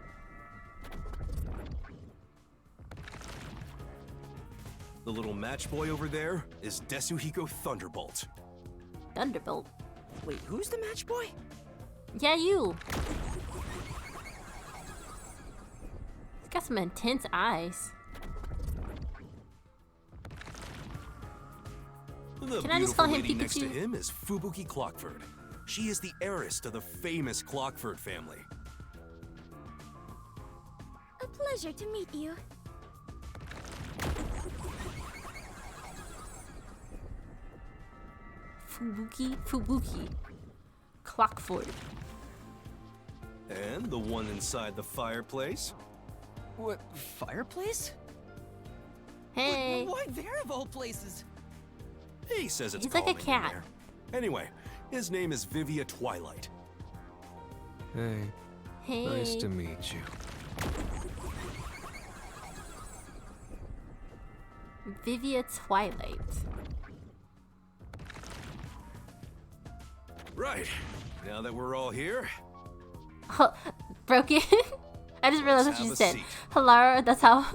The little match boy over there is Desuhiko Thunderbolt. Thunderbolt. Wait, who's the match boy? Yeah, you. He's got some intense eyes. The Can I just call him beautiful lady next to Pikachu? him is Fubuki Clockford. She is the heiress to the famous Clockford family. A pleasure to meet you. Fubuki. Clockford. And the one inside the fireplace? What, fireplace? Hey. Why there of all places? He says it's He's like a calming in cat. there. Anyway, his name is Vivia Twilight. Hey, Hey. nice to meet you. Vivia Twilight. Right. Now that we're all here, Broken. I just realized what Let's you have a said. seat. Hello. That's how.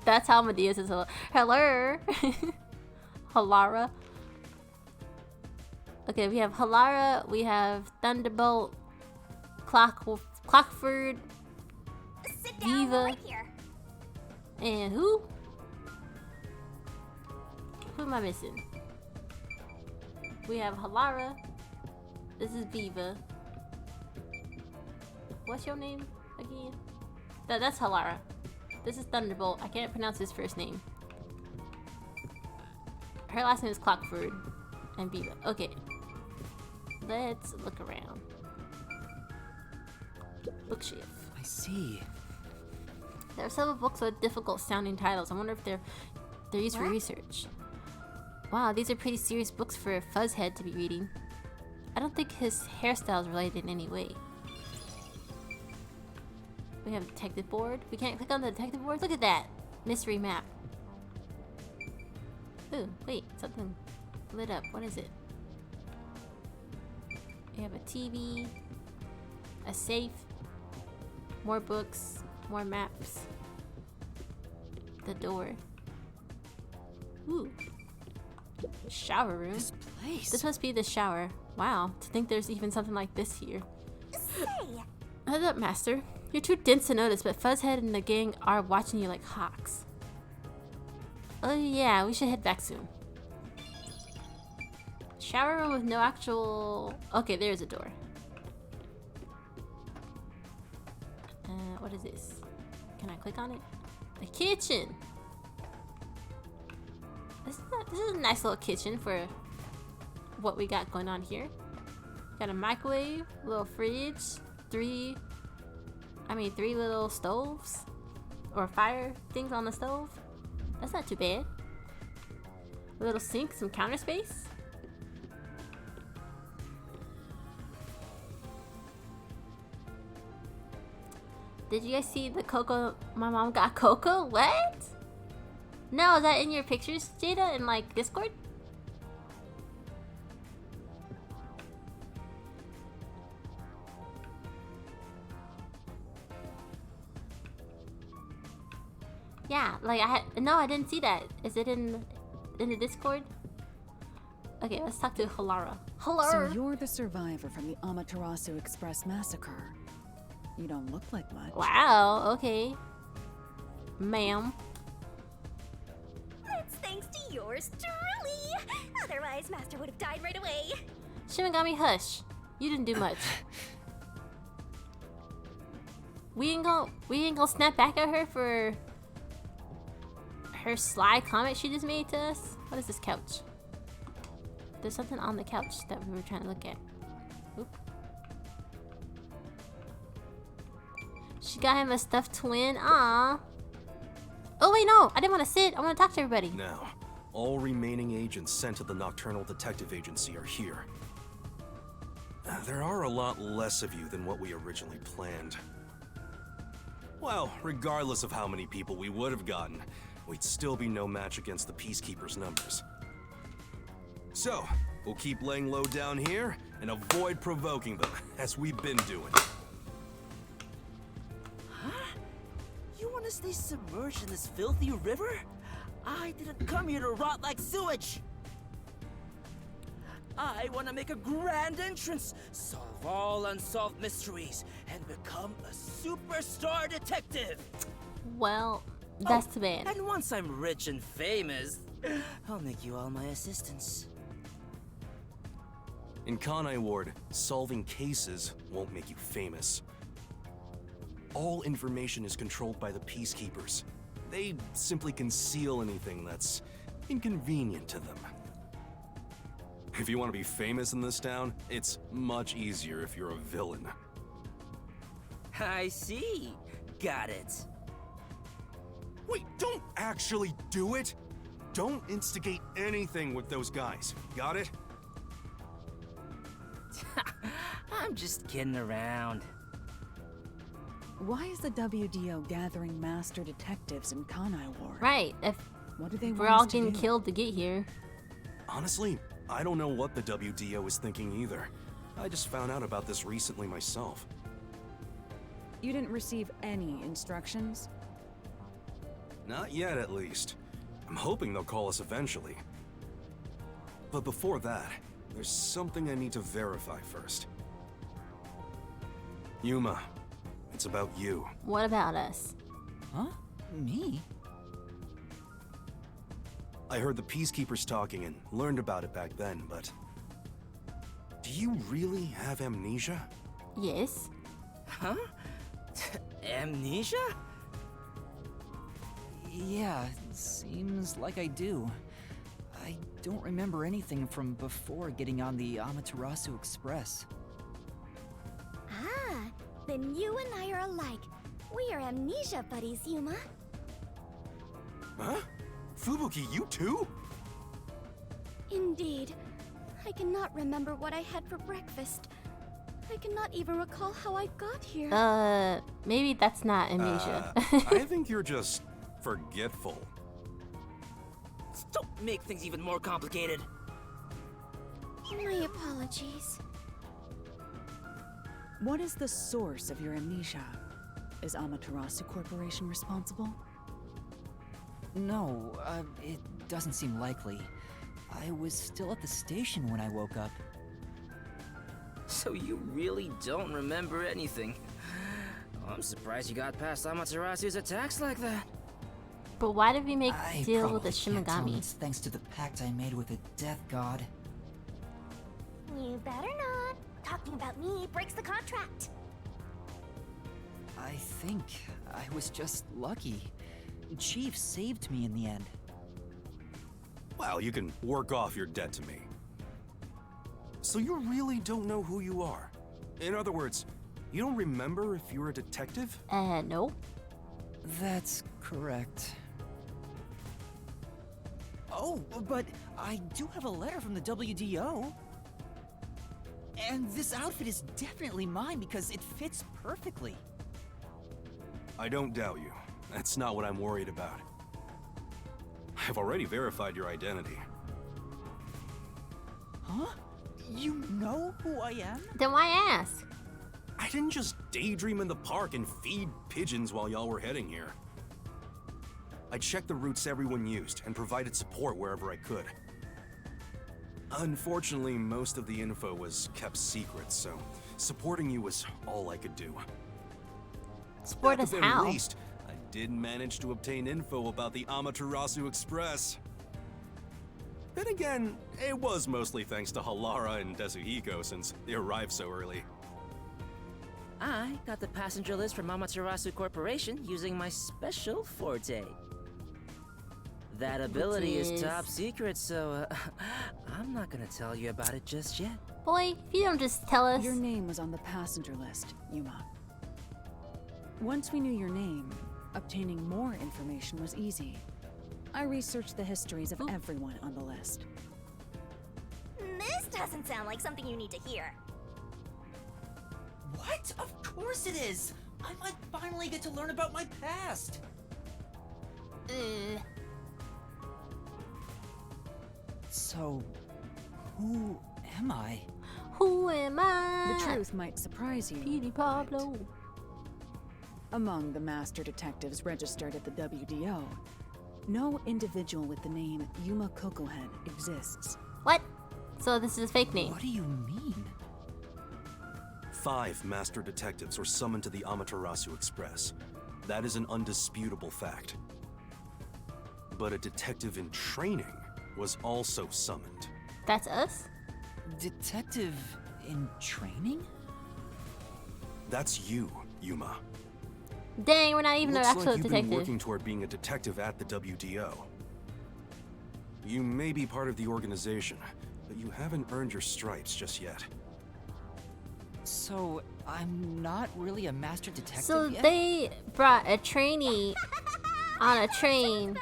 That's how Medea says hello. Hello. Halara. Okay, we have Halara. We have Thunderbolt. Clockford. Sit down Viva. right here. And who? Who am I missing? We have Halara. This is Viva. What's your name again? That's Halara. This is Thunderbolt. I can't pronounce his first name. Her last name is Clockford. And Viva. Okay. Let's look around. Bookshelf. I see. There are several books with difficult sounding titles. I wonder if they're used for research. Wow, these are pretty serious books for a fuzzhead to be reading. I don't think his hairstyle is related in any way. We have a detective board. We can't click on the detective board. Look at that! Mystery map. Ooh, wait, something lit up. What is it? We have a TV, a safe, more books, more maps, the door. Ooh. Shower room. This place. This must be the shower. Wow, to think there's even something like this here. Say, Heads up, Master. You're too dense to notice, but Fuzzhead and the gang are watching you like hawks. Oh yeah, we should head back soon. Shower room with no actual... Okay, there's a door. What is this? Can I click on it? The kitchen! This is a nice little kitchen for what we got going on here. Got a microwave, a little fridge, three little stoves or fire things on the stove. That's not too bad. A little sink, some counter space. Did you guys see the cocoa? My mom got cocoa? What? No, is that in your pictures, Jada, in like Discord? Yeah, like I didn't see that. Is it in the Discord? Okay, let's talk to Halara. Halara. So you're the survivor from the Amaterasu Express massacre. You don't look like much. Wow. Okay, ma'am. it's thanks to yours truly. Otherwise, Master would have died right away. Shimigami, hush. You didn't do much. We ain't gonna snap back at her for her sly comment she just made to us. What is this couch? There's something on the couch that we were trying to look at. Oop. She got him a stuffed twin. Aww. Oh wait, no! I didn't want to sit. I want to talk to everybody. Now, all remaining agents sent to the Nocturnal Detective Agency are here. There are a lot less of you than what we originally planned. Well, regardless of how many people we would have gotten, we'd still be no match against the Peacekeepers' numbers. So, we'll keep laying low down here and avoid provoking them, as we've been doing. Huh? You want to stay submerged in this filthy river? I didn't come here to rot like sewage! I want to make a grand entrance, solve all unsolved mysteries, and become a superstar detective! Well, that's too bad. And once I'm rich and famous, I'll make you all my assistants. In Kanai Ward, solving cases won't make you famous. All information is controlled by the Peacekeepers. They simply conceal anything that's inconvenient to them. If you want to be famous in this town, it's much easier if you're a villain. I see. Got it. Wait, don't actually do it! Don't instigate anything with those guys. Got it? I'm just kidding around. Why is the WDO gathering master detectives in Kanai Ward? Right. If What do they we're want all us to getting do? killed to get here. Honestly, I don't know what the WDO is thinking either. I just found out about this recently myself. You didn't receive any instructions? Not yet, at least. I'm hoping they'll call us eventually. But before that, there's something I need to verify first. Yuma, it's about you. What about us? Huh? Me? I heard the Peacekeepers talking and learned about it back then, but... Do you really have amnesia? Yes. Huh? Amnesia? Yeah, seems like I do. I don't remember anything from before getting on the Amaterasu Express. Ah, then you and I are alike. We are amnesia buddies, Yuma. Huh? Fubuki, you too? Indeed. I cannot remember what I had for breakfast. I cannot even recall how I got here. Maybe that's not amnesia. I think you're just forgetful. Don't make things even more complicated. My apologies. What is the source of your amnesia? Is Amaterasu Corporation responsible? No, it doesn't seem likely. I was still at the station when I woke up. So you really don't remember anything. I'm surprised you got past Amaterasu's attacks like that. But why did we make I deal with the probably can't tell Shimigami? it's thanks to the pact I made with the Death God. You better not. Talking about me breaks the contract. I think I was just lucky. Chief saved me in the end. Well, you can work off your debt to me. So you really don't know who you are? In other words, you don't remember if you're a detective? No. That's correct. Oh, but I do have a letter from the WDO. And this outfit is definitely mine because it fits perfectly. I don't doubt you. That's not what I'm worried about. I've already verified your identity. Huh? You know who I am? Then why ask? I didn't just daydream in the park and feed pigeons while y'all were heading here. I checked the routes everyone used and provided support wherever I could. Unfortunately, most of the info was kept secret, so supporting you was all I could do. Support us At the very how? least, I did manage to obtain info about the Amaterasu Express. Then again, it was mostly thanks to Halara and Desuhiko since they arrived so early. I got the passenger list from Amaterasu Corporation using my special forte. That ability is top secret, so I'm not gonna tell you about it just yet. Boy, if you don't just tell us. Your name was on the passenger list, Yuma. Once we knew your name, obtaining more information was easy. I researched the histories of everyone on the list. This doesn't sound like something you need to hear. What? Of course it is! I might finally get to learn about my past! So, who am I? Who am I? The truth might surprise you. Petey Pablo. Among the master detectives registered at the WDO, no individual with the name Yuma Kokohead exists. What? So this is a fake name. What do you mean? 5 master detectives were summoned to the Amaterasu Express. That is an undisputable fact. But a detective in training was also summoned. That's us? Detective in training? That's you, Yuma. Dang, we're not even an Looks actual like you've detective. been working toward being a detective at the WDO. You may be part of the organization, but you haven't earned your stripes just yet. So, I'm not really a master detective So yet? they brought a trainee on a train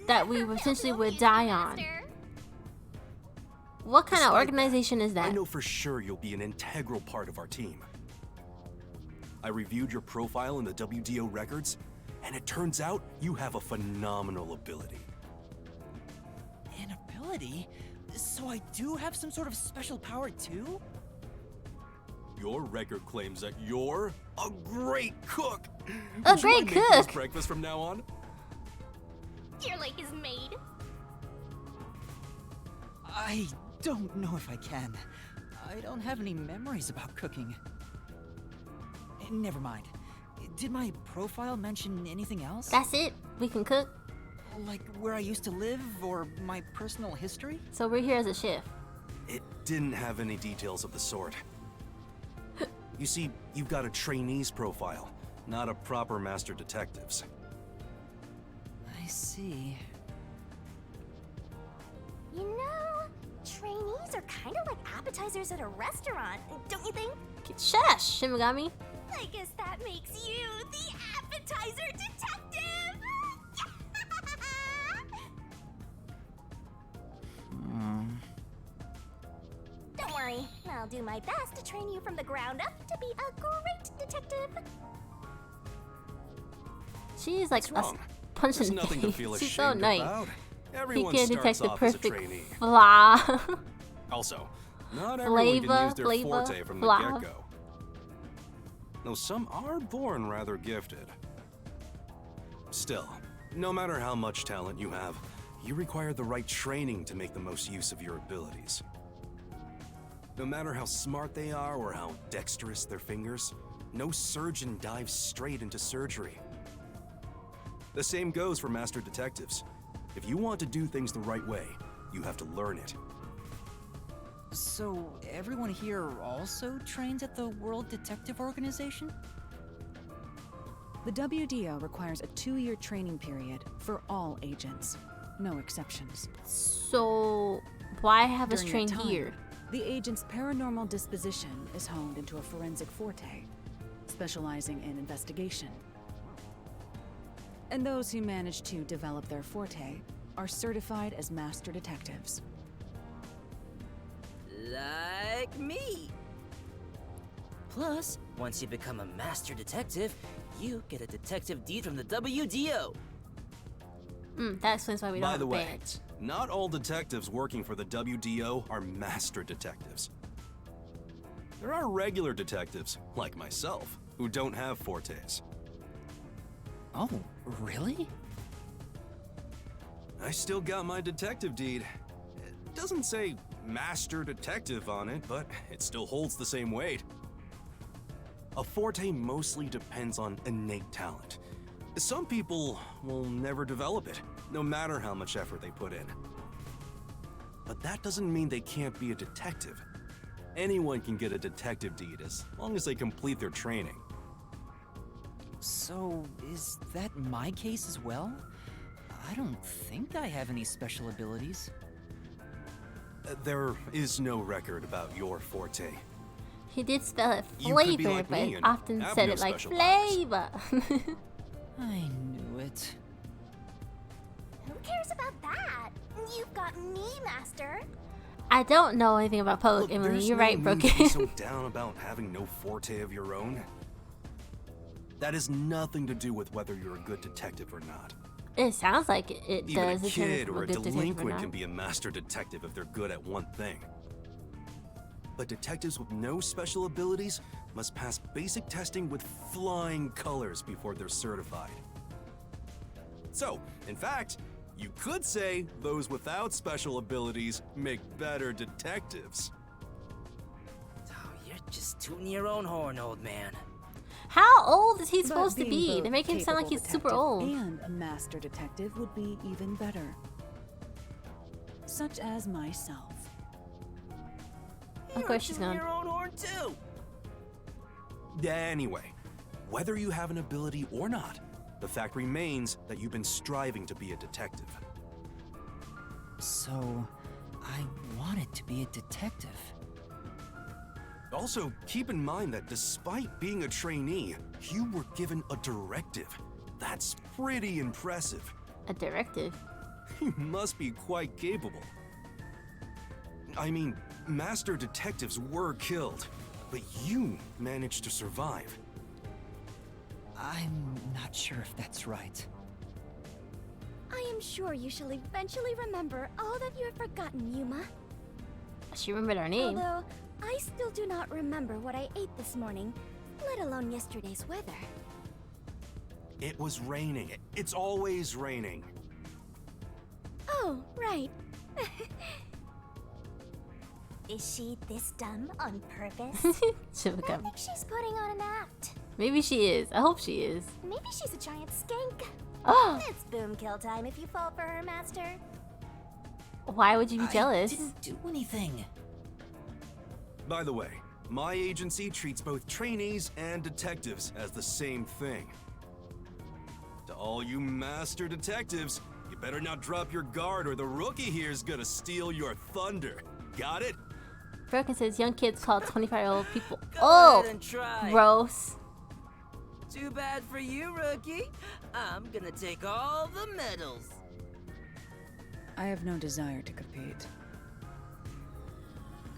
that we potentially would die on. What kind of Despite organization is I that? know for sure you'll be an integral part of our team. I reviewed your profile in the WDO records, and it turns out you have a phenomenal ability. An ability? So I do have some sort of special power too? Your record claims that you're a great cook. A Would you great mind making us cook? breakfast from now on? Your lake is made. I don't know if I can. I don't have any memories about cooking. Never mind. Did my profile mention anything else? That's it? We can cook? Like where I used to live or my personal history? So we're here as a chef. It didn't have any details of the sort. You see, you've got a trainee's profile, not a proper master detective's. I see. You know, trainees are kind of like appetizers at a restaurant, don't you think? Shush, Shimigami. I guess that makes you the appetizer detective! Don't worry, I'll do my best to train you from the ground up to be a great detective. She's like What's a wrong? punch There's in the nothing to face. feel She's ashamed so nice. about. He Everyone can starts detect the off as a perfect trainee. flaw. Also, not everyone can use their flavor, forte from the flaw. get-go. Though some are born rather gifted. Still, no matter how much talent you have, you require the right training to make the most use of your abilities. No matter how smart they are or how dexterous their fingers, no surgeon dives straight into surgery. The same goes for master detectives. If you want to do things the right way, you have to learn it. So everyone here also trains at the World Detective Organization? The WDO requires a 2-year training period for all agents. No exceptions. So why have us During train that time, here? The agent's paranormal disposition is honed into a forensic forte, specializing in investigation. And those who manage to develop their forte are certified as master detectives. Like me. Plus, once you become a master detective, you get a detective deed from the WDO. That explains why we don't By have the a way, badge. not all detectives working for the WDO are master detectives. There are regular detectives, like myself, who don't have fortes. Oh, really? I still got my detective deed. It doesn't say master detective on it, but it still holds the same weight. A forte mostly depends on innate talent. Some people will never develop it, no matter how much effort they put in. But that doesn't mean they can't be a detective. Anyone can get a detective deed as long as they complete their training. So, is that my case as well? I don't think I have any special abilities. There is no record about your forte. He did spell it You could be flavor, like but me and often have said no it like special powers. flavor. I knew it. Who cares about that? You've got me, Master. I don't know anything about Poke, Look, Emily. there's You're no right, need to be Broken. so down about having no forte of your own. That has nothing to do with whether you're a good detective or not. It sounds like it Even does. a It kid turns from or a good detective delinquent not. can be a master detective if they're good at one thing. But detectives with no special abilities must pass basic testing with flying colors before they're certified. So, in fact, you could say those without special abilities make better detectives. Oh, you're just tooting your own horn, old man. How old is he But supposed to being be? both They make him sound like capable he's super detective old. And a master detective would be even better. Such as myself. Of course she's gone. Your own horn too. Anyway, whether you have an ability or not, the fact remains that you've been striving to be a detective. So, I wanted to be a detective. Also, keep in mind that despite being a trainee, you were given a directive. That's pretty impressive. A directive? You must be quite capable. I mean, master detectives were killed, but you managed to survive. I'm not sure if that's right. I am sure you shall eventually remember all that you have forgotten, Yuma. She remembered our name. Although, I still do not remember what I ate this morning, let alone yesterday's weather. It was raining. It's always raining. Oh, right. Is she this dumb on purpose? She'll I come. think she's putting on an act. Maybe she is. I hope she is. Maybe she's a giant skank. Oh! It's boom kill time if you fall for her, Master. Why would you be jealous? I didn't do anything. By the way, my agency treats both trainees and detectives as the same thing. To all you master detectives, you better not drop your guard or the rookie here's gonna steal your thunder. Got it? Broken says young kids call 25-year-old people. Go Oh! ahead and try. Gross. Too bad for you, rookie. I'm gonna take all the medals. I have no desire to compete.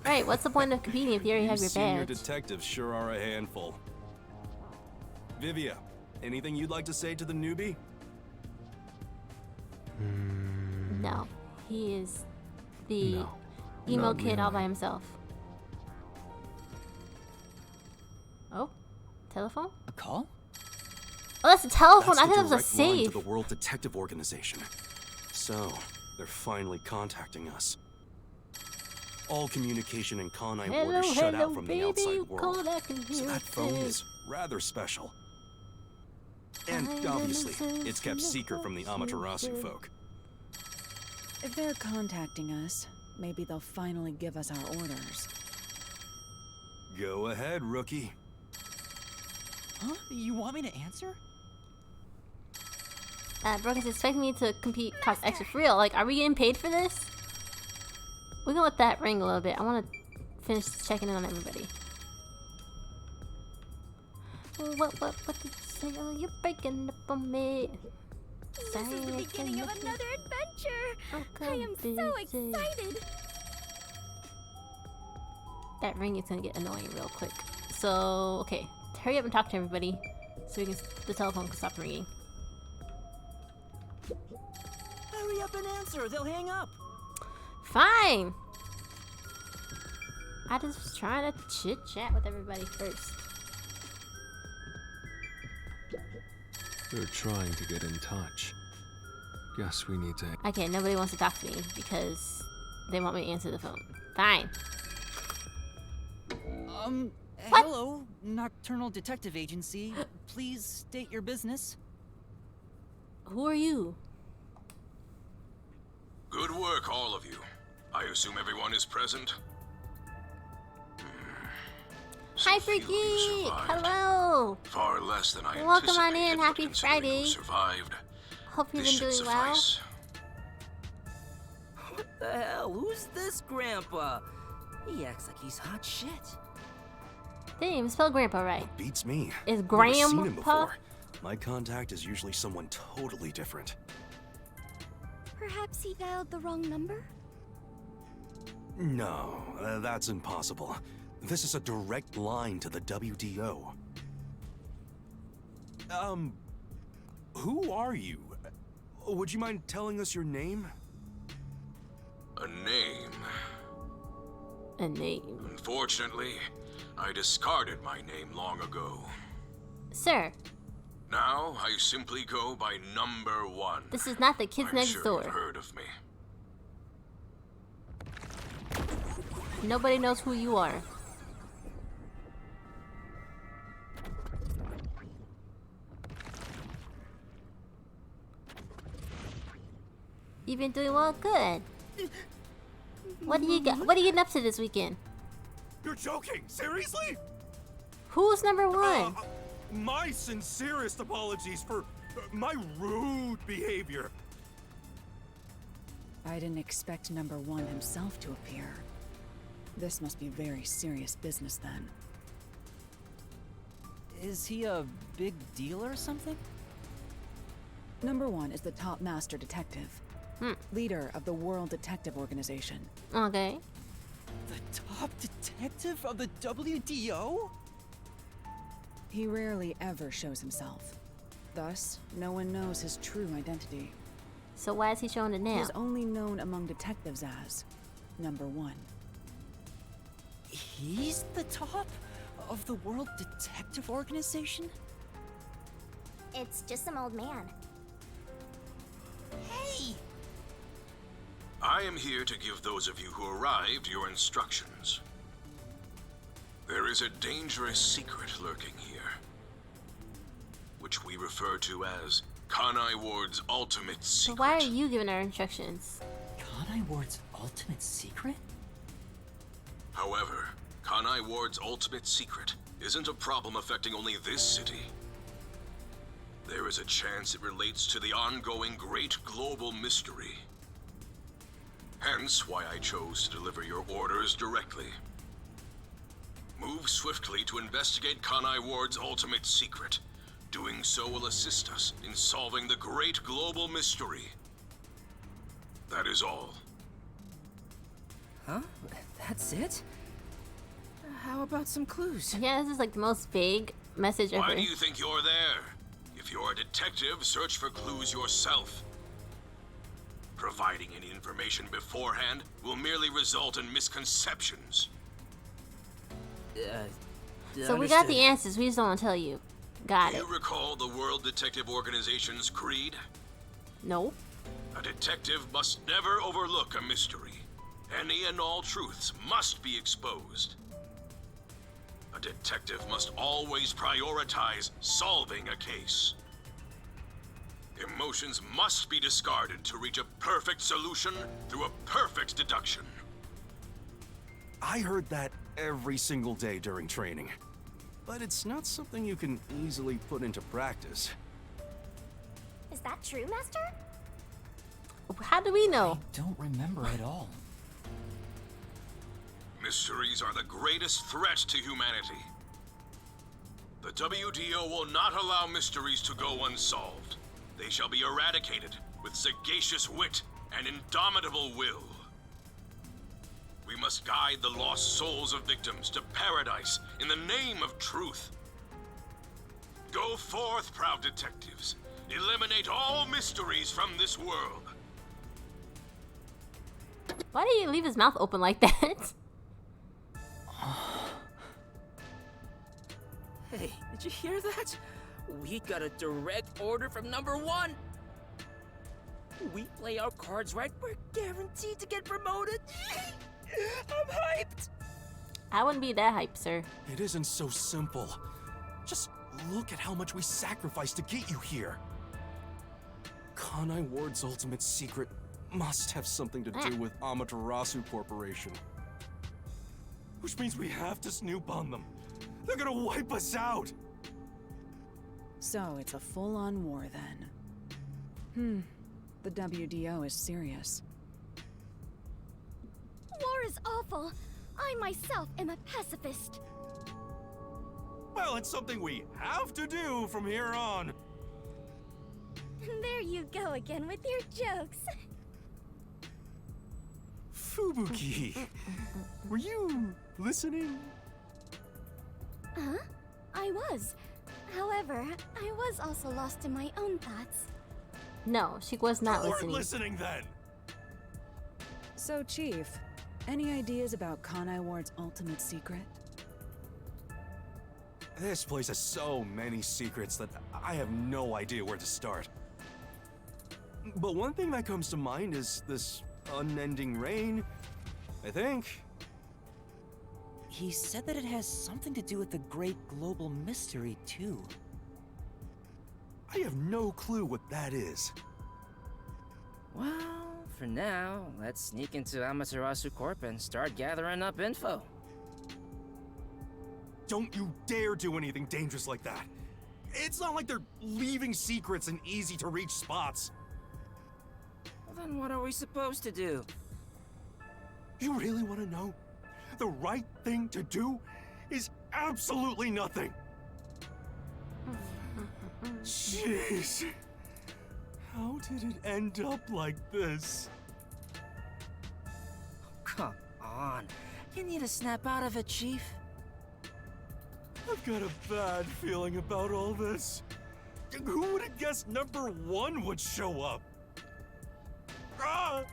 Right, what's the point of competing if you already have your senior badge? detectives sure are a handful. Vivia, anything you'd like to say to the newbie? No. He is the No, emo not kid all by really. himself. Oh? Telephone? A call? Oh, that's a telephone. That's I thought it the was a direct line safe. to the World Detective Organization. So, they're finally contacting us. All communication in Kanai Ward Hello, is shut hello, out from baby. the outside You world. called, I can So hear that it phone say. is rather special. And I obviously, listen it's kept to secret from the your Amaterasu voices. folk. If they're contacting us, maybe they'll finally give us our orders. Go ahead, rookie. Huh? You want me to answer? Broken says expecting me to compete cost extra for real. Like, are we getting paid for this? We're gonna let that ring a little bit. I want to finish checking in on everybody. What did you say? Oh, you're breaking up on me. This is the beginning of another adventure. I am so excited. That ring is gonna get annoying real quick. So, okay, hurry up and talk to everybody so the telephone can stop ringing. Hurry up and answer. They'll hang up. Fine. I just was trying to chit chat with everybody first. They're trying to get in touch. Guess we need to. Okay, nobody wants to talk to me because they want me to answer the phone. Fine. What? Hello, Nocturnal Detective Agency. Please state your business. Who are you? Good work, all of you. I assume everyone is present? Hi, Freaky! Hello! Far less than I Welcome on anticipated, in. but Happy considering who Friday. survived, Hope you've this been should doing well. suffice. What the hell? Who's this grandpa? He acts like he's hot shit. They didn't even spell Grandpa right. Beats me. Is Never seen him Grandpa? before. My contact is usually someone totally different. Perhaps he dialed the wrong number? No, that's impossible. This is a direct line to the WDO. Who are you? Would you mind telling us your name? A name. A name. Unfortunately, I discarded my name long ago. Sir, Now, I simply go by number 1. this is not the kids I'm next sure door. you've heard of me. Nobody knows who you are. You've been doing well, good. What do you got? What are you getting up to this weekend? You're joking? Seriously? Who's number one? My sincerest apologies for my rude behavior. I didn't expect number one himself to appear. This must be very serious business then. Is he a big deal or something? Number one is the top master detective. Leader of the World Detective Organization. Okay. The top detective of the WDO? He rarely ever shows himself. Thus, no one knows his true identity. So why is he showing it He now? is only known among detectives as number one. He's the top of the World Detective Organization? It's just some old man. Hey! I am here to give those of you who arrived your instructions. There is a dangerous secret lurking here, which we refer to as Kanai Ward's ultimate So secret. why are you giving our instructions? Kanai Ward's ultimate secret? However, Kanai Ward's ultimate secret isn't a problem affecting only this city. There is a chance it relates to the ongoing great global mystery. Hence why I chose to deliver your orders directly. Move swiftly to investigate Kanai Ward's ultimate secret. Doing so will assist us in solving the great global mystery. That is all. Huh? That's it? How about some clues? Yeah, this is like the most vague message ever. Why do you think you're there? If you're a detective, search for clues yourself. Providing any information beforehand will merely result in misconceptions. So we got the answers, we just don't want to tell you. Got Do it. you recall the World Detective Organization's creed? Nope. A detective must never overlook a mystery. Any and all truths must be exposed. A detective must always prioritize solving a case. Emotions must be discarded to reach a perfect solution through a perfect deduction. I heard that every single day during training. But it's not something you can easily put into practice. Is that true, Master? How do we know? I don't remember at all. Mysteries are the greatest threat to humanity. The WDO will not allow mysteries to go unsolved. They shall be eradicated with sagacious wit and indomitable will. We must guide the lost souls of victims to paradise in the name of truth. Go forth, proud detectives. Eliminate all mysteries from this world. Why did he leave his mouth open like that? Hey, did you hear that? We got a direct order from number one. We play our cards right, we're guaranteed to get promoted. I'm hyped. I wouldn't be that hyped, sir. It isn't so simple. Just look at how much we sacrificed to get you here. Kanai Ward's ultimate secret must have something to do with Amaterasu Corporation. Which means we have to snoop on them. They're gonna wipe us out. So it's a full-on war then. The WDO is serious. War is awful. I myself am a pacifist. Well, it's something we have to do from here on. There you go again with your jokes. Fubuki, were you listening? Huh? I was. However, I was also lost in my own thoughts. No, she was not You weren't listening. listening then. So, Chief, any ideas about Kanai Ward's ultimate secret? This place has so many secrets that I have no idea where to start. But one thing that comes to mind is this unending rain, I think. He said that it has something to do with the great global mystery, too. I have no clue what that is. Well, for now, let's sneak into Amaterasu Corp and start gathering up info. Don't you dare do anything dangerous like that. It's not like they're leaving secrets in easy-to-reach spots. Well, then what are we supposed to do? You really want to know? The right thing to do is absolutely nothing. Jeez. How did it end up like this? Come on. You need to snap out of it, Chief. I've got a bad feeling about all this. Who would have guessed number 1 would show up? Ah!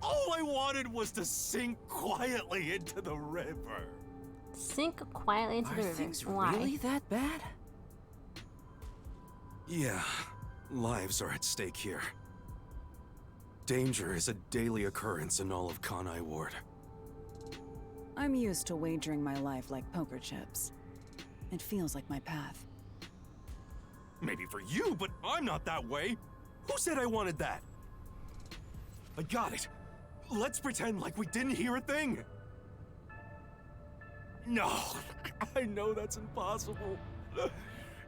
All I wanted was to sink quietly into the river. Sink quietly into the river. Are things Why? really that bad? Yeah, lives are at stake here. Danger is a daily occurrence in all of Kanai Ward. I'm used to wagering my life like poker chips. It feels like my path. Maybe for you, but I'm not that way. Who said I wanted that? I got it. Let's pretend like we didn't hear a thing. No, I know that's impossible.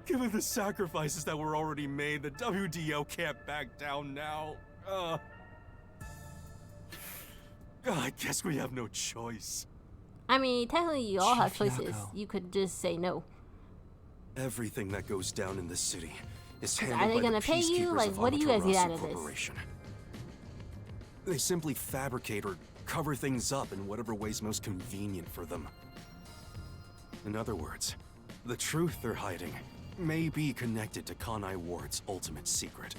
Given the sacrifices that were already made, the WDO can't back down now. I guess we have no choice. I mean, technically you all have Chief choices. Yako. You could just say no. Everything that goes down in this city is Are handled they by gonna the pay you? peacekeepers Like, of what do you guys get out Amaterasu of this? Corporation. They simply fabricate or cover things up in whatever way's most convenient for them. In other words, the truth they're hiding may be connected to Kanai Ward's ultimate secret.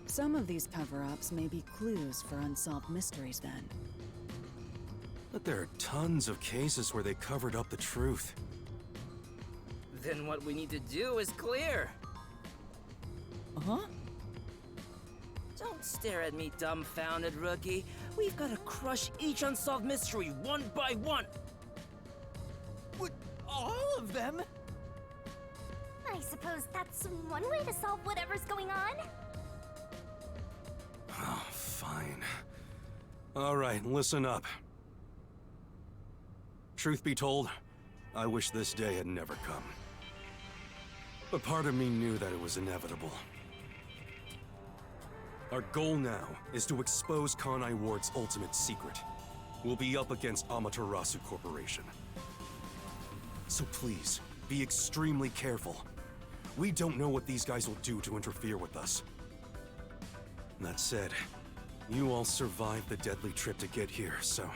Some of these cover-ups may be clues for unsolved mysteries then. But there are tons of cases where they covered up the truth. Then what we need to do is clear. Huh? Don't stare at me, dumbfounded rookie. We've got to crush each unsolved mystery one by one. What? All of them? I suppose that's one way to solve whatever's going on. Oh, fine. All right, listen up. Truth be told, I wish this day had never come. But part of me knew that it was inevitable. Our goal now is to expose Kanai Ward's ultimate secret. We'll be up against Amaterasu Corporation. So please, be extremely careful. We don't know what these guys will do to interfere with us. That said, you all survived the deadly trip to get here, so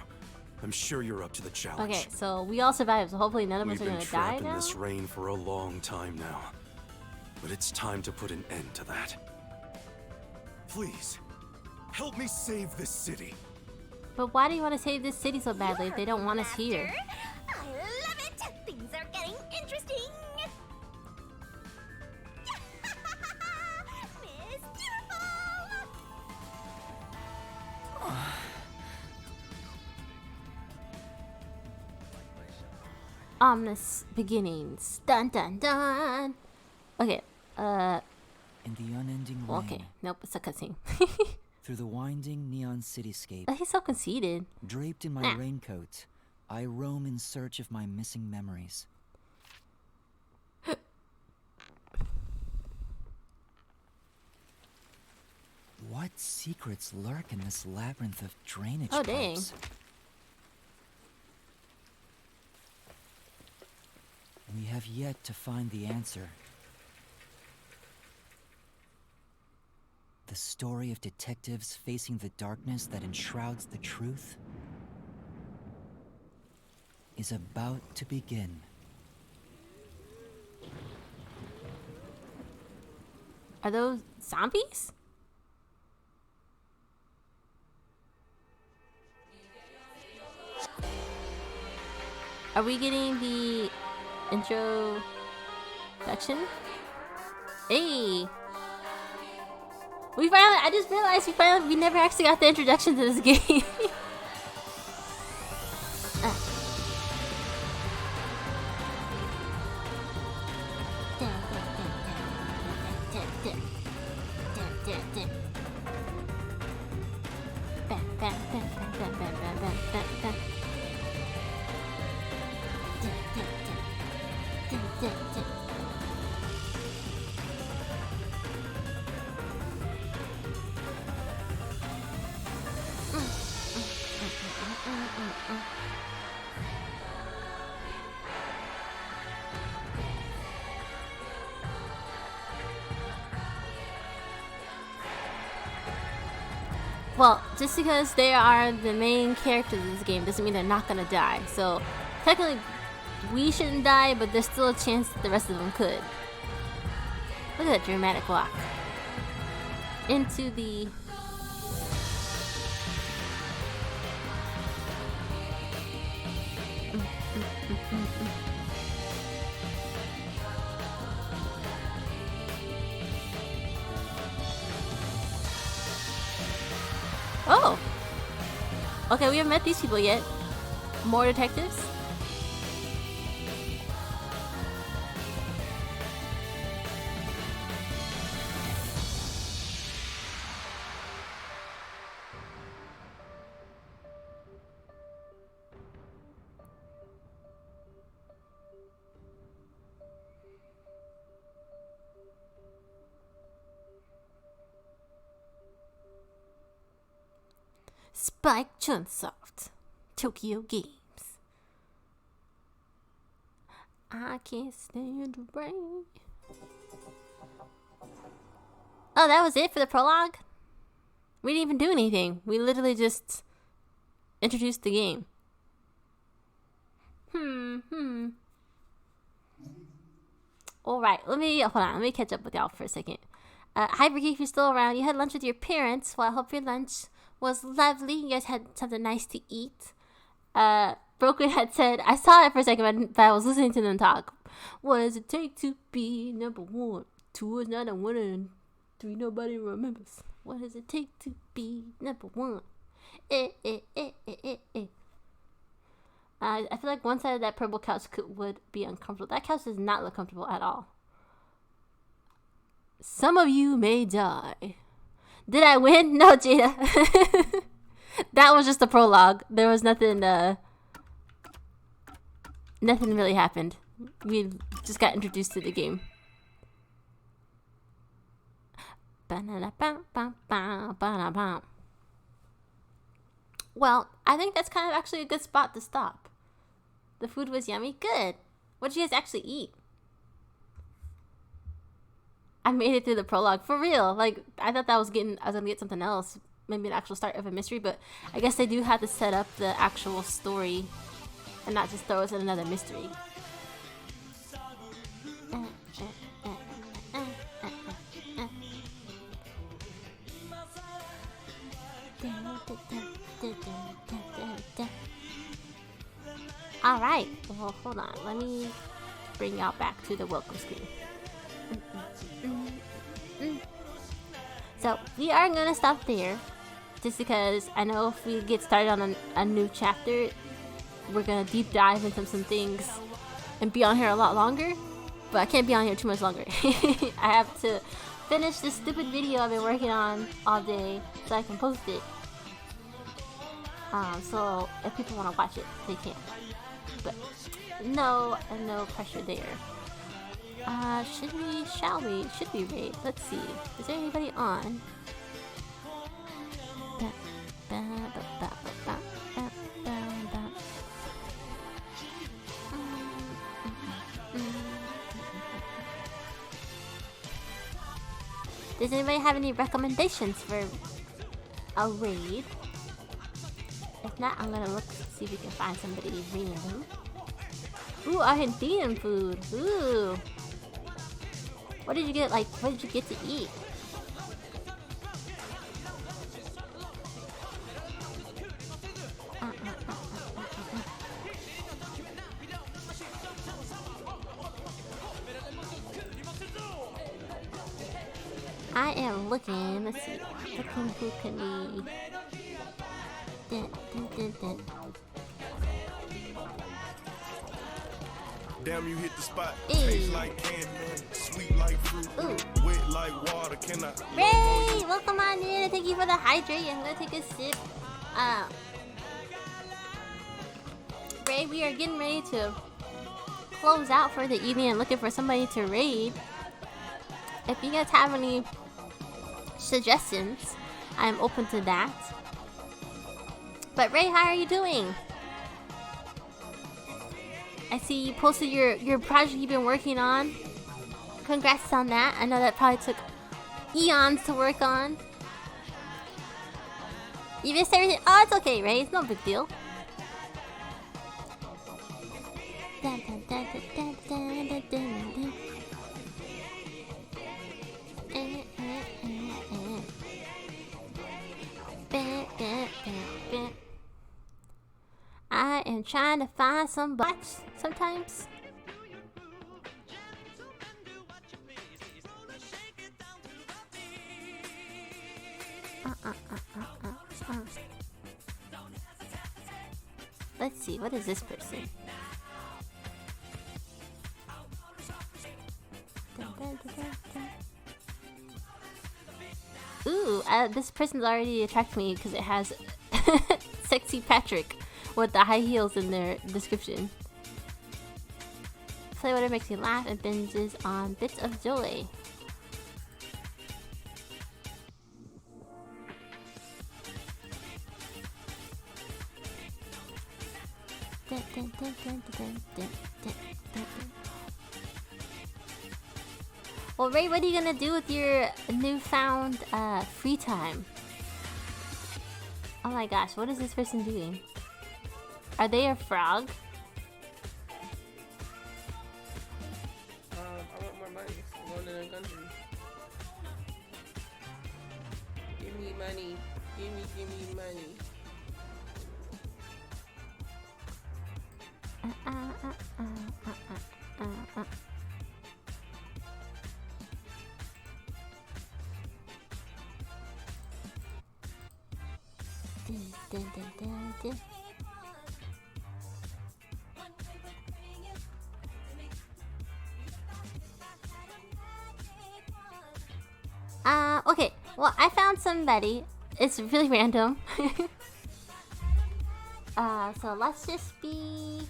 I'm sure you're up to the challenge. Okay, so we all survived, so hopefully none of us We've are been gonna die trapped in now. this rain for a long time now, but it's time to put an end to that. Please, help me save this city. But why do you want to save this city so badly if they don't want us here? I love it! Things are getting interesting! Miss Beautiful! Ominous beginnings. Dun dun dun. Okay, In the unending rain, okay. Nope, it's a cutscene. through the winding neon cityscape, He's so conceited. draped in my raincoat, I roam in search of my missing memories. What secrets lurk in this labyrinth of drainage Oh, dang. pipes? We have yet to find the answer. The story of detectives facing the darkness that enshrouds the truth is about to begin. Are those zombies? Are we getting the introduction? Hey! We finally, I just realized we never actually got the introduction to this game. Well, just because they are the main characters of this game doesn't mean they're not gonna die. So, technically, we shouldn't die, but there's still a chance that the rest of them could. Look at that dramatic walk. Into the... Oh! Okay, we haven't met these people yet. More detectives? Spike Chunsoft, Tokyo Games. I can't stand the rain. Oh, that was it for the prologue? We didn't even do anything. We literally just introduced the game. Alright, hold on. Let me catch up with y'all for a second. Hypergeek, if you're still around, you had lunch with your parents. Well, I hope your lunch was lovely. You guys had something nice to eat. Broken had said, I saw it for a second, but I was listening to them talk. What does it take to be number one? Two is not a winner, and three nobody remembers. What does it take to be number one? I feel like one side of that purple couch would be uncomfortable. That couch does not look comfortable at all. Some of you may die. Did I win? No, Jada. That was just a prologue. There was nothing, nothing really happened. We just got introduced to the game. Well, I think that's kind of actually a good spot to stop. The food was yummy. Good. What did you guys actually eat? I made it through the prologue. For real. Like, I thought I was gonna get something else. Maybe an actual start of a mystery, but I guess they do have to set up the actual story and not just throw us in another mystery. Alright, well, hold on. Let me bring y'all back to the welcome screen. So, we are going to stop there. Just because I know if we get started on a new chapter, we're going to deep dive into some things and be on here a lot longer. But I can't be on here too much longer. I have to finish this stupid video I've been working on all day so I can post it. So if people want to watch it, they can. But no pressure there. Should we raid? Let's see. Is there anybody on? Does anybody have any recommendations for a raid? If not, I'm gonna look to see if we can find somebody random. Ooh, Argentinian food. Ooh. What did you get? Like, what did you get to eat? I am looking. Let's see. Looking who can we. Damn, you hit the spot. Taste like candy, sweet like fruit, wet like water. Can I? Ray, welcome on in. Thank you for the hydrate. I'm gonna take a sip. Ray, we are getting ready to close out for the evening and looking for somebody to raid. If you guys have any suggestions, I am open to that. But Ray, how are you doing? I see you posted your project you've been working on. Congrats on that. I know that probably took eons to work on. You missed everything. Oh, it's okay, Ray. It's no big deal. Dun, dun, dun, dun, dun, dun, dun, dun, dun. I am trying to find some bots sometimes. Let's see, what is this person? Ooh, this person's already attracted me because it has Sexy Patrick with the high heels in their description. Play whatever makes me laugh and binges on bits of joy. Dun, dun, dun, dun, dun, dun, dun, dun. Well, Ray, what are you gonna do with your newfound free time? Oh my gosh, what is this person doing? Are they a frog? I want more money. I'm going to the country. Give me money. Give me money. Dun, dun, dun, dun. Okay, well, I found somebody. It's really random. So let's just be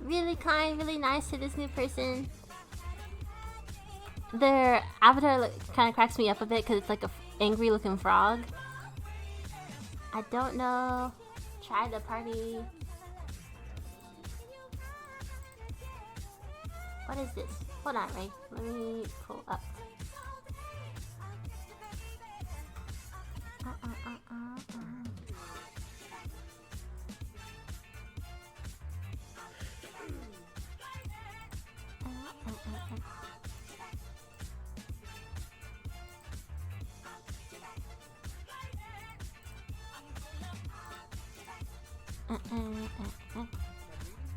really kind, really nice to this new person. Their avatar kind of cracks me up a bit because it's like a angry looking frog. I don't know. Try the party. What is this? Hold on, Ray. Let me pull up.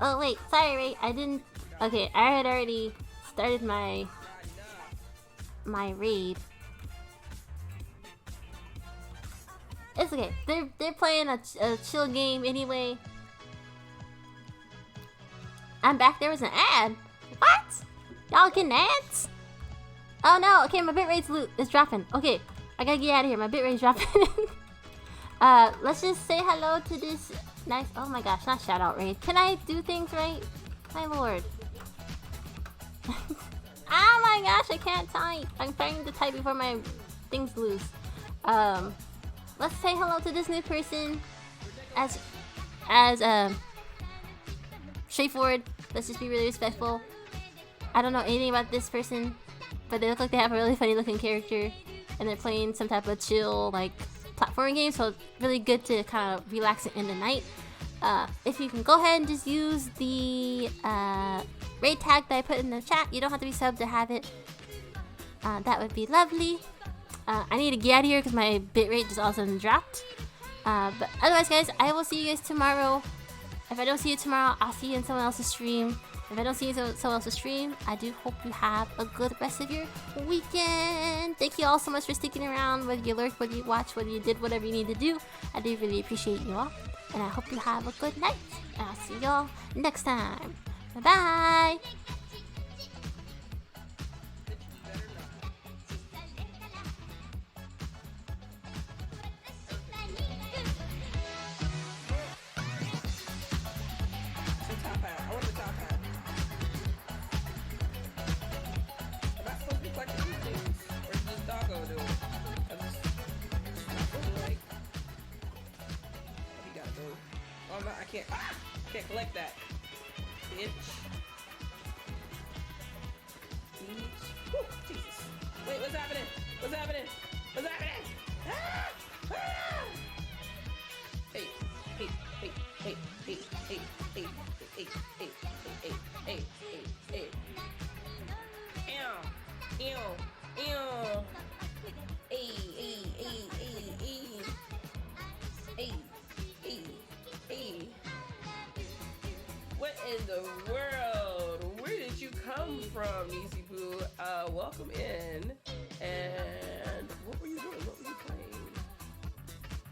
Oh wait, sorry Ray, I didn't. Okay, I had already started my raid. It's okay. They're playing a chill game anyway. I'm back. There was an ad. What? Y'all getting ads? Oh no. Okay, my bitrate's is dropping. Okay, I gotta get out of here. My bitrate's dropping. Let's just say hello to this nice. Oh my gosh, not shout out raid. Can I do things right? My lord. Oh my gosh, I can't type. I'm trying to type before my things lose. Let's say hello to this new person. As straightforward. Let's just be really respectful. I don't know anything about this person, but they look like they have a really funny looking character, and they're playing some type of chill like platforming game. So it's really good to kind of relax it in the night. If you can go ahead and just use the raid tag that I put in the chat. You don't have to be subbed to have it. That would be lovely. I need to get out of here because my bitrate just all of a sudden dropped. But otherwise, guys, I will see you guys tomorrow. If I don't see you tomorrow, I'll see you in someone else's stream. If I don't see you in someone else's stream, I do hope you have a good rest of your weekend. Thank you all so much for sticking around. Whether you lurked, whether you watched, whether you did whatever you need to do, I do really appreciate you all. And I hope you have a good night. And I'll see y'all next time. Bye-bye. Can't collect that. Bitch. Woo, Jesus. Wait, what's happening? What's happening? What's happening? Ah! Ah! Ew. Ew. Hey, hey, hey, hey, hey. Hey, hey, hey. What in the world? Where did you come from, Nisi Boo? Welcome in. And